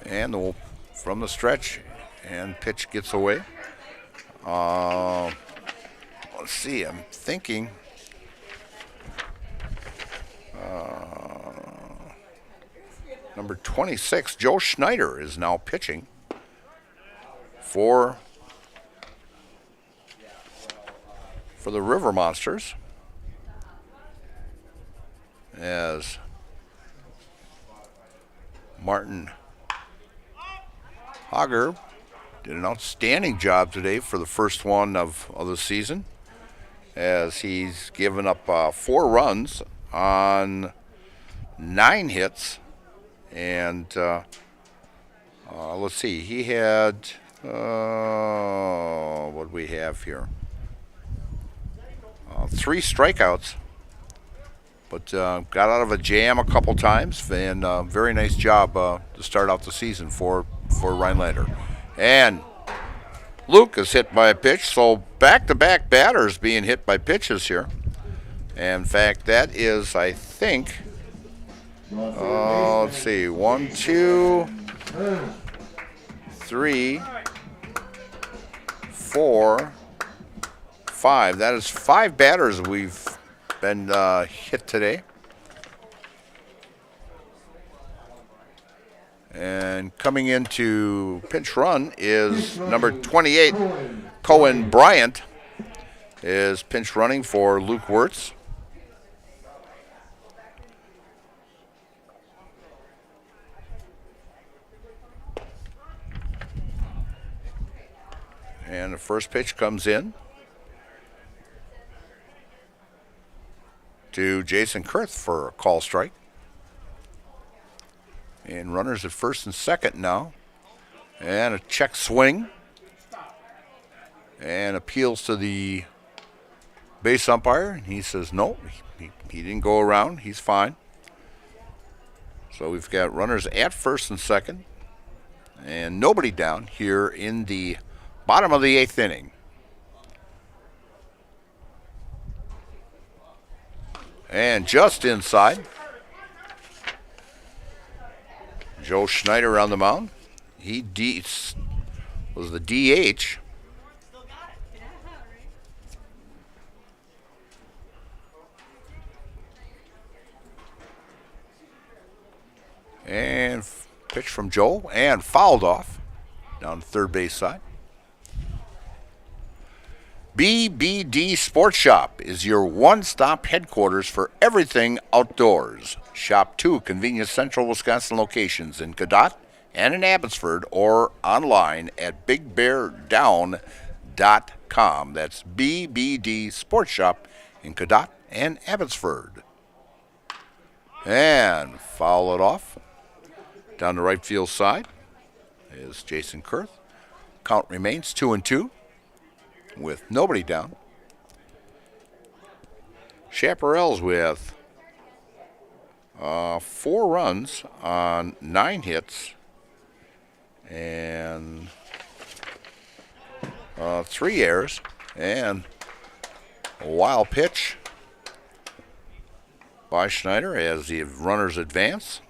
And from the stretch, and pitch gets away. Let's see, I'm thinking. Number 26, Joe Schneider, is now pitching for the River Monsters, as Martin Hager did an outstanding job today for the first one of the season, as he's given up 4 runs on 9 hits. And let's see, he had what do we have here? 3 strikeouts, but got out of a jam a couple times, and very nice job to start out the season for Rhinelander. And Luke is hit by a pitch, so back-to-back batters being hit by pitches here. And in fact, that is, I think, let's see, 1, 2, 3, 4, 5. That is 5 batters we've been hit today. And coming into pinch run is number 28, Cohen Bryant, is pinch running for Luke Wirtz. And the first pitch comes in to Jason Kurth for a call strike. And runners at first and second now. And a check swing. And appeals to the base umpire. He says no, he didn't go around. He's fine. So we've got runners at first and second. And nobody down here in the bottom of the 8th inning. And just inside, Joe Schneider on the mound. He was the DH. And pitch from Joe and fouled off down the third base side. BBD Sports Shop is your one-stop headquarters for everything outdoors. Shop 2 convenient central Wisconsin locations in Cadott and in Abbotsford, or online at bigbeardown.com. That's BBD Sports Shop in Cadott and Abbotsford. And foul it off. Down the right field side is Jason Kurth. Count remains 2-2 with nobody down. Chaparrals with 4 runs on 9 hits and 3 errors, and a wild pitch by Schneider as the runners advance.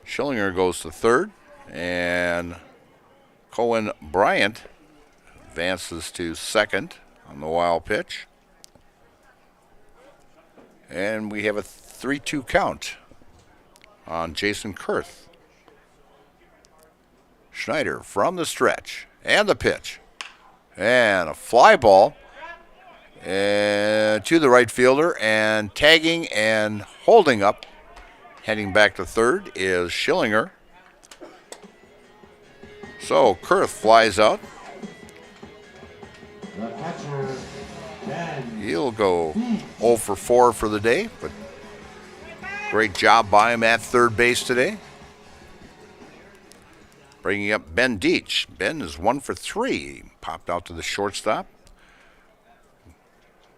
Schillinger goes to third, and Cohen Bryant advances to second on the wild pitch. And we have a 3-2 count on Jason Kurth. Schneider from the stretch, and the pitch. And a fly ball to the right fielder, and tagging and holding up, heading back to third, is Schillinger. So Kurth flies out. He'll go 0 for 4 for the day, but great job by him at third base today. Bringing up Ben Deach. Ben is 1 for 3. Popped out to the shortstop.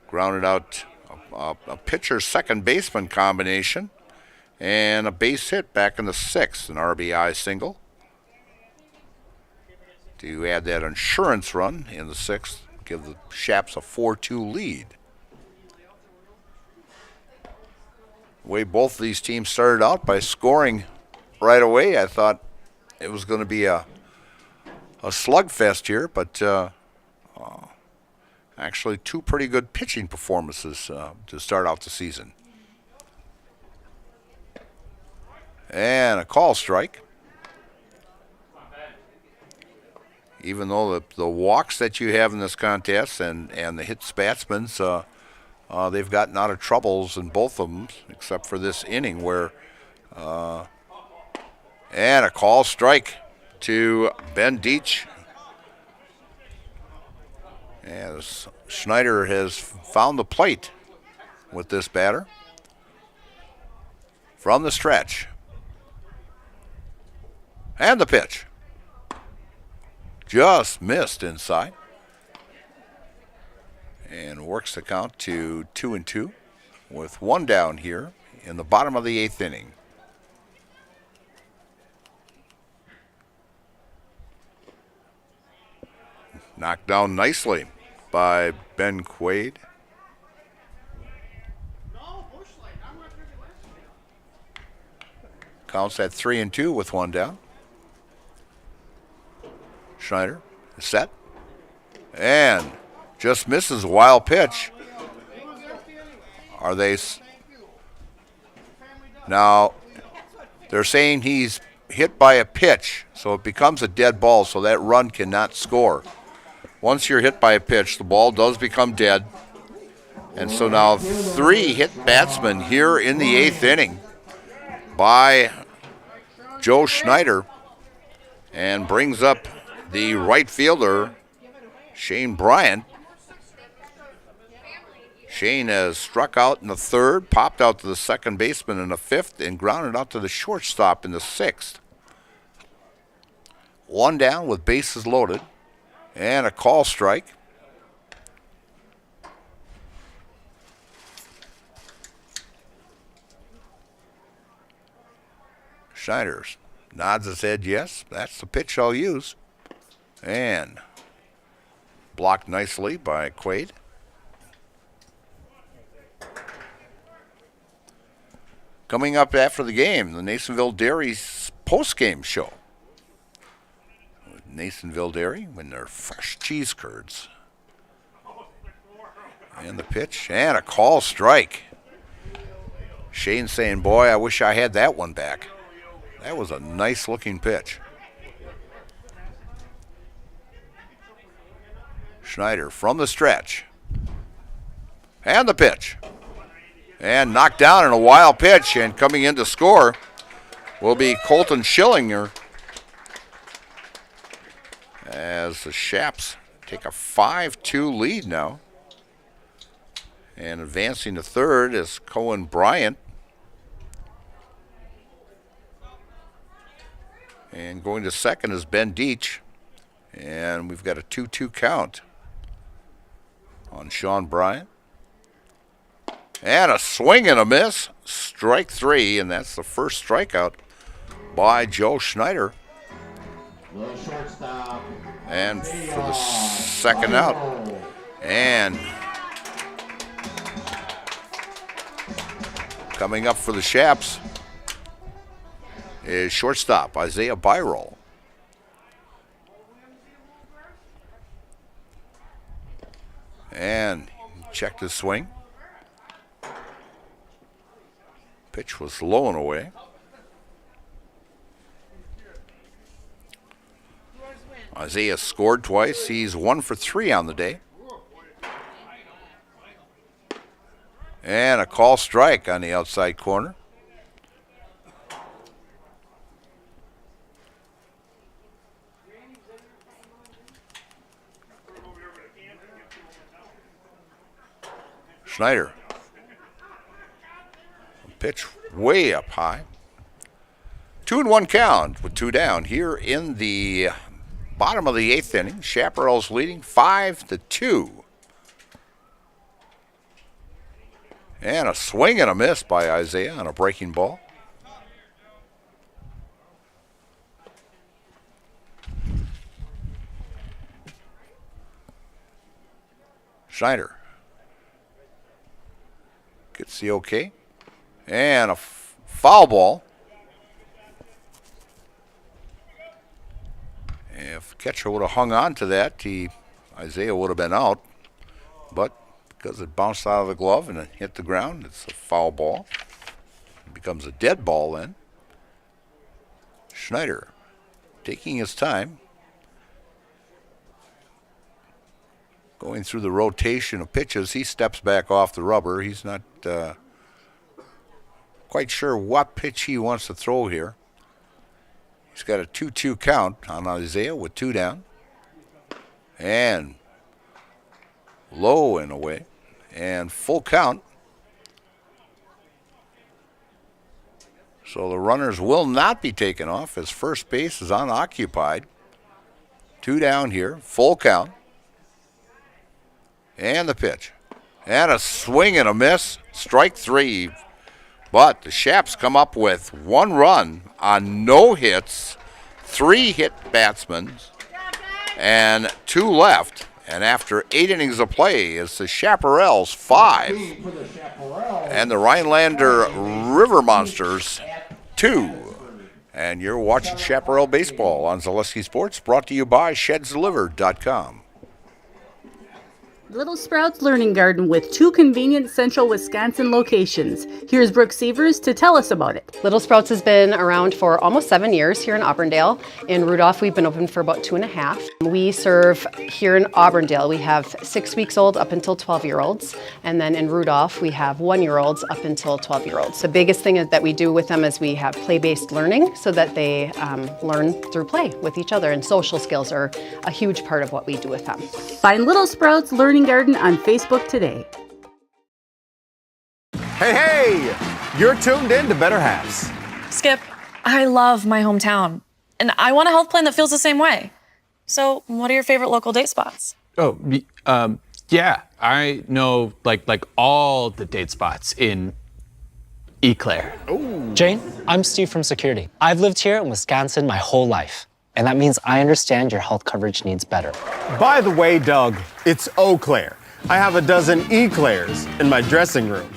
Grounded out a pitcher second baseman combination, and a base hit back in the 6th, an RBI single to add that insurance run in the 6th, give the Shaps a 4-2 lead. The way both of these teams started out by scoring right away, I thought it was going to be a slugfest here, but actually 2 pretty good pitching performances to start out the season. And a call strike. Even though the walks that you have in this contest and the hit batsmen, they've gotten out of troubles in both of them, except for this inning where, and a call strike to Ben Deach. As Schneider has found the plate with this batter. From the stretch. And the pitch. Just missed inside. And works the count to 2-2 with 1 down here in the bottom of the 8th inning. Knocked down nicely by Ben Quaid. Counts at 3-2 with 1 down. Schneider is set. And just misses a wild pitch. Are they? Now, they're saying he's hit by a pitch, so it becomes a dead ball, so that run cannot score. Once you're hit by a pitch, the ball does become dead. And so now 3 hit batsmen here in the 8th inning by Joe Schneider, and brings up the right fielder, Shane Bryant. Shane has struck out in the 3rd, popped out to the second baseman in the 5th, and grounded out to the shortstop in the 6th. 1 down with bases loaded. And a call strike. Schneider nods his head, yes, that's the pitch I'll use. And blocked nicely by Quaid. Coming up after the game, the Nasonville Dairy's postgame show. Nasonville Dairy with their fresh cheese curds. And the pitch, and a call strike. Shane saying, boy, I wish I had that one back. That was a nice-looking pitch. Schneider from the stretch. And the pitch. And knocked down in a wild pitch, and coming in to score will be Colton Schillinger as the Shaps take a 5-2 lead now. And advancing to third is Cohen Bryant. And going to second is Ben Deach. And we've got a 2-2 count on Sean Bryant. And a swing and a miss. Strike three, and that's the first strikeout by Joe Schneider. And for the second out. And coming up for the Shaps is shortstop Isaiah Byrol. And checked his swing. Pitch was low and away. Isaiah scored twice. He's 1 for 3 on the day. And a call strike on the outside corner. Schneider. Pitch way up high. 2-1 count with 2 down here in the bottom of the 8th inning. Chaparrals leading 5-2. And a swing and a miss by Isaiah on a breaking ball. Schneider gets the okay. And a foul ball. If catcher would have hung on to that, Isaiah would have been out. But because it bounced out of the glove and it hit the ground, it's a foul ball. It becomes a dead ball then. Schneider taking his time. Going through the rotation of pitches, he steps back off the rubber. He's not quite sure what pitch he wants to throw here. He's got a 2-2 count on Isaiah with 2 down. And low and away. And full count. So the runners will not be taken off as first base is unoccupied. 2 down here, full count. And the pitch. And a swing and a miss. Strike 3. But the Shaps come up with 1 run on no hits, 3 hit batsmen, and 2 left. And after 8 innings of play, it's the Chaparrals 5 and the Rhinelander River Monsters 2. And you're watching Chaparral Baseball on Zaleski Sports, brought to you by ShedsDelivered.com. Little Sprouts Learning Garden with 2 convenient central Wisconsin locations. Here's Brooke Sievers to tell us about it. Little Sprouts has been around for almost 7 years here in Auburndale. In Rudolph, we've been open for about 2.5. We serve here in Auburndale. We have 6 weeks old up until 12-year-olds. And then in Rudolph, we have 1-year-olds up until 12-year-olds. The biggest thing that we do with them is we have play-based learning so that they learn through play with each other. And social skills are a huge part of what we do with them. Find Little Sprouts Learning Garden on Facebook today. Hey, you're tuned in to Better Halves. Skip, I love my hometown, and I want a health plan that feels the same way. So, what are your favorite local date spots? Oh, yeah, I know like all the date spots in Eau Claire. Jane, I'm Steve from Security. I've lived here in Wisconsin my whole life, and that means I understand your health coverage needs better. By the way, Doug, it's Eau Claire. I have a dozen Eclairs in my dressing room.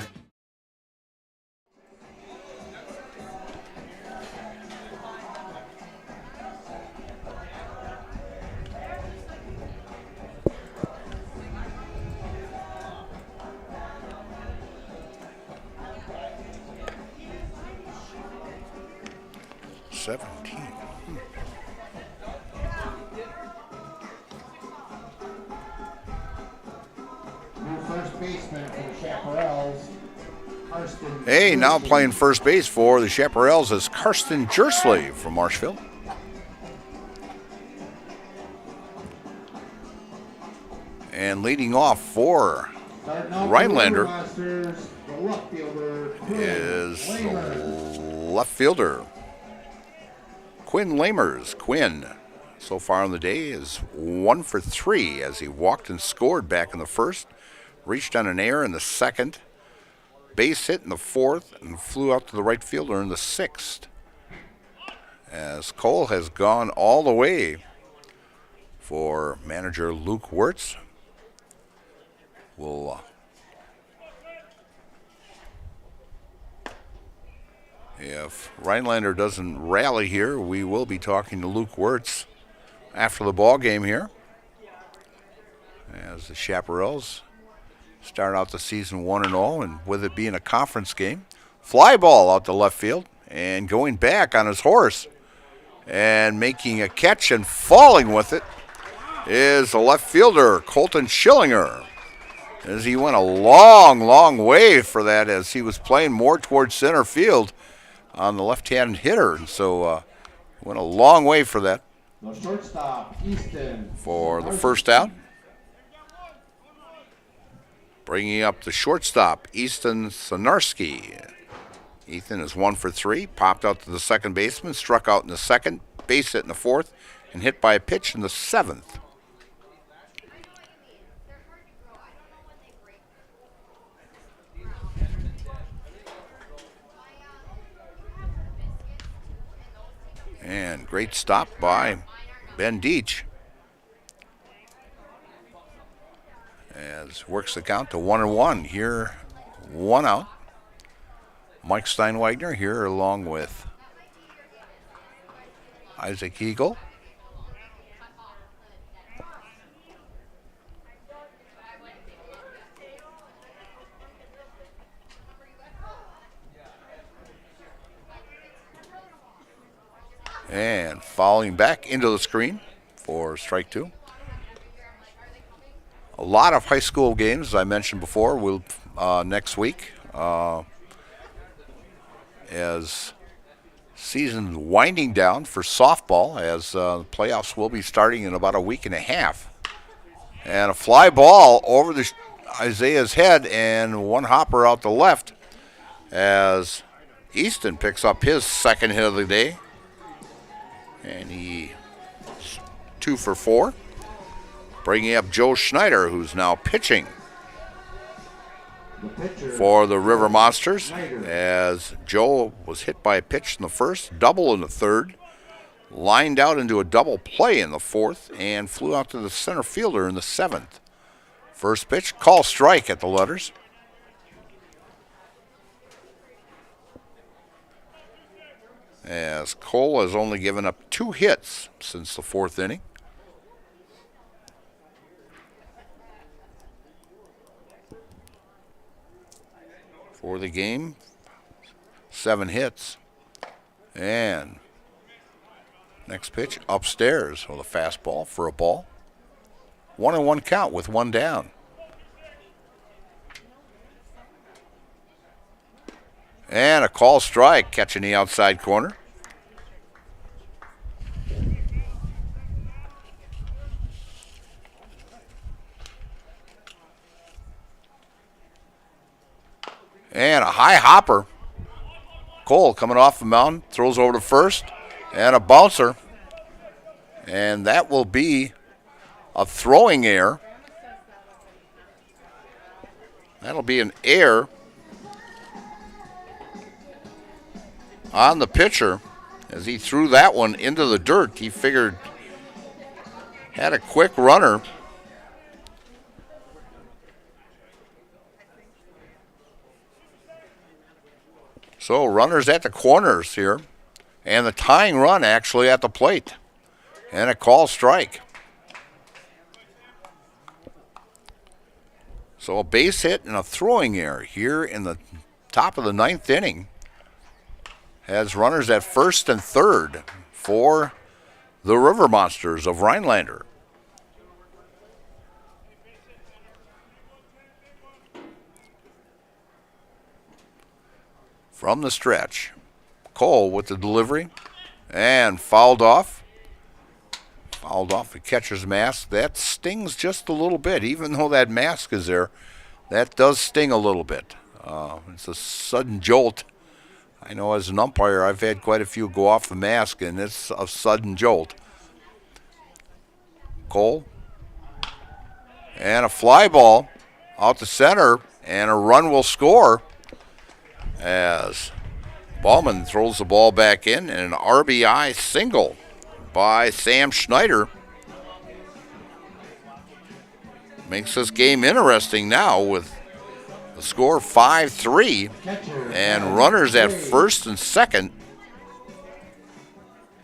17. New first baseman for the Chaparrals. Hey, now playing first base for the Chaparrals is Karsten Jersley from Marshfield. And leading off for Rhinelander is left fielder Quinn Lamers. Quinn, so far on the day, is 1 for 3 as he walked and scored back in the first, reached on an error in the second, base hit in the fourth, and flew out to the right fielder in the sixth. As Cole has gone all the way for manager Luke Wirtz. If Rhinelander doesn't rally here, we will be talking to Luke Wirtz after the ball game here, as the Chaparrals start out the season 1-0, and with it being a conference game, fly ball out to left field, and going back on his horse and making a catch and falling with it is the left fielder Colton Schillinger, as he went a long way for that, as he was playing more towards center field on the left-hand hitter, and so went a long way for that. The shortstop, Easton. For the first out. Bringing up the shortstop, Easton Sonarski. Ethan is 1 for 3, popped out to the second baseman, struck out in the second, base hit in the fourth, and hit by a pitch in the seventh. And great stop by Ben Deach, as works the count to 1-1. Here, 1 out. Mike Steinwagner here along with Isaac Eagle. And fouling back into the screen for strike 2. A lot of high school games, as I mentioned before, will next week, as season winding down for softball, as playoffs will be starting in about a week and a half. And a fly ball over Isaiah's head, and one hopper out the left, as Easton picks up his second hit of the day. And he's 2 for 4. Bringing up Joe Schneider, who's now pitching for the River Monsters, as Joe was hit by a pitch in the first, double in the third, lined out into a double play in the fourth, and flew out to the center fielder in the seventh. First pitch, call strike at the letters. As Cole has only given up 2 hits since the fourth inning. For the game, 7 hits. And next pitch, upstairs with a fastball for a ball. 1-1 count with 1 down. And a call strike, catching the outside corner. And a high hopper. Cole coming off the mound, throws over to first, and a bouncer. And that will be a throwing error. That'll be an error on the pitcher, as he threw that one into the dirt. He figured, had a quick runner. So runners at the corners here, and the tying run actually at the plate, and a call strike. So a base hit and a throwing error here in the top of the 9th inning. has runners at first and third for the River Monsters of Rhinelander. From the stretch, Cole with the delivery and fouled off. Fouled off the catcher's mask. That stings just a little bit. Even though that mask is there, that does sting a little bit. It's a sudden jolt. I know as an umpire, I've had quite a few go off the mask, and it's a sudden jolt. Cole. And a fly ball out to center, and a run will score as Ballman throws the ball back in, and an RBI single by Sam Schneider. Makes this game interesting now with the score 5-3 and runners at first and second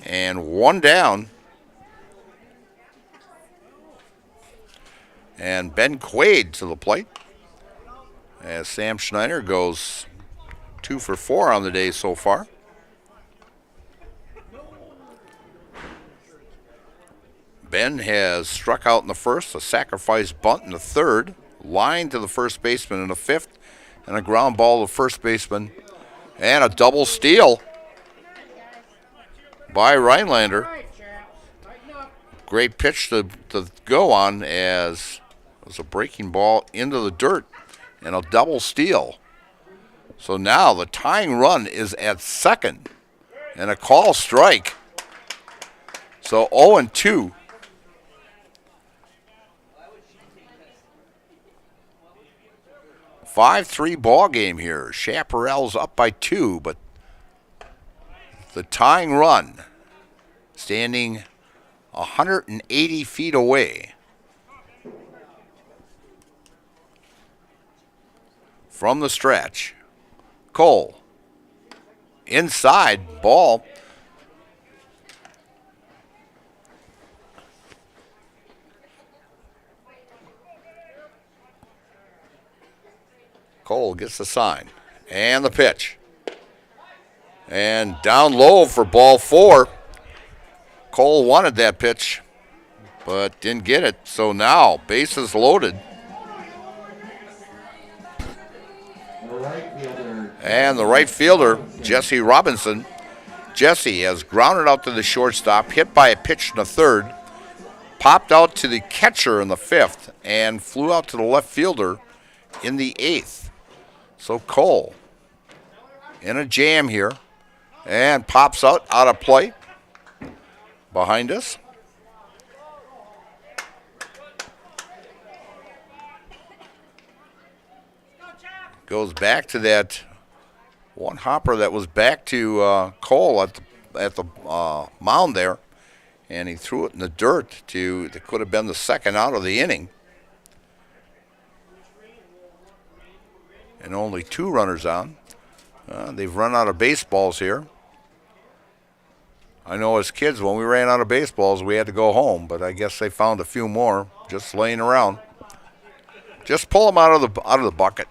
and one down. And Ben Quaid to the plate as Sam Schneider goes 2 for 4 on the day so far. Ben has struck out in the first, a sacrifice bunt in the third, line to the first baseman in the fifth, and a ground ball to first baseman, and a double steal by Rhinelander. Great pitch to go on as it was a breaking ball into the dirt and a double steal. So now the tying run is at second and a call strike. So 0-2. A 5-3 ball game here. Chaparrals up by 2, but the tying run standing 180 feet away. From the stretch, Cole. Inside, ball. Cole gets the sign. And the pitch. And down low for ball 4. Cole wanted that pitch, but didn't get it. So now, bases loaded. And the right fielder, Jesse Robinson. Jesse has grounded out to the shortstop, hit by a pitch in the third, popped out to the catcher in the fifth, and flew out to the left fielder in the eighth. So Cole in a jam here and pops out of play behind us. Goes back to that one hopper that was back to Cole at the mound there, and he threw it in the dirt that could have been the second out of the inning. And only 2 runners on. They've run out of baseballs here. I know as kids when we ran out of baseballs we had to go home, but I guess they found a few more just laying around. Just pull them out of the bucket.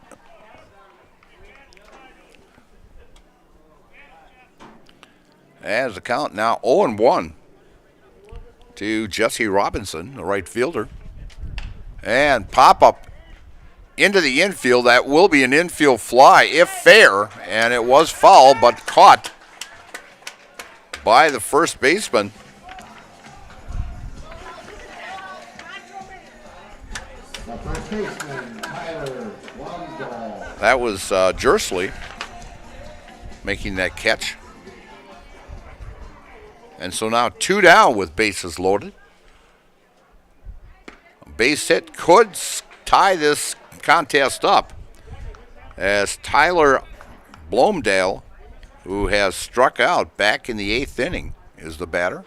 As the count now 0-1 to Jesse Robinson, the right fielder. And pop up into the infield. That will be an infield fly if fair, and it was foul but caught by the first baseman. That was Jersley making that catch. And so now 2 down with bases loaded. A base hit could tie this contest up as Tyler Blomdale, who has struck out back in the 8th inning, is the batter.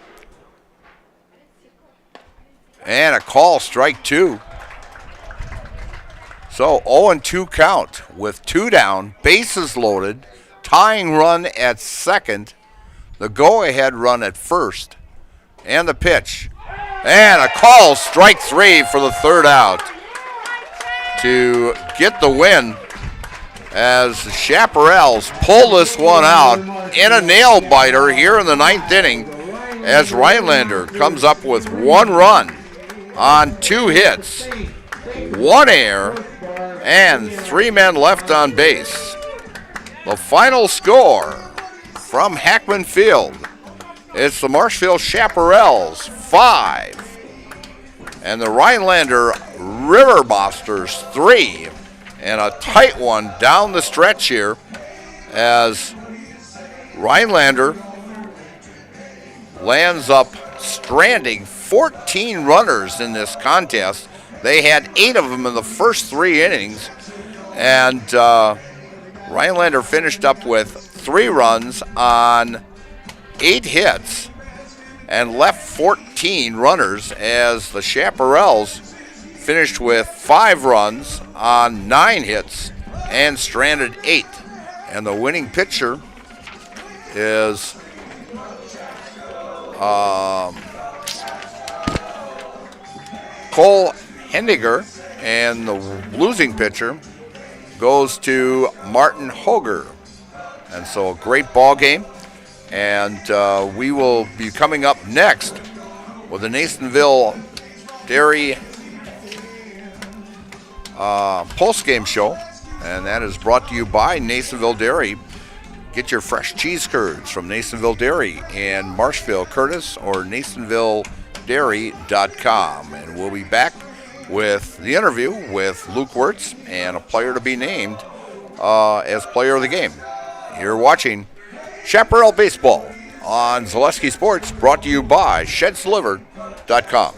And a call, strike 2. So 0-2 count with 2 down, bases loaded, tying run at second, the go-ahead run at first, and the pitch. And a call, strike 3 for the third out to get the win as the Chaparrals pull this one out in a nail biter here in the 9th inning, as Rhinelander comes up with 1 run on 2 hits, 1 error, and 3 men left on base. The final score from Hackman Field, it's the Marshfield Chaparrals 5 and the Rhinelander River Monsters 3, and a tight one down the stretch here as Rhinelander lands up stranding 14 runners in this contest. They had 8 of them in the first 3 innings, and Rhinelander finished up with 3 runs on 8 hits and left 14 runners, as the Chaparrals finished with 5 runs on 9 hits and stranded 8. And the winning pitcher is Cole Hendiger, and the losing pitcher goes to Martin Hoger. And so a great ball game. And we will be coming up next with the Nasonville Dairy postgame show, and that is brought to you by Nasonville Dairy. Get your fresh cheese curds from Nasonville Dairy in Marshfield, Curtis, or NasonvilleDairy.com. And we'll be back with the interview with Luke Wirtz and a player to be named as player of the game. You're watching Chaparral Baseball on Zaleski Sports, brought to you by ShedsDelivered.com.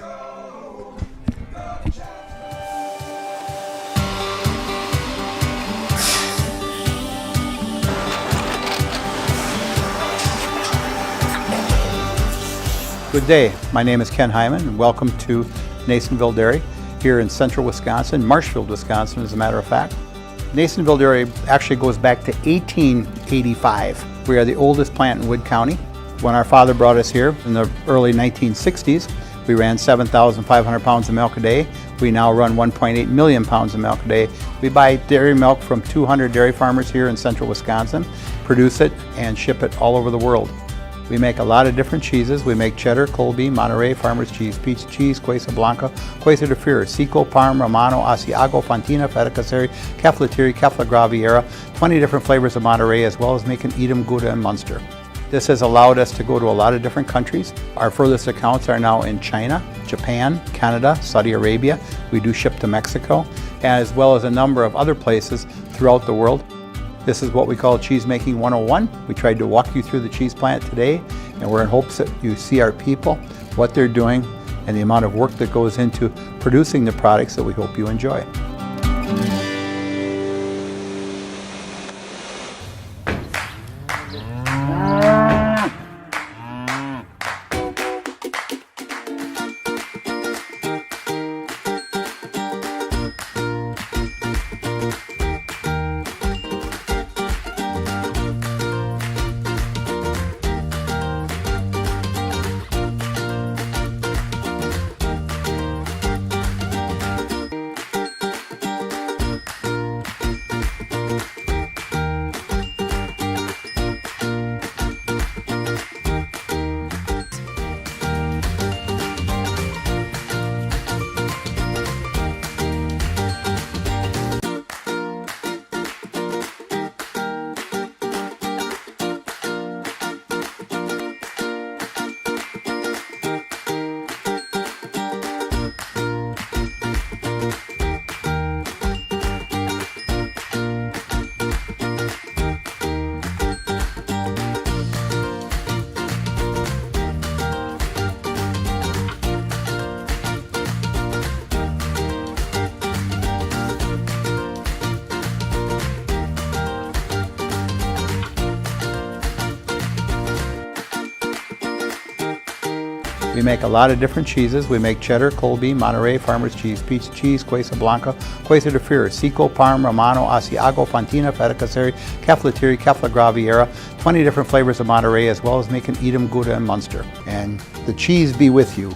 Good day. My name is Ken Hyman, and welcome to Nasonville Dairy here in central Wisconsin, Marshfield, Wisconsin, as a matter of fact. Nasonville Dairy actually goes back to 1885. We are the oldest plant in Wood County. When our father brought us here in the early 1960s, we ran 7,500 pounds of milk a day. We now run 1.8 million pounds of milk a day. We buy dairy milk from 200 dairy farmers here in central Wisconsin, produce it, and ship it all over the world. We make a lot of different cheeses. We make cheddar, Colby, Monterey, Farmer's Cheese, Peach Cheese, Quesa Blanca, Quesa de Freer, Seco, Parm, Romano, Asiago, Fontina, Feta Caseri, Caflatiri, Cafla Graviera, 20 different flavors of Monterey, as well as making Edam, Gouda, and Munster. This has allowed us to go to a lot of different countries. Our furthest accounts are now in China, Japan, Canada, Saudi Arabia. We do ship to Mexico, as well as a number of other places throughout the world. This is what we call Cheese Making 101. We tried to walk you through the cheese plant today, and we're in hopes that you see our people, what they're doing, and the amount of work that goes into producing the products that we hope you enjoy. We make a lot of different cheeses. We make cheddar, Colby, Monterey, Farmer's Cheese, Peach Cheese, Quesa Blanca, Quesa de Freer, Seco, Parm, Romano, Asiago, Fontina, Feta Caseri, Caflatiri, Cafla Graviera, 20 different flavors of Monterey, as well as making Edam, Gouda, and Munster. And the cheese be with you.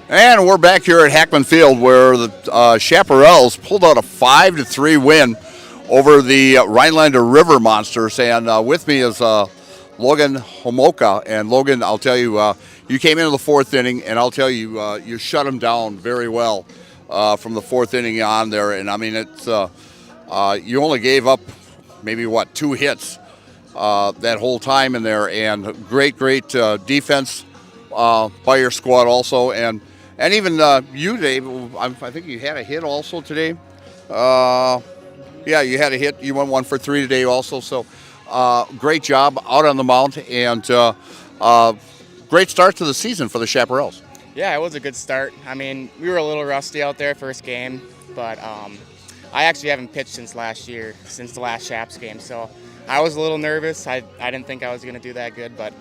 And we're back here at Hackman Field where the Chaparrals pulled out a 5-3 win over the Rhinelander River Monsters. And with me is Logan Homolka. And Logan, I'll tell you, you came into the fourth inning, and I'll tell you, you shut them down very well from the fourth inning on there. And I mean, it's you only gave up maybe, 2 hits that whole time in there. And great defense by your squad also. And even you, Dave, I think you had a hit also today. Yeah, you had a hit. You went 1 for 3 today also. So great job out on the mound, and great start to the season for the Chaparrals. Yeah, it was a good start. I mean, we were a little rusty out there first game, but I actually haven't pitched since last year, since the last Chaps game. So I was a little nervous. I didn't think I was going to do that good, but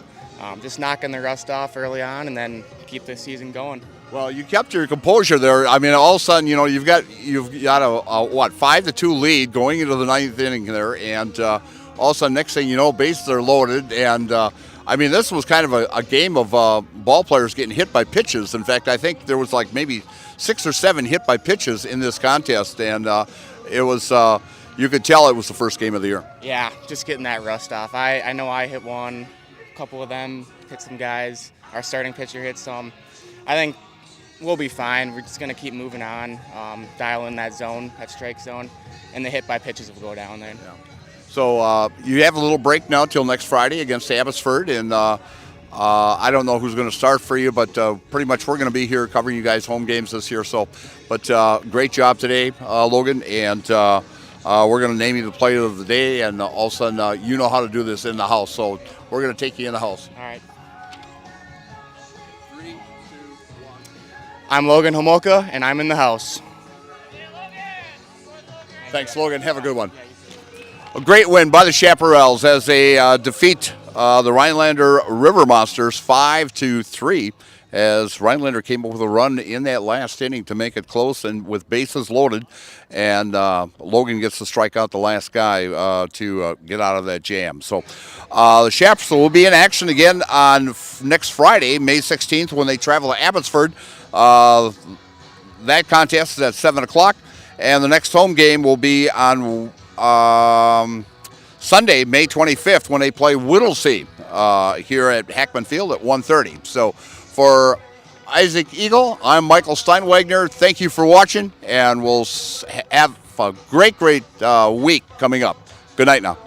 just knocking the rust off early on and then keep the season going. Well, you kept your composure there. I mean, all of a sudden, you've got a 5-2 lead going into the 9th inning there, and all of a sudden, next thing you know, bases are loaded, and I mean, this was kind of a game of ball players getting hit by pitches. In fact, I think there was like maybe 6 or 7 hit by pitches in this contest, and it was you could tell it was the first game of the year. Yeah, just getting that rust off. I know I hit one, a couple of them hit some guys. Our starting pitcher hit some. I think we'll be fine. We're just going to keep moving on, dial in that zone, that strike zone, and the hit by pitches will go down there. Yeah. So you have a little break now till next Friday against Abbotsford, and I don't know who's going to start for you, but pretty much we're going to be here covering you guys' home games this year. So, but great job today, Logan, and we're going to name you the player of the day, and all of a sudden you know how to do this in the house, so we're going to take you in the house. All right. I'm Logan Homolka, and I'm in the house. Thanks, Logan. Have a good one. A great win by the Chaparrals as they defeat the Rhinelander River Monsters 5-3, as Rhinelander came up with a run in that last inning to make it close and with bases loaded, and Logan gets to strike out the last guy to get out of that jam. So the Chaps will be in action again on next Friday, May 16th, when they travel to Abbotsford. That contest is at 7 o'clock, and the next home game will be on Sunday, May 25th, when they play Whittlesea here at Hackman Field at 1:30. So for Isaac Eagle, I'm Michael Steinwagner. Thank you for watching, and we'll have a great week coming up. Good night now.